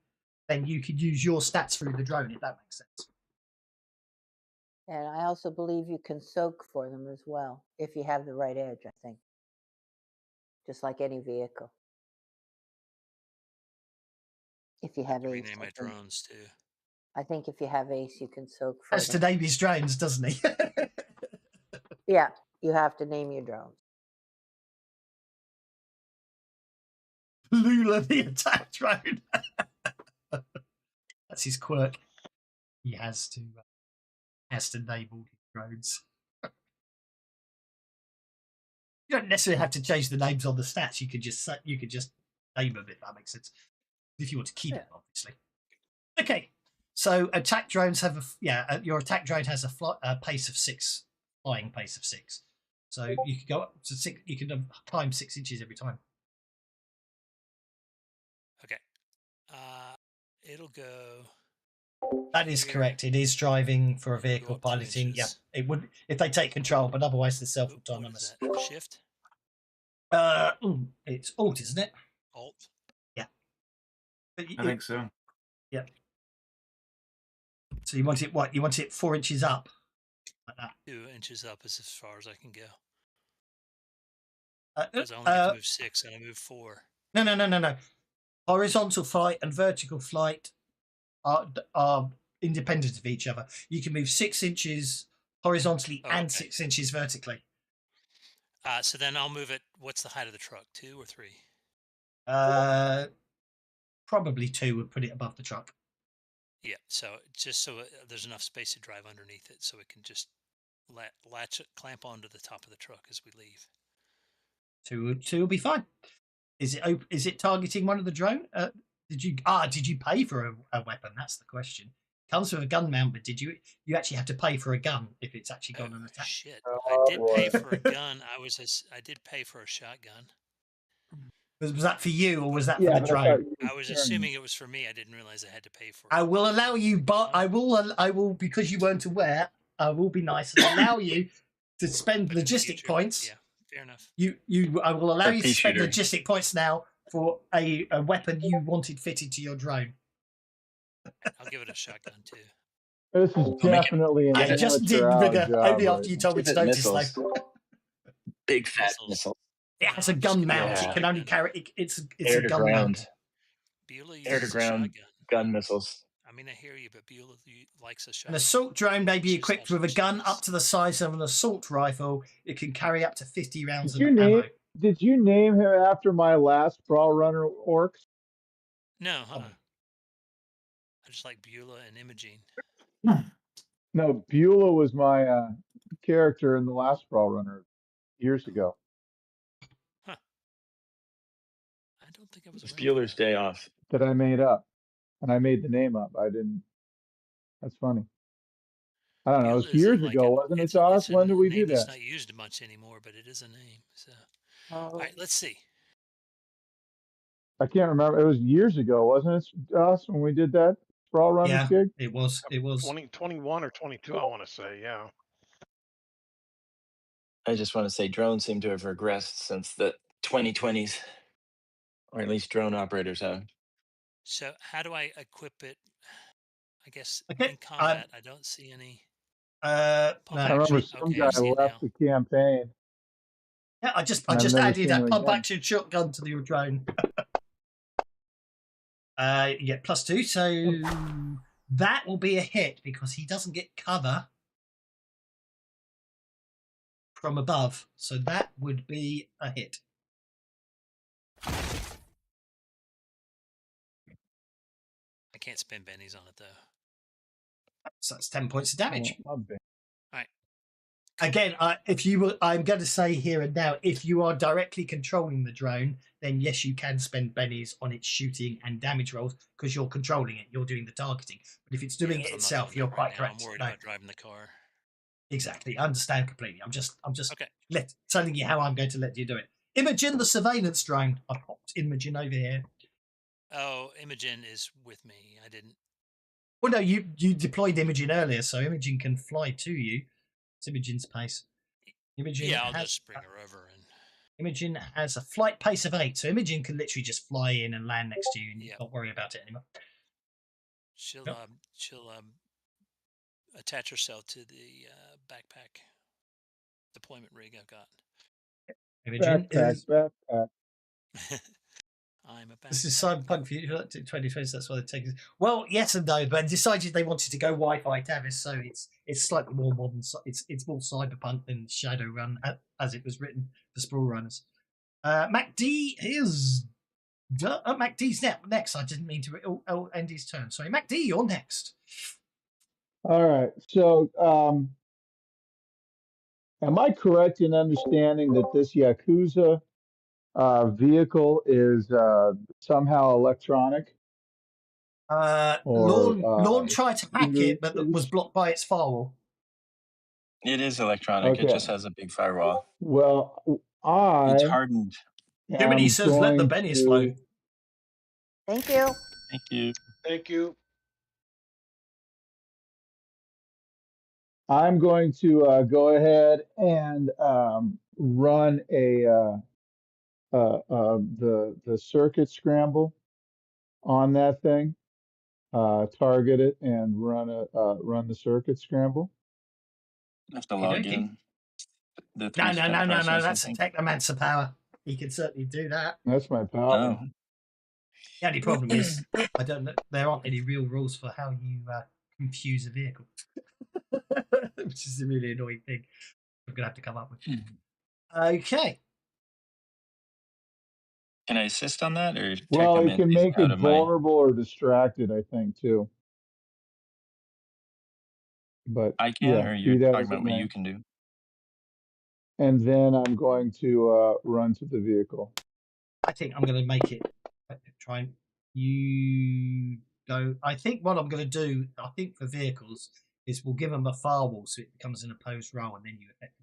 then you could use your stats through the drone, if that makes sense. And I also believe you can soak for them as well, if you have the right edge, I think. Just like any vehicle. If you I have have to ace, rename my drones too. I think if you have ace, you can soak for Has to them. name his drones, doesn't he? Yeah, you have to name your drones. Lula the attack drone. That's his quirk. He has to name all his drones. You don't necessarily have to change the names on the stats. You could just name them if that makes sense. If you want to keep it, obviously. Okay, so attack drones have your attack drone has a pace of 6, flying pace of 6. So you could go up to 6. You can climb 6 inches every time. Okay. It'll go. That is here. correct. It is driving for a It'll go vehicle up 2 piloting. Yeah, inches. it would if they take control, but otherwise they're Oop, self-autonomous. what is that? Shift? It's Alt, isn't it? Alt? Yeah. But I think so. Yeah. So you want it what? You want it 4 inches up, like that. 2 inches up is as far as I can go. Because I only get to move 6 and I move 4. No. Horizontal flight and vertical flight are independent of each other. You can move 6 inches horizontally and 6 inches vertically. So then I'll move it. What's the height of the truck? 2 or 3? Probably 2 would put it above the truck. Yeah. So just so there's enough space to drive underneath it, so it can just clamp onto the top of the truck as we leave. 2 will be fine. Is it targeting one of the drone? Did you pay for a weapon? That's the question. Comes with a gun mount, but did you actually have to pay for a gun if it's actually got an attack? Shit! I did pay for a gun. I did pay for a shotgun. Was that for you or was that for the drone? I was assuming it was for me. I didn't realize I had to pay for it. I will allow you, but I will because you weren't aware. I will be nice and allow you to spend logistic points. Yeah, fair enough. I will allow you to spend shooter. logistic points now for a weapon you wanted fitted to your drone. I'll give it a shotgun too. This is definitely an I just did, amateur Rigger, job, only after right? you told me to Give it notice, though. missiles. Big fat Missiles. missile. It has a gun mount. Yeah. It can only carry. It's Air a to gun ground. mount. Beulah Air to uses a ground shotgun. gun missiles. I mean, I hear you, but Beulah likes a shotgun. An assault drone may be She's equipped also with a gun nice. up to the size of an assault rifle. It can carry up to 50 rounds Did of ammo. Did you name him after my last Sprawlrunner orcs? No, I just like Beulah and Imogene. No, Beulah was my character in the last Sprawlrunner years ago. I don't think I was It's around for Bueller's that. day off. That I made up, and I made the name up. I didn't. That's funny. I don't know. It was Beulah is years like ago, wasn't it, Josh? When did we do name that's that? not used much anymore, but it is a name. So, Oh, all right, let's see. I can't remember. It was years ago, wasn't it, Josh, when we did that Sprawlrunners Yeah, gig? it was. 2021 or 22, I want to say, yeah. I just want to say drones seem to have regressed since the 2020s, or at least drone operators have. So, how do I equip it? I guess Okay, in combat, I don't see any. No, I remember actually, some okay, guy I see it left now. the campaign. yeah, I just And I've never added seen a him pump again. action shotgun to your drone. You get +2, so that will be a hit because he doesn't get cover from above. So that would be a hit. I can't spend bennies on it though. So that's 10 points of damage. Oh, my bad. Again, I'm going to say here and now, if you are directly controlling the drone, then yes, you can spend bennies on its shooting and damage rolls because you're controlling it. You're doing the targeting. But if it's doing Yeah, it but I'm not itself, doing you're that quite right now. correct. I'm worried No, about driving the car. exactly. I understand completely. I'm just Okay. telling you how I'm going to let you do it. Imogen, the surveillance drone. I popped Imogen over here. Oh, Imogen is with me. I didn't. Well, no, you deployed Imogen earlier, so Imogen can fly to you. It's Imogen's pace. Imogen Yeah, I'll has, just bring her over and. Imogen has a flight pace of 8, so Imogen can literally just fly in and land next to you, and you Yep. can't worry about it anymore. She'll Yep. attach yourself to the backpack deployment rig I've got. Imogen is Backpack. I'm a backpack. this is Cyberpunk Future 2020. That's why they're taking. Well, yes and no, but decided they wanted to go Wi-Fi Tavis, so it's slightly more modern. It's more cyberpunk than Shadowrun as it was written for Sprawlrunners. MacD is MacD's next. I didn't mean to end his turn. Sorry, MacD, you're next. All right. So, am I correct in understanding that this Yakuza vehicle is somehow electronic? Lorne tried to hack it, but computers? was blocked by its firewall. It is electronic. It Okay. just has a big firewall. Well, It's I hardened. Jiminy am says, "Let the going bennies to- flow." Thank you. Thank you. Thank you. I'm going to go ahead and run the circuit scramble on that thing. Target it and run the circuit scramble. You have to log Okay. in. The No. three-step process, I That's think. Technomancer power. He can certainly do that. That's my power. Oh, The only problem is, I don't know. There aren't any real rules for how you confuse a vehicle, which is a really annoying thing. I'm gonna have to come up with. Okay. can I assist on that, or Well, it can Technomancy's make out it of my? vulnerable or distracted, I think, too. But I can, yeah, or be you're that talking as it about what may. you can do. And then I'm going to run to the vehicle. I think I'm going to make it. Try and you go. I think what I'm going to do. I think for vehicles is we'll give them a firewall so it becomes an opposed roll, and then you effectively.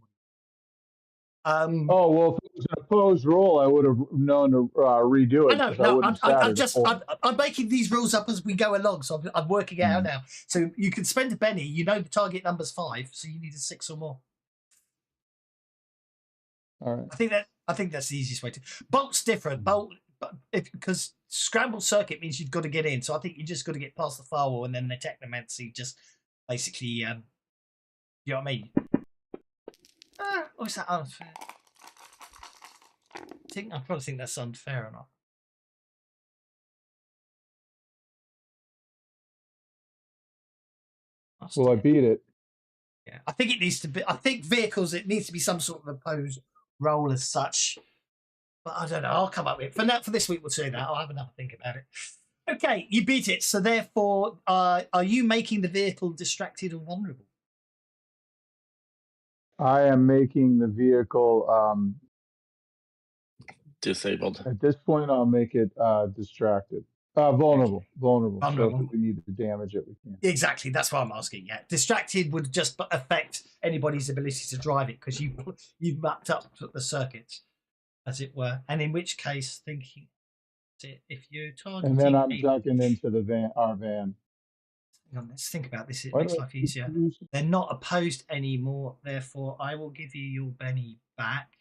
Oh well, if it was an opposed roll, I would have known to redo I it know. because I No, wouldn't have I'm sat it. I'm making these rules up as we go along, so I'm working it out now. So you can spend a penny. You know the target number's 5, so you need a 6 or more. All right. I think that's the easiest way to. Bolt's different. Bolt, because scrambled circuit means you've got to get in. So I think you just got to get past the firewall, and then the Technomancy just basically, you know what I mean? Or is that unfair? I probably think that's unfair enough. Well, I beat it. Yeah, I think it needs to be. I think vehicles. It needs to be some sort of opposed role as such. But I don't know. I'll come up with it. For this week, we'll say that. I'll have another think about it. Okay, you beat it. So therefore, are you making the vehicle distracted or vulnerable? I am making the vehicle. Disabled. At this point, I'll make it distracted. Vulnerable. Vulnerable. So Vulnerable. if we need to damage it, we can. Exactly. That's what I'm asking. Yeah, distracted would just affect anybody's ability to drive it because you've mapped up the circuits, as it were. And in which case, thinking if you're targeting, And then I'm ducking into the our van. Hang on, let's think about this. It Why makes do I life keep easier. using- They're not opposed anymore. Therefore, I will give you your Benny back.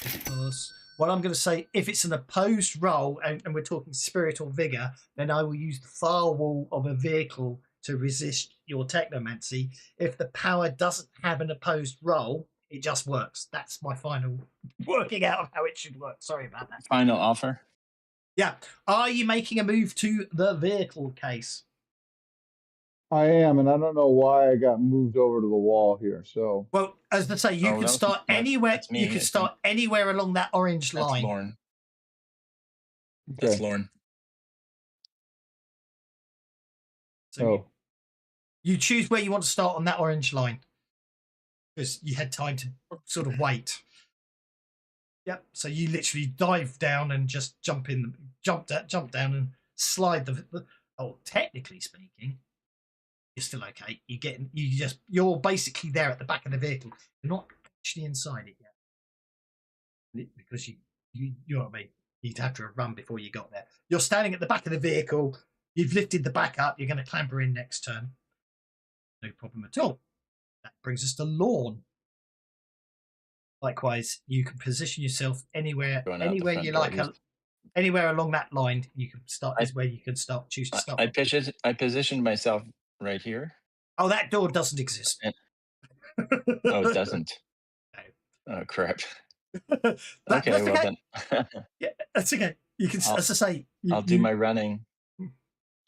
Because what I'm going to say, if it's an opposed roll, and we're talking spirit or vigor, then I will use the firewall of a vehicle to resist your Technomancy. If the power doesn't have an opposed roll, it just works. That's my final working out of how it should work. Sorry about that. Final offer. Yeah. Are you making a move to the vehicle case? I am, and I don't know why I got moved over to the wall here. So, well, as I say, you can start anywhere. You can start anywhere along that orange line. That's Lauren. okay. That's Lauren. So you choose where you want to start on that orange line because you had time to sort of wait. Yep. So you literally dive down and just jump down and slide the. Oh, technically speaking, you're still okay. You're basically there at the back of the vehicle. You're not actually inside it yet because you know what I mean. You'd have to run before you got there. You're standing at the back of the vehicle. You've lifted the back up. You're going to clamber in next turn. No problem at all. That brings us to Lorne. Likewise, you can position yourself anywhere you like. Anywhere along that line, you can start. Is where you can start. Choose to start. I positioned myself right here. Oh, that door doesn't exist. And- Oh, it doesn't. Oh crap. That, Okay, that's well okay. then Yeah, that's okay. You can, I'll- as I say, I'll do my running.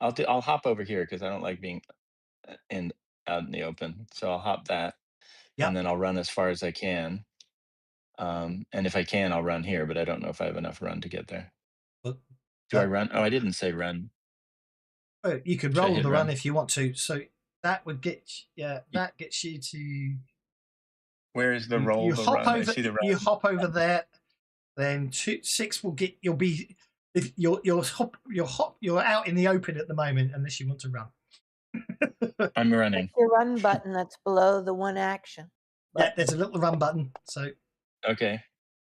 I'll hop over here because I don't like being out in the open. So I'll hop that, Yep. and then I'll run as far as I can. And if I can, I'll run here, but I don't know if I have enough run to get there. But, Do I run? Oh, I didn't say run. you could Should I roll hit the run run? if you want to. So that would get that gets you to. Where is the You, roll? you The hop run? I over. see the run. You hop over there. Then 6 will get. You'll be if you're out in the open at the moment unless you want to run. I'm running. Click your run button that's below the one action. Yeah, there's a little run button. So Okay.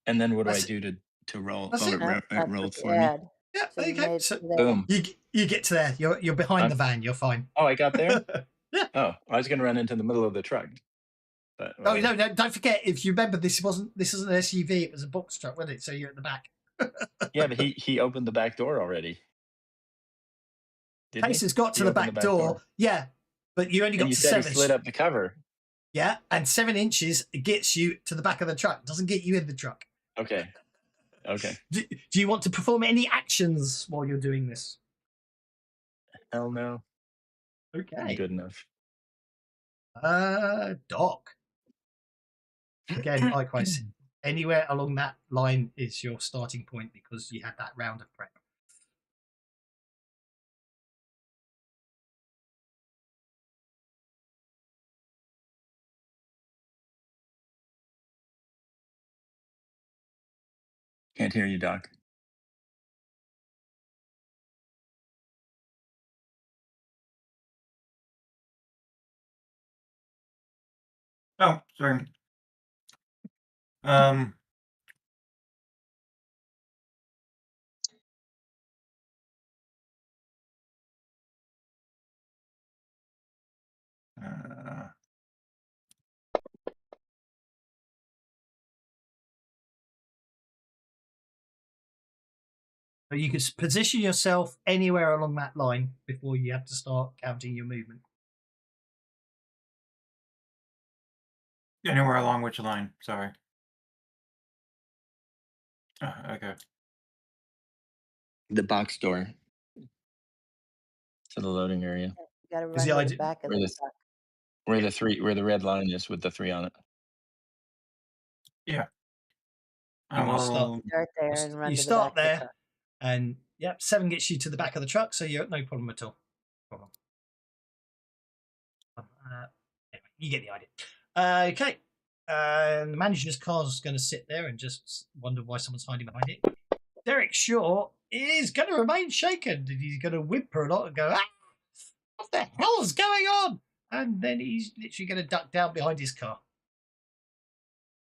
And then what do I That's do to roll? That's Oh, it. it That's rolled what you for me. add. yeah, So there you you go. made So it there. Boom. you get to there. You're behind the van. You're fine. Oh, I got there? Yeah. Oh, I was going to run into the middle of the truck. But Oh no, don't forget. If you remember, this isn't an SUV. It was a box truck, wasn't it? So you're at the back. Yeah, but he opened the back door already. Didn't Case he? has got to He the opened back door. Yeah, but you only got And you to said 7. he slid up the cover. Yeah, and 7 inches gets you to the back of the truck. It doesn't get you in the truck. Okay. Okay. Do you want to perform any actions while you're doing this? Hell no. I'm Okay. good enough. Doc. Again, likewise. Anywhere along that line is your starting point because you had that round of prep. Can't hear you, Doc. Oh, sorry. Um. So you could position yourself anywhere along that line before you have to start counting your movement. Anywhere along which line? Sorry. Okay. The box door to the loading area. You got to run Is the to the idea- back of Where the the truck. where the red line is with the 3 on it. Yeah. You I will start- will. Start there and run you to start the back there, of the truck. and yep, 7 gets you to the back of the truck, so you're no problem at all. Problem. Anyway, you get the idea. Okay. The manager's car is going to sit there and just wonder why someone's hiding behind it. Derek Shaw is going to remain shaken. He's going to whimper a lot and go, ah, what the hell's going on? And then he's literally going to duck down behind his car.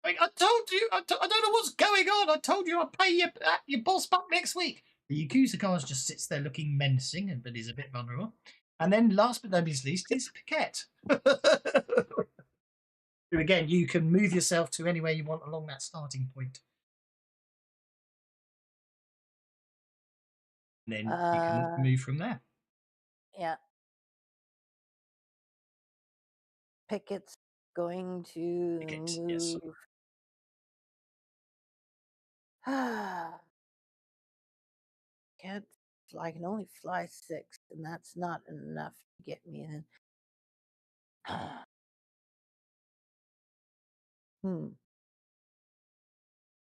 I told you, I don't know what's going on. I told you I'll pay your boss back next week. The Yakuza car just sits there looking menacing, but is a bit vulnerable. And then last but not least is Paquette. So again, you can move yourself to anywhere you want along that starting point. And then you can move from there. Yeah. Pickett's going to Pickett, move. yes. Can't. I can only fly 6, and that's not enough to get me in.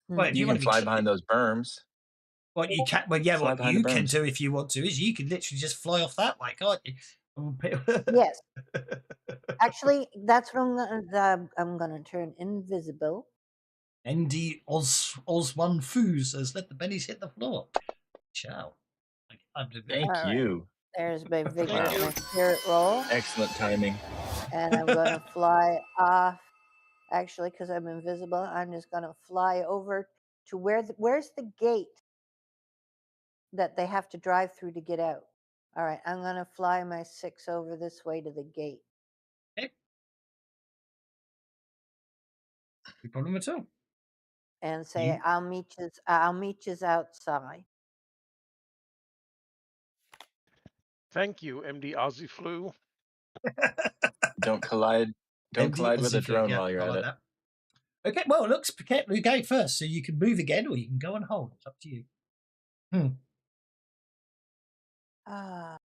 Well, if You want can to fly behind those berms. Well, you can. Well, yeah. Fly What behind the you can berms. do if you want to is you can literally just fly off that way, can't you? Yes. Actually, that's what I'm gonna turn invisible. ND Oz One Foo says, "Let the bennies hit the floor." Ciao. Thank All right. you. There's my vigor Wow. and my spirit roll, Excellent timing. and I'm gonna fly off. Actually, because I'm invisible, I'm just gonna fly over to where's the gate that they have to drive through to get out. All right, I'm gonna fly my 6 over this way to the gate. Okay. No problem at all. And say You- I'll meet you outside. Thank you, MD Ozzy Flu. Don't collide. Don't MD collide or with a Zika, drone yeah, while you're I at like it. that. Okay, well, it looks we're going first, so you can move again or you can go on hold. It's up to you. Ah,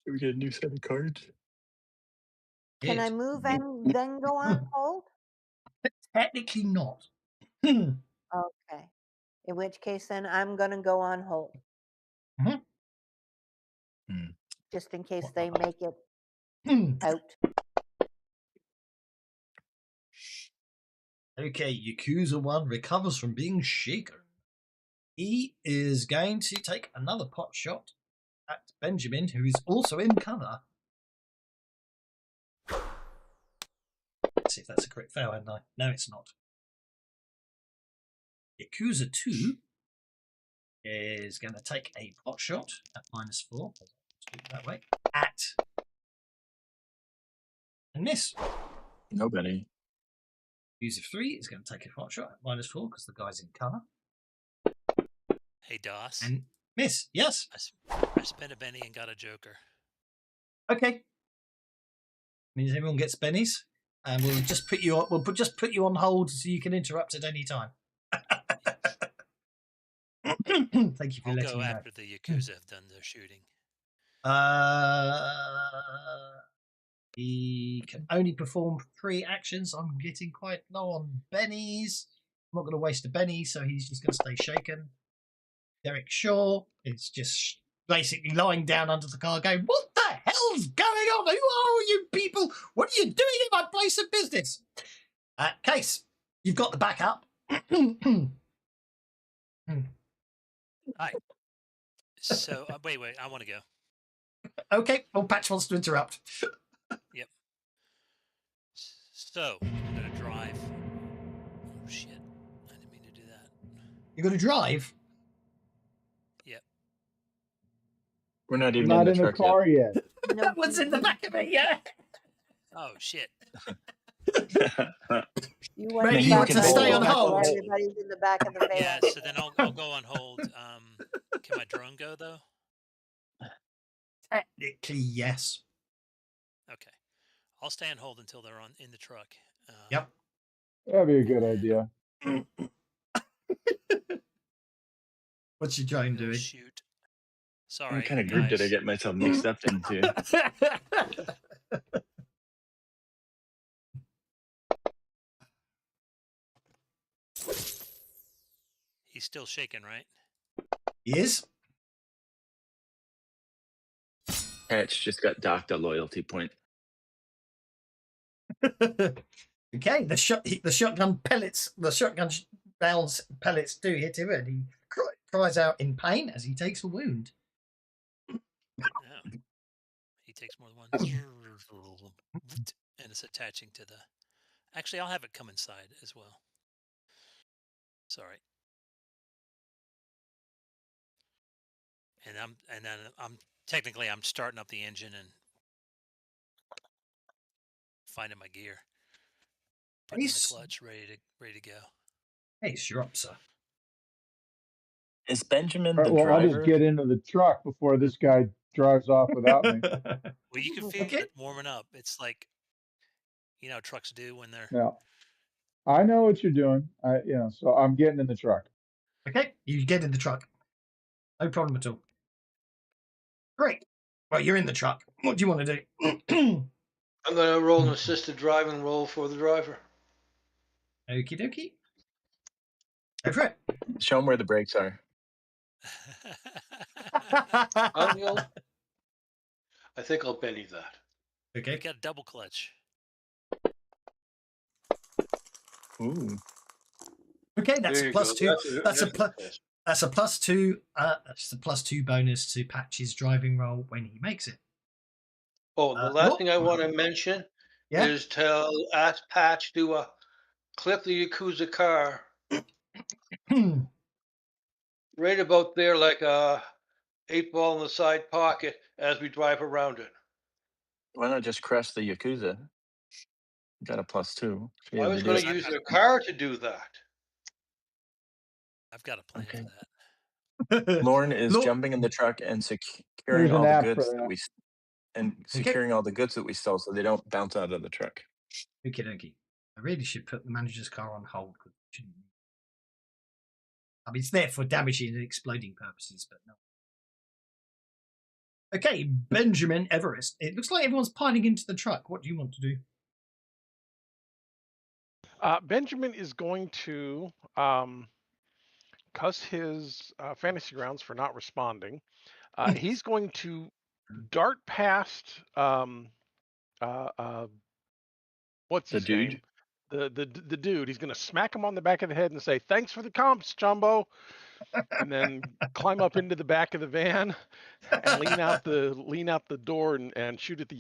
Should we get a new set of cards? can I It- move and then go on hold? Technically not. Okay. In which case, then I'm going to go on hold. Mhm. Just in case they make it out. Okay, Yakuza 1 recovers from being shaken. He is going to take another pot shot at Benjamin, who is also in cover. Let's see if that's a crit fail, hadn't I? No, it's not. Yakuza 2 is going to take a pot shot at -4. Let's do it that way. At and miss. Nobody. User 3 is going to take a pot shot at -4 because the guy's in cover. Hey, Doss. And miss. Yes. I spent a penny and got a joker. Okay. Means everyone gets bennies, and we'll just put you on. Just put you on hold so you can interrupt at any time. Thank you for I'll letting go me know. after the Yakuza have done their shooting. He can only perform 3 actions. I'm getting quite low on bennies. I'm not going to waste a benny, so he's just going to stay shaken. Derek Shaw is just basically lying down under the car going, what the hell's going on? Who are you people? What are you doing in my place of business? Case, you've got the backup. Hi. So, wait, I want to go. Okay, well, Patch wants to interrupt. Yep. So, I'm going to drive. Oh, shit. I didn't mean to do that. You're going to drive? Yep. We're not even Not in the in the truck car yet. No, What's in the back of it? Yeah. Oh, shit. yet. you went Maybe in you the want back to of the stay van, on so hold. everybody's in the back of the van. Yeah, so then I'll go on hold. Can my drone go, though? Technically, yes. Okay. I'll stay on hold until they're in the truck. Yep. That'd be a good idea. What's your drone We'll doing? shoot. Sorry, What kind of group did I guys. get myself mixed up into? He's still shaking, right? He is. Patch just got docked a loyalty point. Okay, the shotgun pellets, the shotgun rounds pellets do hit him, and he cries out in pain as he takes a wound. No. He takes more than one. And it's attaching to the... Actually, I'll have it come inside as well. Sorry. And then I'm technically I'm starting up the engine and finding my gear. Putting in the clutch, ready to go. Hey, sure up, sir. Is Benjamin All the right, well, I'll just driver? get into the truck before this guy drives off without me. Well, you can feel Okay. it warming up. It's like, you know, trucks do when they're... Yeah, I know what you're doing. So I'm getting in the truck. Okay, you get in the truck. No problem at all. Great. Well, you're in the truck. What do you want to do? I'm going to roll an assisted driving roll for the driver. Okie dokie. Go for it. Show him where the brakes are. I think I'll Benny that. Okay. You got a double clutch. Ooh. Okay, that's There a you plus go. 2. That's a plus. Yes. That's a +2. That's a +2 bonus to Patch's driving roll when he makes it. Oh, the last oh. thing I want to mention Yeah. is ask Patch to clip the Yakuza car right about there, like a 8-ball in the side pocket as we drive around it. Why not just crush the Yakuza? Got a +2. Should be I able was to going do to it. use their car to do that. I've got a plan Okay. for that. Lauren is Lor- jumping in the truck and securing There's an all the app for goods that. that we securing all the goods that we stole so they don't bounce out of the truck. Okie dokie. I really should put the manager's car on hold. I mean, it's there for damaging and exploding purposes, but no. Okay, Benjamin Everest. It looks like everyone's piling into the truck. What do you want to do? Benjamin is going to cuss his fantasy grounds for not responding. He's going to dart past what's The his dude? name? The dude. He's going to smack him on the back of the head and say, "Thanks for the comps, Jumbo," and then climb up into the back of the van and lean out the door and shoot at a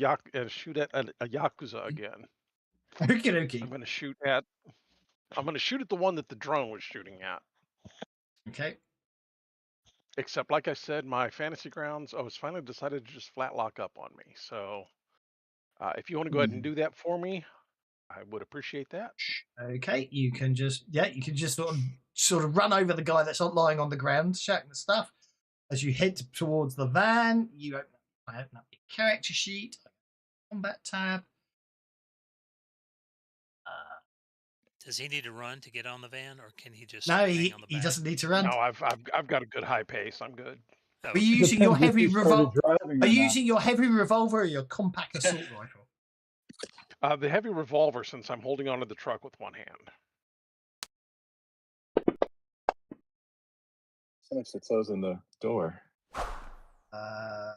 yakuza again. Okie dokie. I'm going to shoot at the one that the drone was shooting at. Okay. Except, like I said, my fantasy grounds, I was finally decided to just flat lock up on me. So if you want to go ahead and do that for me, I would appreciate that. Okay, you can just sort of run over the guy that's not lying on the ground, shouting the stuff. As you head towards the van, I open up your character sheet, combat tab. Does he need to run to get on the van, or can he just? No, hang on the he back? doesn't need to run. No, I've got a good high pace. I'm good. Oh, Are you using your heavy revolver? driving Are or you not? using your heavy revolver or your compact assault rifle? The heavy revolver, since I'm holding onto the truck with one hand. Finish the closing the door. Not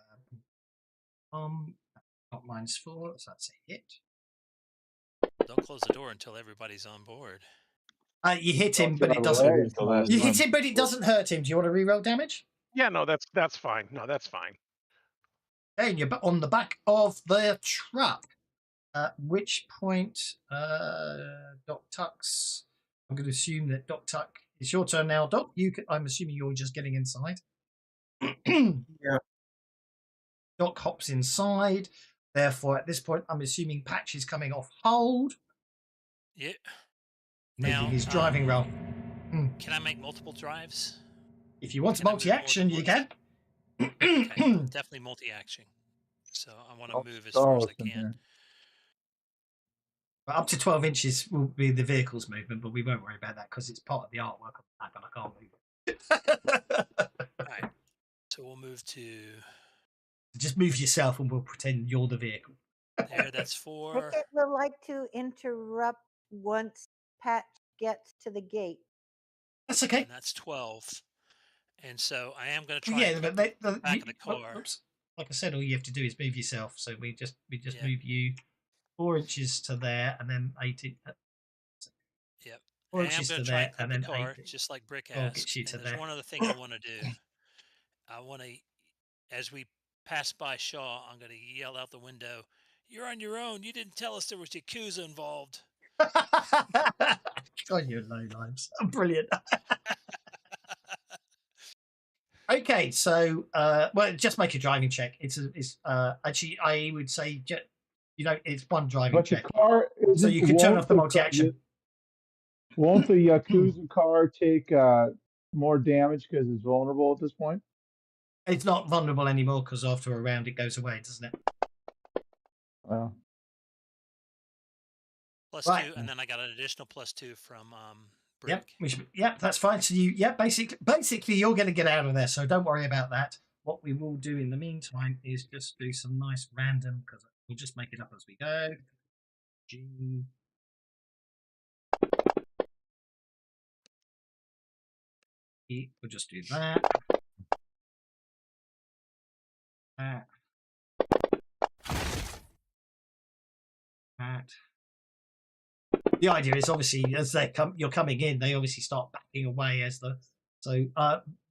-4, so that's a hit. Don't close the door until everybody's on board. You hit him, but it Yeah, doesn't. right. The last You one. hit him, but it doesn't hurt him. Do you want to reroll damage? Yeah, no, that's fine. No, that's fine. Okay, and you're on the back of the truck. At which point, Doc Tuck's. I'm going to assume that Doc Tuck. It's your turn now, Doc. I'm assuming you're just getting inside. Yeah. Doc hops inside. Therefore, at this point, I'm assuming Patch is coming off hold. Yeah. Making Now, his driving roll. Can I make multiple drives? If you want Can I move multi-action, more you than can. Okay, definitely multi-action. So I want to move as far as I can. But up to 12 inches will be the vehicle's movement, but we won't worry about that because it's part of the artwork on the map and I can't move it. All right. So we'll move to Just move yourself and we'll pretend you're the vehicle. there. That's 4. Cricket would like to interrupt once Patch gets to the gate. That's okay. And that's 12. And so I am going to try. Yeah, and but put the back of the oh, car. oops. Like I said, all you have to do is move yourself. So we just Yeah. move you 4 inches to there and then 8 inches. Yep. 4 I am inches going to to try there and and clip then the car, 8. just like Brick I'll asked. get you And to there's there. one other thing I want to do. I want to, as we pass by Shaw, I'm going to yell out the window, "You're on your own. You didn't tell us there was Yakuza involved." God, you're low lives. Brilliant. Okay, so well, just make a driving check. It's actually I would say it's one driving But the check, car isn't. so you can turn off the won't multi-action. Won't the Yakuza car take more damage because it's vulnerable at this point? It's not vulnerable anymore because after a round it goes away, doesn't it? Well, +2, and then I got an additional +2 from Brick. Yep, that's fine. So basically you're going to get out of there, so don't worry about that. What we will do in the meantime is just do some nice random, because we'll just make it up as we go. G. We'll just do that. That. The idea is obviously as you're coming in, they obviously start backing away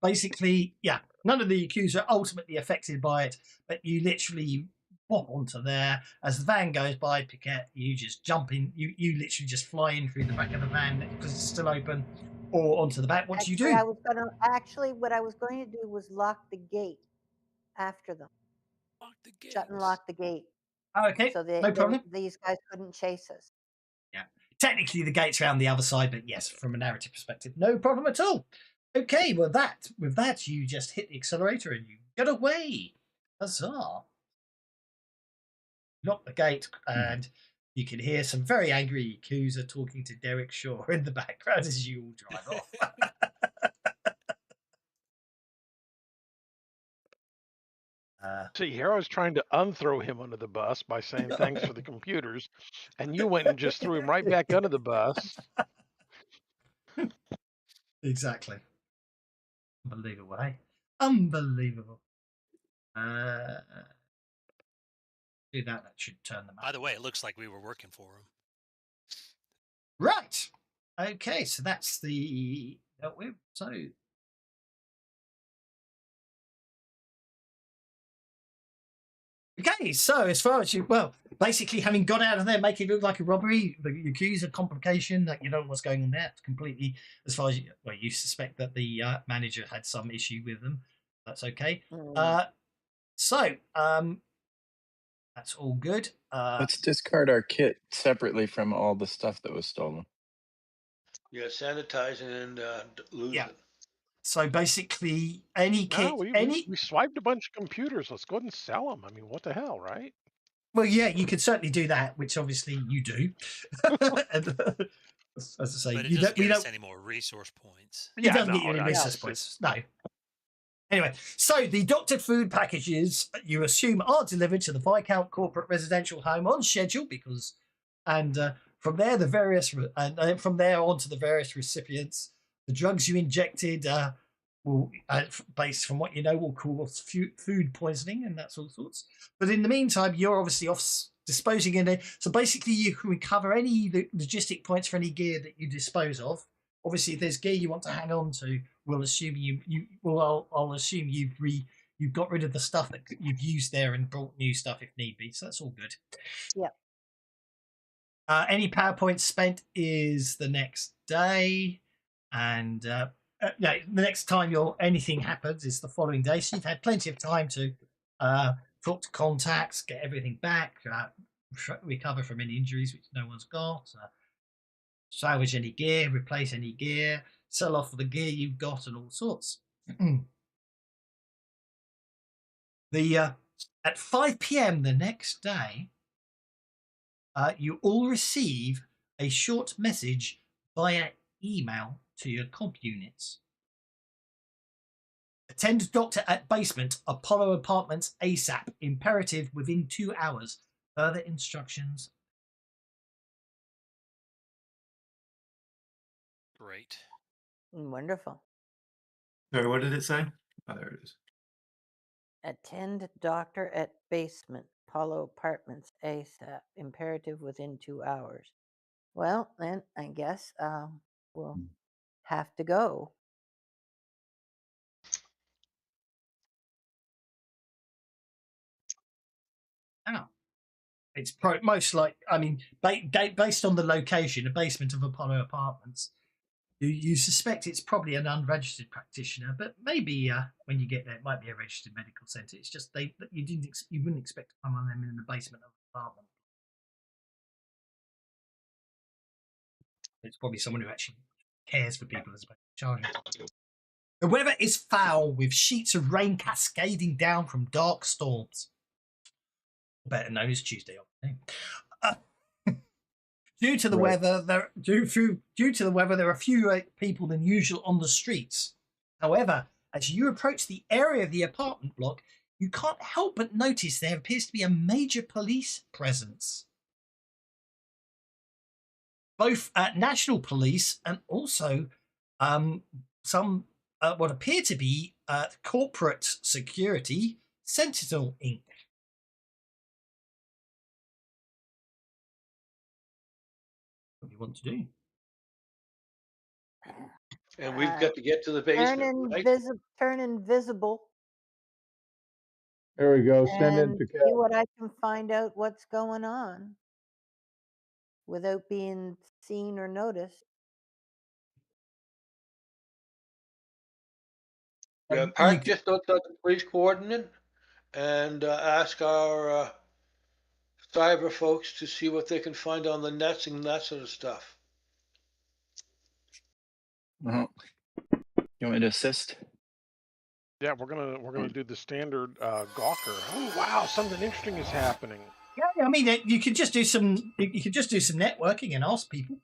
basically, yeah, none of the Yakuza are ultimately affected by it, but you literally pop onto there as the van goes by. Piquet, you just jump in, you literally just fly in through the back of the van because it's still open, or onto the back. What do you do? What I was going to do was lock the gate after them. Lock the gate. Shut and lock the gate. Oh, okay, So no problem. These guys couldn't chase us. Yeah, technically the gate's around the other side, but yes, from a narrative perspective, no problem at all. Okay, well with that you just hit the accelerator and you get away. Huzzah! Lock the gate, and you can hear some very angry Yakuza talking to Derek Shaw in the background as you all drive off. See, here I was trying to unthrow him under the bus by saying thanks for the computers, and you went and just threw him right back under the bus. Exactly. Unbelievable, eh? Unbelievable. Do that. That should turn them up. By the way, it looks like we were working for him. Right. Okay, so that's the so. Okay, so as far as basically having got out of there, making it look like a robbery, the Yakuza complication, that you don't know what's going on there. It's completely, as far as you suspect that the manager had some issue with them. That's okay. So that's all good. Let's discard our kit separately from all the stuff that was stolen. Yeah, sanitizing and losing. Yeah. So basically, any kit, No, we swiped a bunch of computers. Let's go ahead and sell them. I mean, what the hell, right? Well, yeah, you could certainly do that, which obviously you do. And, as I say, But it you doesn't don't. We give us don't. any more resource points. It doesn't get you any resource points. No. Anyway, so the doctored food packages you assume are delivered to the Viscount corporate residential home on schedule from there from there on to the various recipients. The drugs you injected will, based from what you know, will cause food poisoning and that sort of sorts. But in the meantime, you're obviously off disposing in it. So basically, you can recover any logistic points for any gear that you dispose of. Obviously, if there's gear you want to hang on to, we'll assume I'll assume you've got rid of the stuff that you've used there and brought new stuff if need be. So that's all good. Yeah. Any PowerPoint spent is the next day, and the next time anything happens is the following day. So you've had plenty of time to talk to contacts, get everything back, recover from any injuries which no one's got, salvage any gear, replace any gear, sell off the gear you've got, and all sorts. At 5 p.m. the next day, you all receive a short message via email to your comp units. Attend doctor at basement Apollo Apartments ASAP. Imperative within 2 hours. Further instructions. Great. Wonderful. Sorry, what did it say? Oh, there it is. Attend doctor at basement Apollo Apartments ASAP. Imperative within 2 hours. Well, then I guess we'll have to go. Oh. It's most like, I mean, based on the location, a basement of Apollo Apartments, you suspect it's probably an unregistered practitioner, but maybe when you get there, it might be a registered medical centre. It's just you wouldn't expect to come on them in the basement of an apartment. It's probably someone who actually cares for people as opposed to charging. The weather is foul with sheets of rain cascading down from dark storms. Better known as Tuesday afternoon. Due to the weather, there are fewer people than usual on the streets. However, as you approach the area of the apartment block, you can't help but notice there appears to be a major police presence. Both national police and also some what appear to be corporate security, Sentinel Inc. What do you want to do? And we've got to get to the basement, right? Turn invisible. There we go. Send in And to see what I can find out what's going on without being seen or noticed. Yeah, park just outside the police coordinate and ask our cyber folks to see what they can find on the nets and that sort of stuff. You You want me to assist? Yeah, we're gonna do the standard gawker. Oh wow, something interesting is happening. Yeah, I mean, you could just do some. You could just do some networking and ask people.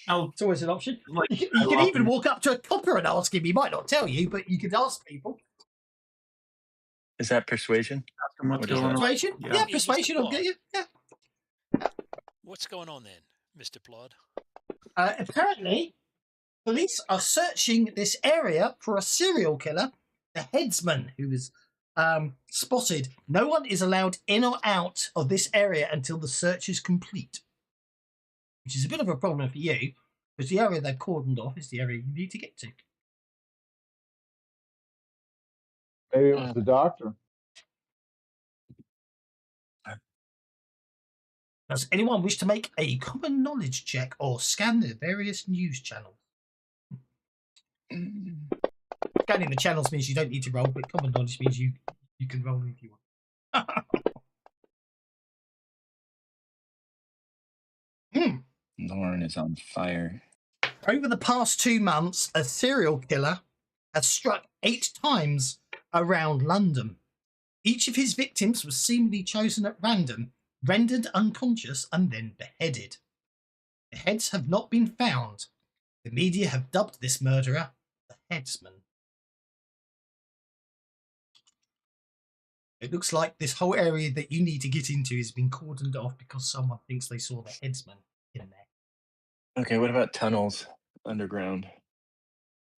I'll It's always an option. like You go could up even and- walk up to a copper and ask him. He might not tell you, but you could ask people. Is that persuasion? ask them what's What is going on. Persuasion? Yeah, Mr. persuasion will get you. Yeah. What's going on then, Mr. Plod? Apparently, police are searching this area for a serial killer, the headsman, who was spotted. No one is allowed in or out of this area until the search is complete, which is a bit of a problem for you, because the area they've cordoned off is the area you need to get to. Maybe it was the doctor. Does anyone wish to make a common knowledge check or scan the various news channels? Scanning the channels means you don't need to roll, but common knowledge means you can roll if you want. Lauren is on fire. Over the past 2 months, a serial killer has struck 8 times around London. Each of his victims was seemingly chosen at random, rendered unconscious, and then beheaded. The heads have not been found. The media have dubbed this murderer the headsman. It looks like this whole area that you need to get into has been cordoned off because someone thinks they saw the headsman in there. Okay, what about tunnels underground?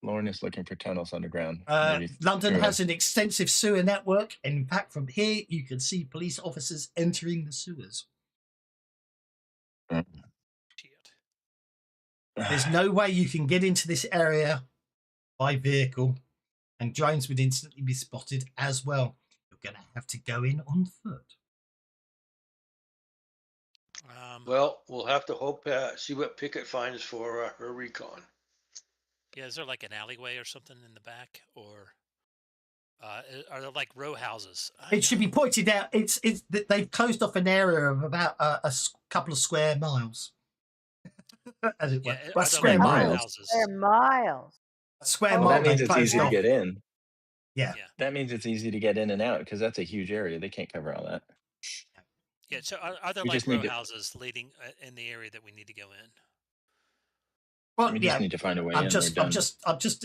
Lauren is looking for tunnels underground. Maybe London through has an extensive sewer network. In fact, from here, you can see police officers entering the sewers. Shit. There's no way you can get into this area by vehicle, and drones would instantly be spotted as well. You're going to have to go in on foot. Well, we'll have to hope, see what Pickett finds for her recon. Yeah, is there like an alleyway or something in the back, or are there like row houses? It should be pointed out. It's that they've closed off an area of about a couple of square miles, as it were. Yeah, Well, are there square like row miles. houses? They're miles. A square Oh. mile. That means they've it's closed easy to off. get in. Yeah. That means it's easy to get in and out because that's a huge area. They can't cover all that. Yeah, so are there We like just need row to- houses leading in the area that we need to go in? Well, We yeah. just need to find a way in. I'm We're just done.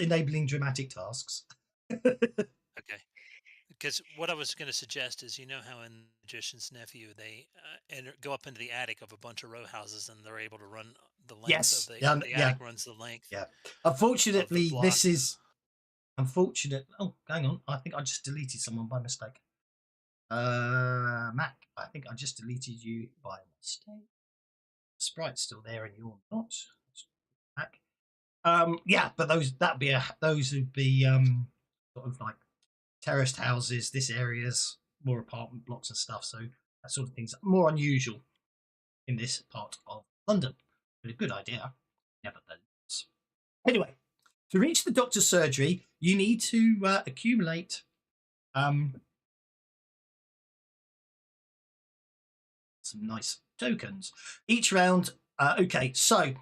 enabling dramatic tasks. Okay. Because what I was going to suggest is, you know how in Magician's Nephew they go up into the attic of a bunch of row houses and they're able to run the length Yes, of the yeah, attic runs the length. Yeah. Unfortunately, block. this is unfortunate. Oh, hang on. I think I just deleted someone by mistake. Mac, I think I just deleted you by mistake. Sprite's still there and you're not. Mac. Yeah, but those would be sort of like terraced houses. This area's more apartment blocks and stuff, so that sort of thing's more unusual in this part of London. But a good idea, nevertheless. Anyway, to reach the doctor's surgery, you need to accumulate some nice tokens each round. Okay, so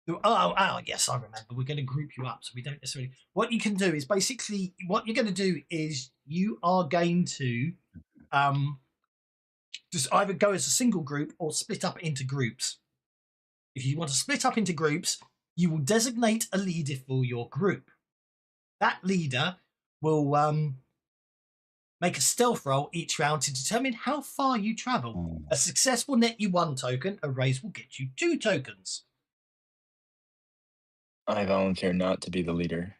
yes, I remember. We're going to group you up, so we don't necessarily. What you can do is basically what you're going to do is you are going to just either go as a single group or split up into groups. If you want to split up into groups, you will designate a leader for your group. That leader will make a stealth roll each round to determine how far you travel. A successful net you 1 token, a raise will get you 2 tokens. I volunteer not to be the leader.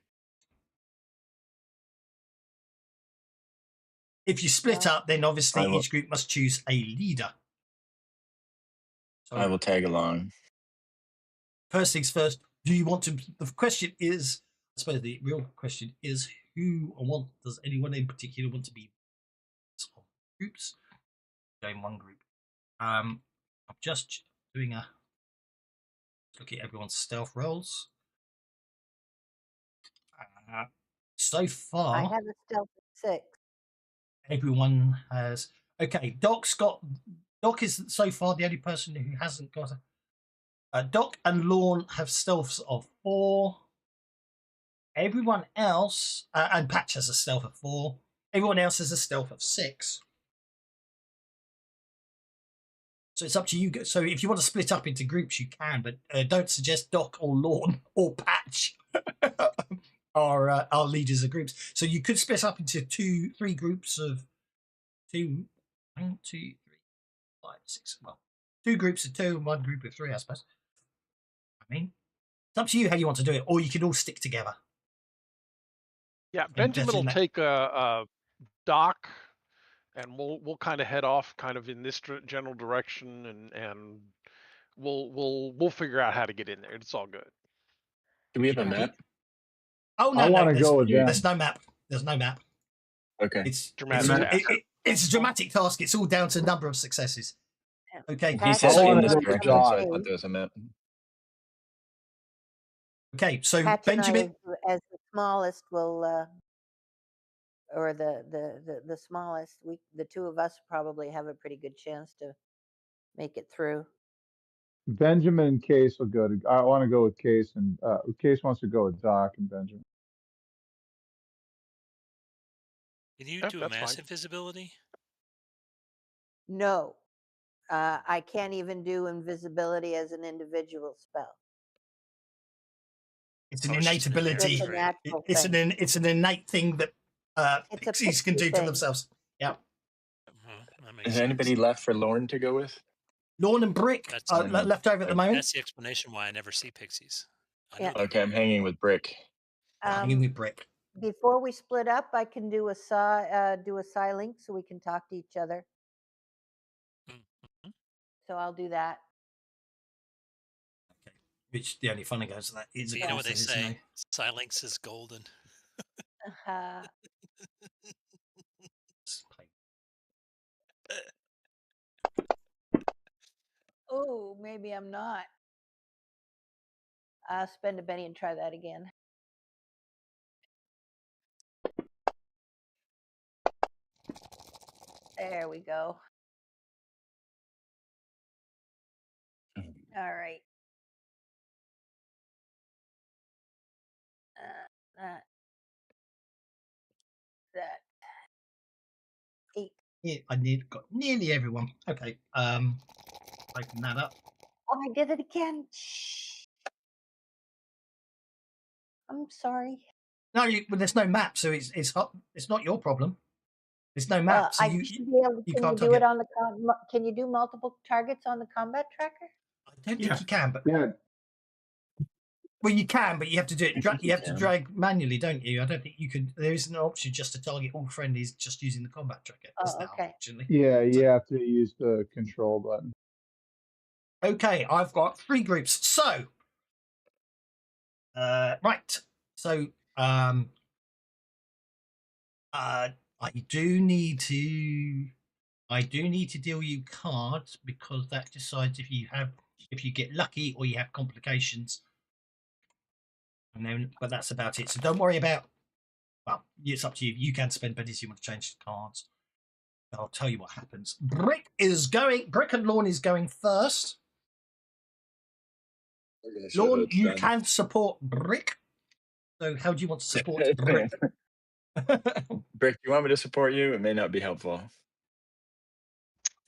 If you split up, then obviously I will- each group must choose a leader. So I will tag along. first things first, do you want to? The question is, I suppose the real question is, does anyone in particular want to be groups? Go in one group. I'm just doing look at everyone's stealth rolls. So far, I have a stealth of 6. everyone has. Okay, Doc is so far the only person who hasn't got Doc and Lorne have stealths of 4. Everyone else, and Patch has a stealth of 4. Everyone else has a stealth of 6. So it's up to you. So if you want to split up into groups, you can, but don't suggest Doc or Lorne or Patch are leaders of groups. So you could split up into 3 groups of 2, 1, 2, 3, 5, 6. Well, 2 groups of 2 and 1 group of 3, I suppose. I mean, it's up to you how you want to do it, or you can all stick together. Yeah, Benjamin will take a dock, and we'll kind of head off kind of in this general direction, and we'll figure out how to get in there. It's all good. Do we have a map? Oh no, I want to there's, go with them. there's no map. There's no map. Okay. It's Dramatic all, task. it's a dramatic task. It's all down to number of successes. Okay. He Patch said I in wanna this go direction, so I dog. thought there was a map. Okay. So Patch and I, Benjamin. as the smallest, will, or the smallest, the 2 of us probably have a pretty good chance to make it through. Benjamin and Case will go to. I want to go with Case, and Case wants to go with Doc and Benjamin. Can you Yep, do a that's fine. massive visibility? No, I can't even do invisibility as an individual spell. It's an Oh, it's innate just an ability. It's a Right. natural It's thing. an innate thing that It's a pixies can pixie do to thing. themselves. Yeah. That makes Is there anybody sense. left for Lorne to go with? Lawn and Brick That's- are left over at the moment. That's the explanation why I never see pixies. I Yeah. know Okay, I'm hanging with Brick. Hanging with Brick. Before we split up, I can do a psi link so we can talk to each other. Mhm. So I'll do that. Okay. Which the only fun that goes to that is But of you know what course they there is say? Silence is golden. Oh, maybe I'm not. I'll spend a penny and try that again. There we go. All right. That 8. Yeah, got nearly everyone. Okay. Open that up. Oh, I did it again. Shh. I'm sorry. No, well, there's no map, so it's not your problem. There's no map, so you should be able. you Can can't you do it target. on the? Can you do multiple targets on the combat tracker? I don't think you can, but Yeah, well, you can, but you have to do it. think You you have to can. drag manually, don't you? I don't think you can. There isn't an option just to target all friendlies just using the combat tracker. Oh, is there, okay. unfortunately? yeah, you So- have to use the control button. Okay, I've got 3 groups. So, right. So, I do need to deal you cards because that decides if you get lucky or you have complications. And then, but that's about it. So don't worry about. Well, it's up to you. You can spend pennies if you want to change the cards. But I'll tell you what happens. Brick and Lorne is going first. Lorne, you can support Brick. So how do you want to support Brick? Brick, do you want me to support you? It may not be helpful.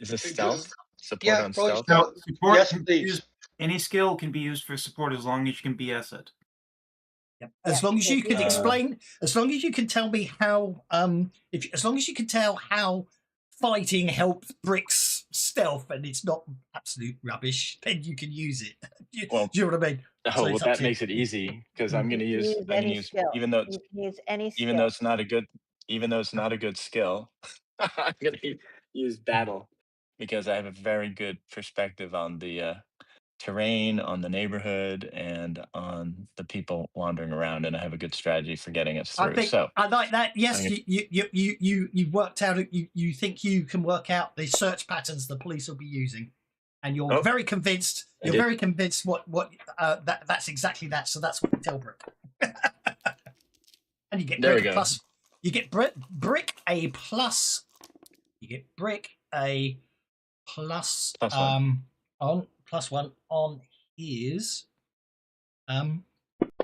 Is this It stealth? just- Support Yeah, on probably stealth? stealth. No, support Yes, can be please. used- any skill can be used for support as long as you can BS it. Yep. As Yeah, long as you can because explain, as long as you can tell me how, as long as you can tell how fighting helps Brick's stealth and it's not absolute rubbish, then you can use it. do you know what I mean? Oh, So well, it's up that to you. makes it easy because I'm You going to can use. use I'm going to any use skill. even though You can use any skill. even though it's not a good skill. I'm going to use battle because I have a very good perspective on the terrain, on the neighborhood, and on the people wandering around, and I have a good strategy for getting us through. I think So I like that. Yes, I'm you've worked out. You think you can work out the search patterns the police will be using, and you're Oh, very convinced. I You're did. very convinced that's exactly that. So that's what you tell Brick. And you get There we Brick a go. plus. You get Brick a plus. You get Brick a plus. Plus one. On plus 1 on is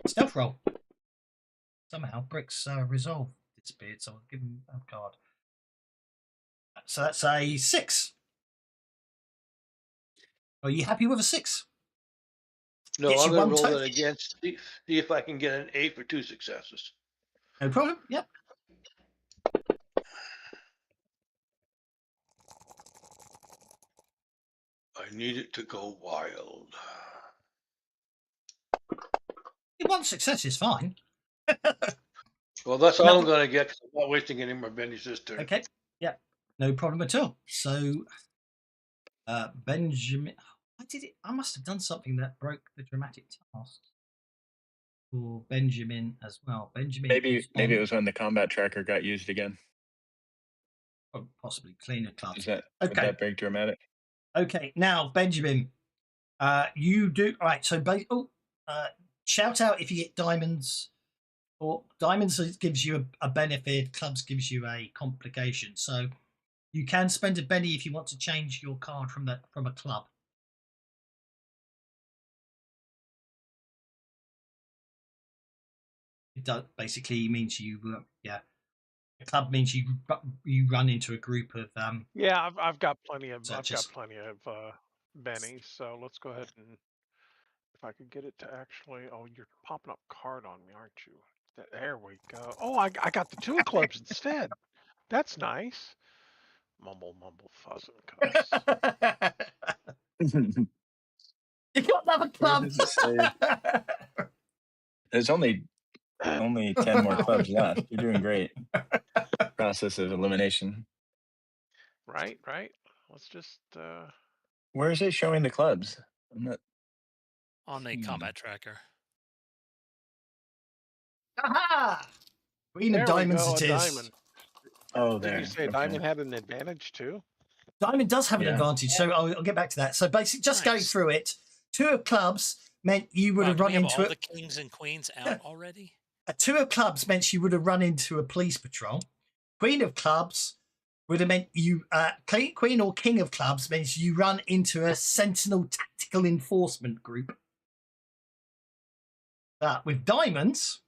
stealth roll. Somehow Brick's resolve disappeared, so I'll give him a card. So that's a 6. Are you happy with a 6? No, Gets I'm you gonna one roll total. that again, see if I can get an 8 for 2 successes. No problem. Yep. I need it to go wild. One success is fine. Well, that's all No. I'm gonna get, 'cause I'm not wasting any more Benny's this turn. Okay. Yeah. No problem at all. So, Benjamin, I did it. I must have done something that broke the dramatic task for Benjamin as well. Benjamin, Maybe is it on- was when the combat tracker got used again. oh, possibly cleaner clubs. Is that would Okay. that break dramatic? Okay. Now, Benjamin, you do all right. So, shout out if you get diamonds. Or diamonds gives you a benefit. Clubs gives you a complication. So you can spend a Benny if you want to change your card from a club. It does basically means you A club means you run into a group of Yeah, I've got plenty of bennies. So let's go ahead and if I could get it to actually. Oh, you're popping up card on me, aren't you? There we go. Oh, I got the 2 of clubs instead. That's nice. Mumble, mumble, fuzz and cuss. You got another Where club. does it say? There's only 10 more clubs left. You're doing great. Process of elimination. Right. Let's just. Where is it showing the clubs? I'm not. On the combat tracker. Aha! Queen of There we diamonds go, it a is. diamond. Oh, Did there. you say Okay. diamond had an advantage too? Diamond does have an Yeah. advantage, so I'll get back to that. So basically, just going Nice. through it, 2 of clubs meant you would Wow, have do run we have into all the kings and queens out already? a 2 of clubs meant you would have run into a police patrol. Queen of clubs would have meant you queen or king of clubs means you run into a sentinel tactical enforcement group. With diamonds,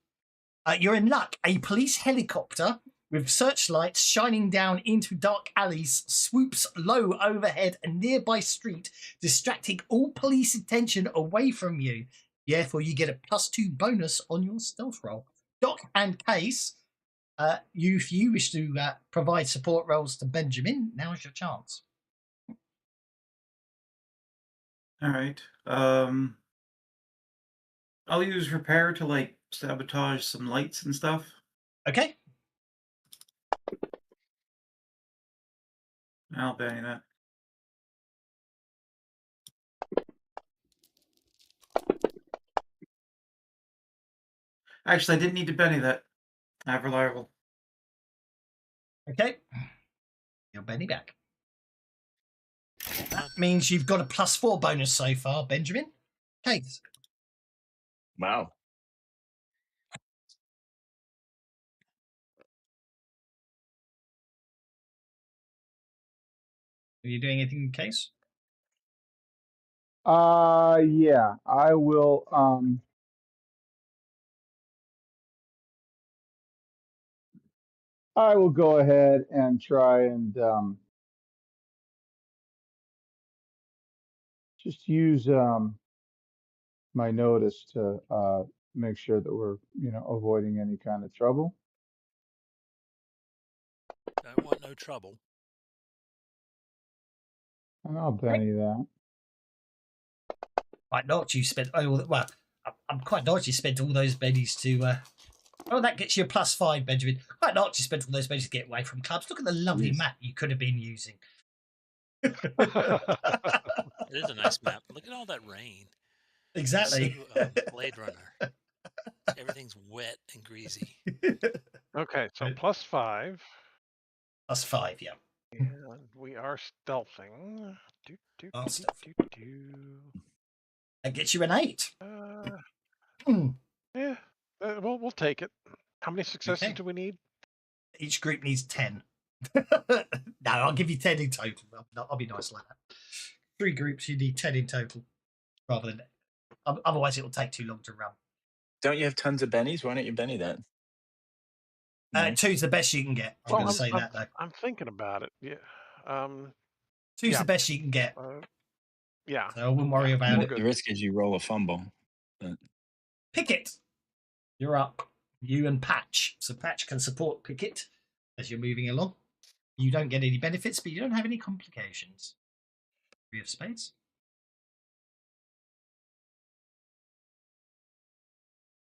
you're in luck. A police helicopter with searchlights shining down into dark alleys swoops low overhead a nearby street, distracting all police attention away from you. Therefore, you get a +2 bonus on your stealth roll. Doc and Case, if you wish to provide support rolls to Benjamin, now's your chance. All right. I'll use repair to like sabotage some lights and stuff. Okay. I'll Benny that. Actually, I didn't need to Benny that. I have reliable. Okay. You're Benny back. That means you've got a +4 bonus so far, Benjamin. Case. Wow. Are you doing anything in Case? Yeah, I will, I will go ahead and try and, just use, my notice to, make sure that we're, avoiding any kind of trouble. Don't want no trouble. And I'll Benny that. Quite not. You spent I'm quite not. You spent all those bennies to. That gets you a +5, Benjamin. Quite not. You spent all those bennies to get away from clubs. Look at the lovely Yes. map you could have been using. It is a nice map. Look at all that rain. Exactly. So, Blade Runner. Everything's wet and greasy. Okay, so +5. +5, yeah. And we are stealthing. That gets you an 8. Yeah, we'll take it. How many successes Okay. do we need? Each group needs 10. No, I'll give you 10 in total. I'll be nice like that. 3 groups, you need 10 in total, rather than Otherwise, it will take too long to run. Don't you have tons of bennies? Why don't you benny that? No? Two's the best you can get. I'm going to say that though. I'm thinking about it. Yeah. Two's yeah. the best you can get. Yeah. So I wouldn't worry about it. The risk is you roll a fumble. But... Picket, you're up. You and Patch. So Patch can support Picket as you're moving along. You don't get any benefits, but you don't have any complications. 3 of spades.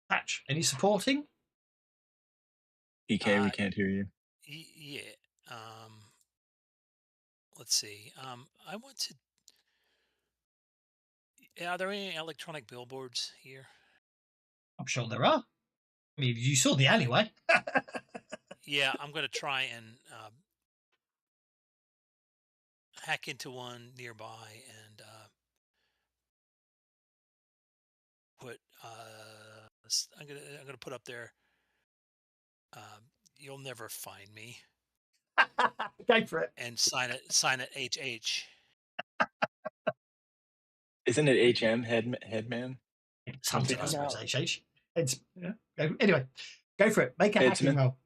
Patch, any supporting? EK, we can't hear you. Yeah. Let's see. I want to. Are there any electronic billboards here? I'm sure there are. I mean, you saw the alleyway. Yeah, I'm going to try and hack into one nearby and put. I'm gonna put up there. You'll never find me. Go for it. And sign it HH. Isn't it HM headman? Something, I suppose. HH. Anyway, go for it. Make a hacking roll.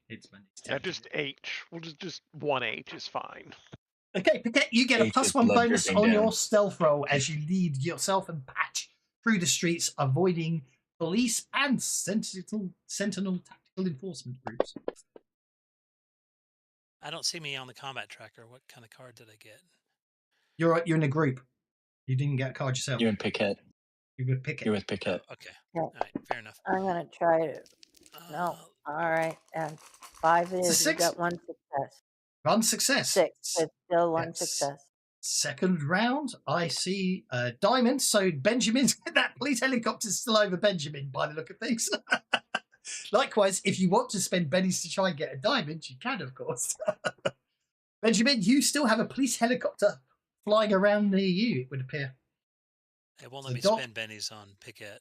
Yeah, just H. We'll just one H is fine. Okay, Piquet, you get a +1 bonus on your stealth roll as you lead yourself and Patch through the streets, avoiding police and Sentinel tactical enforcement groups. I don't see me on the combat tracker. What kind of card did I get? You're in a group. You didn't get a card yourself. You're in Piquet. You're with Piquet. You're with Piquet. Oh, okay. All right. Fair enough. I'm going to try to. No. All right. And 5 it is. You got 1 success. 1 success. 6. It's still 1 success. Second round, I see diamonds. So Benjamin's that police helicopter's still over Benjamin by the look of things. Likewise, if you want to spend bennies to try and get a diamond, you can, of course. Benjamin, you still have a police helicopter flying around near you, it would appear. It won't let me spend bennies on Piquet.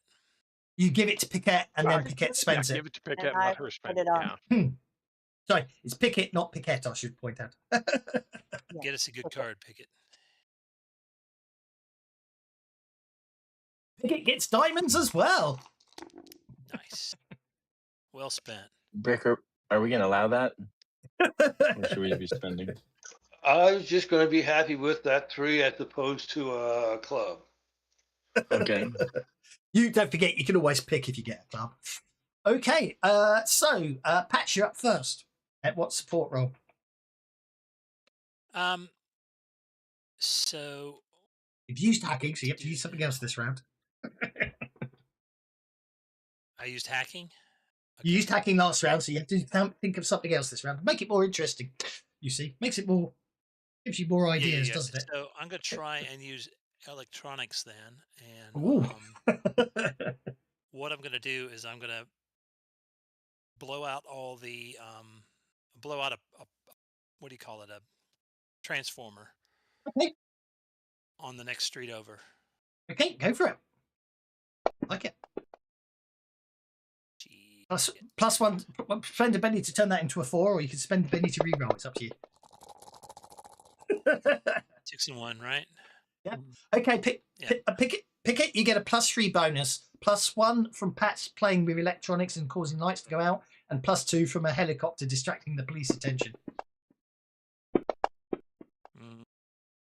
You give it to Piquet, and then Piquet spends it. Give it to Piquet and let her spend it. Sorry, it's Piquet, not Piquet, I should point out. Get us a good card, Piquet. Piquet gets diamonds as well. Nice. Well spent. Bricker, are we going to allow that? Or should we be spending? I was just going to be happy with that 3 as opposed to a club. Okay. You don't forget, you can always pick if you get a club. Okay, so Patch, you're up first. At what support role? So you've used hacking, so you have to use something else this round. I used hacking. Okay. You used hacking last round, so you have to think of something else this round. Make it more interesting. You see, makes it more, gives you more ideas, doesn't it? So I'm going to try and use electronics then, and what I'm going to do is I'm going to blow out all the blow out a what do you call it, a transformer. Okay. On the next street over. Okay, go for it. Like it. +1. Spend a penny to turn that into a 4, or you can spend a penny to reroll. It's up to you. 6 and 1, right? Yeah. Okay. Pick it. You get a +3 bonus. +1 from Pat's playing with electronics and causing lights to go out, and +2 from a helicopter distracting the police attention.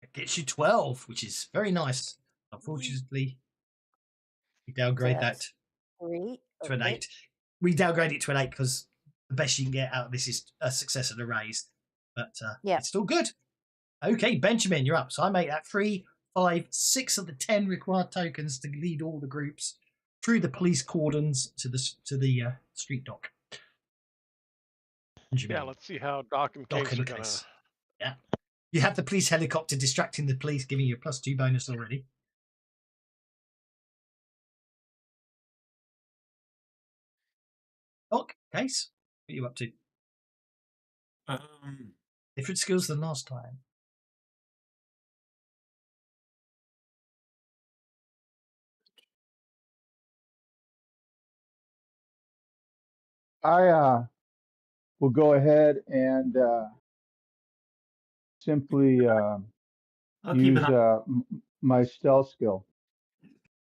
It gets you 12, which is very nice. Unfortunately, we downgrade that to an 8. We downgrade it to an 8 because the best you can get out of this is a success and a raise. But it's still good. Okay, Benjamin, you're up. So I make that 3, 5, 6 of the 10 required tokens to lead all the groups through the police cordons to the street dock. Benjamin. Yeah, let's see how Doc and Case are going to... Yeah. You have the police helicopter distracting the police, giving you a +2 bonus already. Doc, Case, what are you up to? Different skills than last time. I will go ahead and simply use my stealth skill.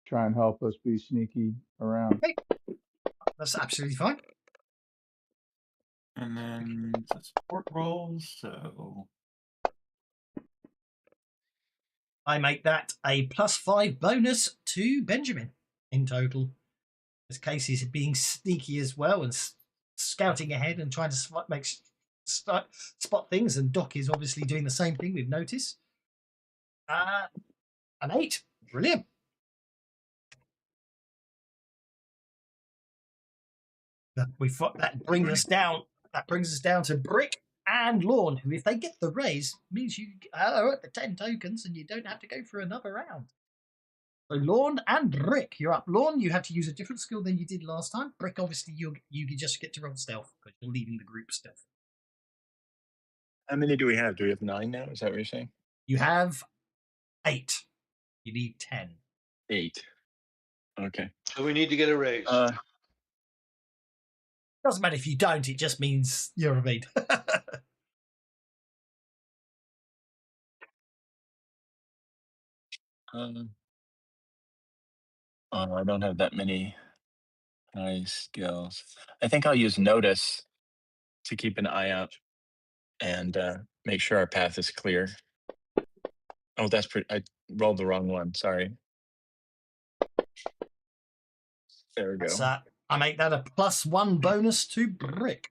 try and help us be sneaky around. Okay. That's absolutely fine. And then it's a support roll, so I make that a +5 bonus to Benjamin in total. As Casey's being sneaky as well and scouting ahead and trying to spot things, and Doc is obviously doing the same thing. We've noticed. An 8, brilliant. That brings us down. That brings us down to Brick and Lorne, who, if they get the raise, means you are at the 10 tokens and you don't have to go for another round. So Lorne and Brick, you're up. Lorne, you have to use a different skill than you did last time. Brick, obviously, you just get to roll stealth because you're leading the group stealth. How many do we have? Do we have 9 now? Is that what you're saying? You have 8. You need 10. 8. Okay. So we need to get a raise. Doesn't matter if you don't, it just means you're a maid. I don't have that many high skills. I think I'll use notice to keep an eye out and make sure our path is clear. Oh, that's pretty. I rolled the wrong one. Sorry. There we go. So I make that a +1 bonus to Brick.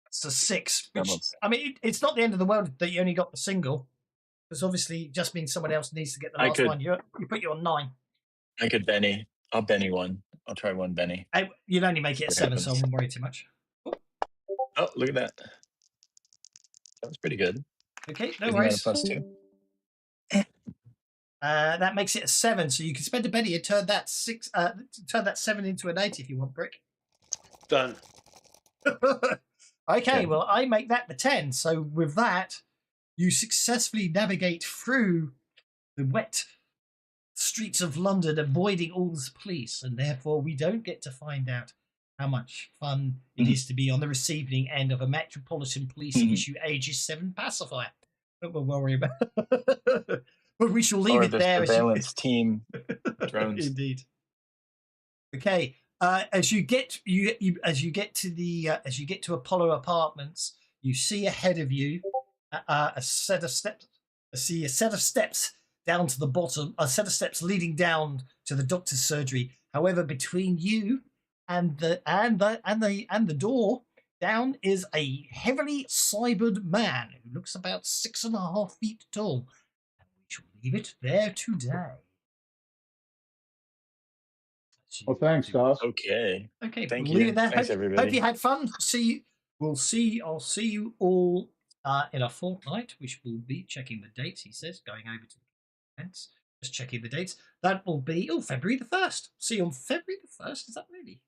It's a 6. Which, I mean, it's not the end of the world that you only got the single, because obviously it just means someone else needs to get the last one. You put you on 9. I could Benny. I'll Benny one. I'll try one Benny. You'd only make it a 7, so I won't worry too much. Oh, look at that. That was pretty good. Okay, no Isn't worries. that a +2? That makes it a 7, so you can spend a Benny and turn that 7 into an 8 if you want, Brick. Done. Okay, well, I make that the 10. So with that, you successfully navigate through the wet streets of London, avoiding all the police, and therefore we don't get to find out how much fun it is to be on the receiving end of a Metropolitan Police issue Aegis 7 pacifier. But we'll worry about it. But we shall leave it the there. Surveillance team drones. Indeed. Okay. As you get to Apollo Apartments, you see ahead of you a set of steps. See a set of steps down to the bottom. A set of steps leading down to the doctor's surgery. However, between you and the door down is a heavily cybered man who looks about 6.5 feet tall. And we shall leave it there today. Well, thanks, Doss. Okay. Okay, Thank we'll you. leave it there. Thanks, everybody. Hope you had fun. I'll see you all in a fortnight, which will be checking the dates. He says, going over to the events, just checking the dates. That will be February the 1st. See you on February the 1st. Is that really?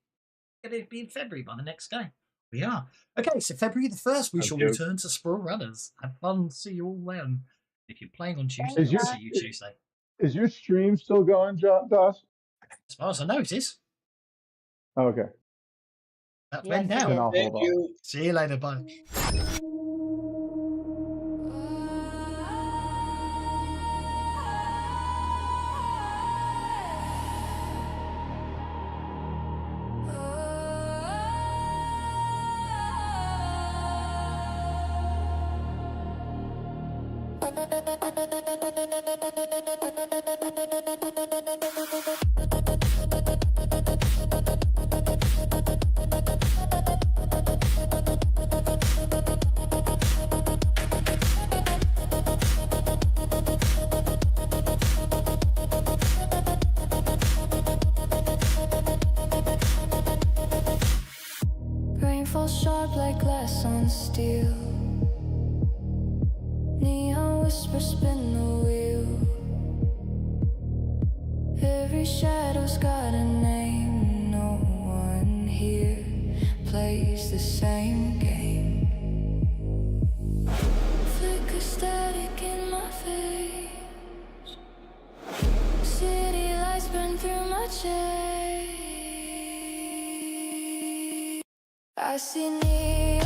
Going to be in February by the next day. We are. Okay, so February the 1st, we shall return to Sprawlrunners. Have fun. See you all then. If you're playing on Tuesday, I'll see you Tuesday. Is your stream still going, Doss? As far as I know, it is. Okay. That went down. Then I'll hold on. See you later. Bye. Rain falls sharp like glass on steel. Neon whispers spin the wheel. Every shadow's got a name. No one here plays the same game. Flicker static in my face. City lights burn through my chest. I see neon.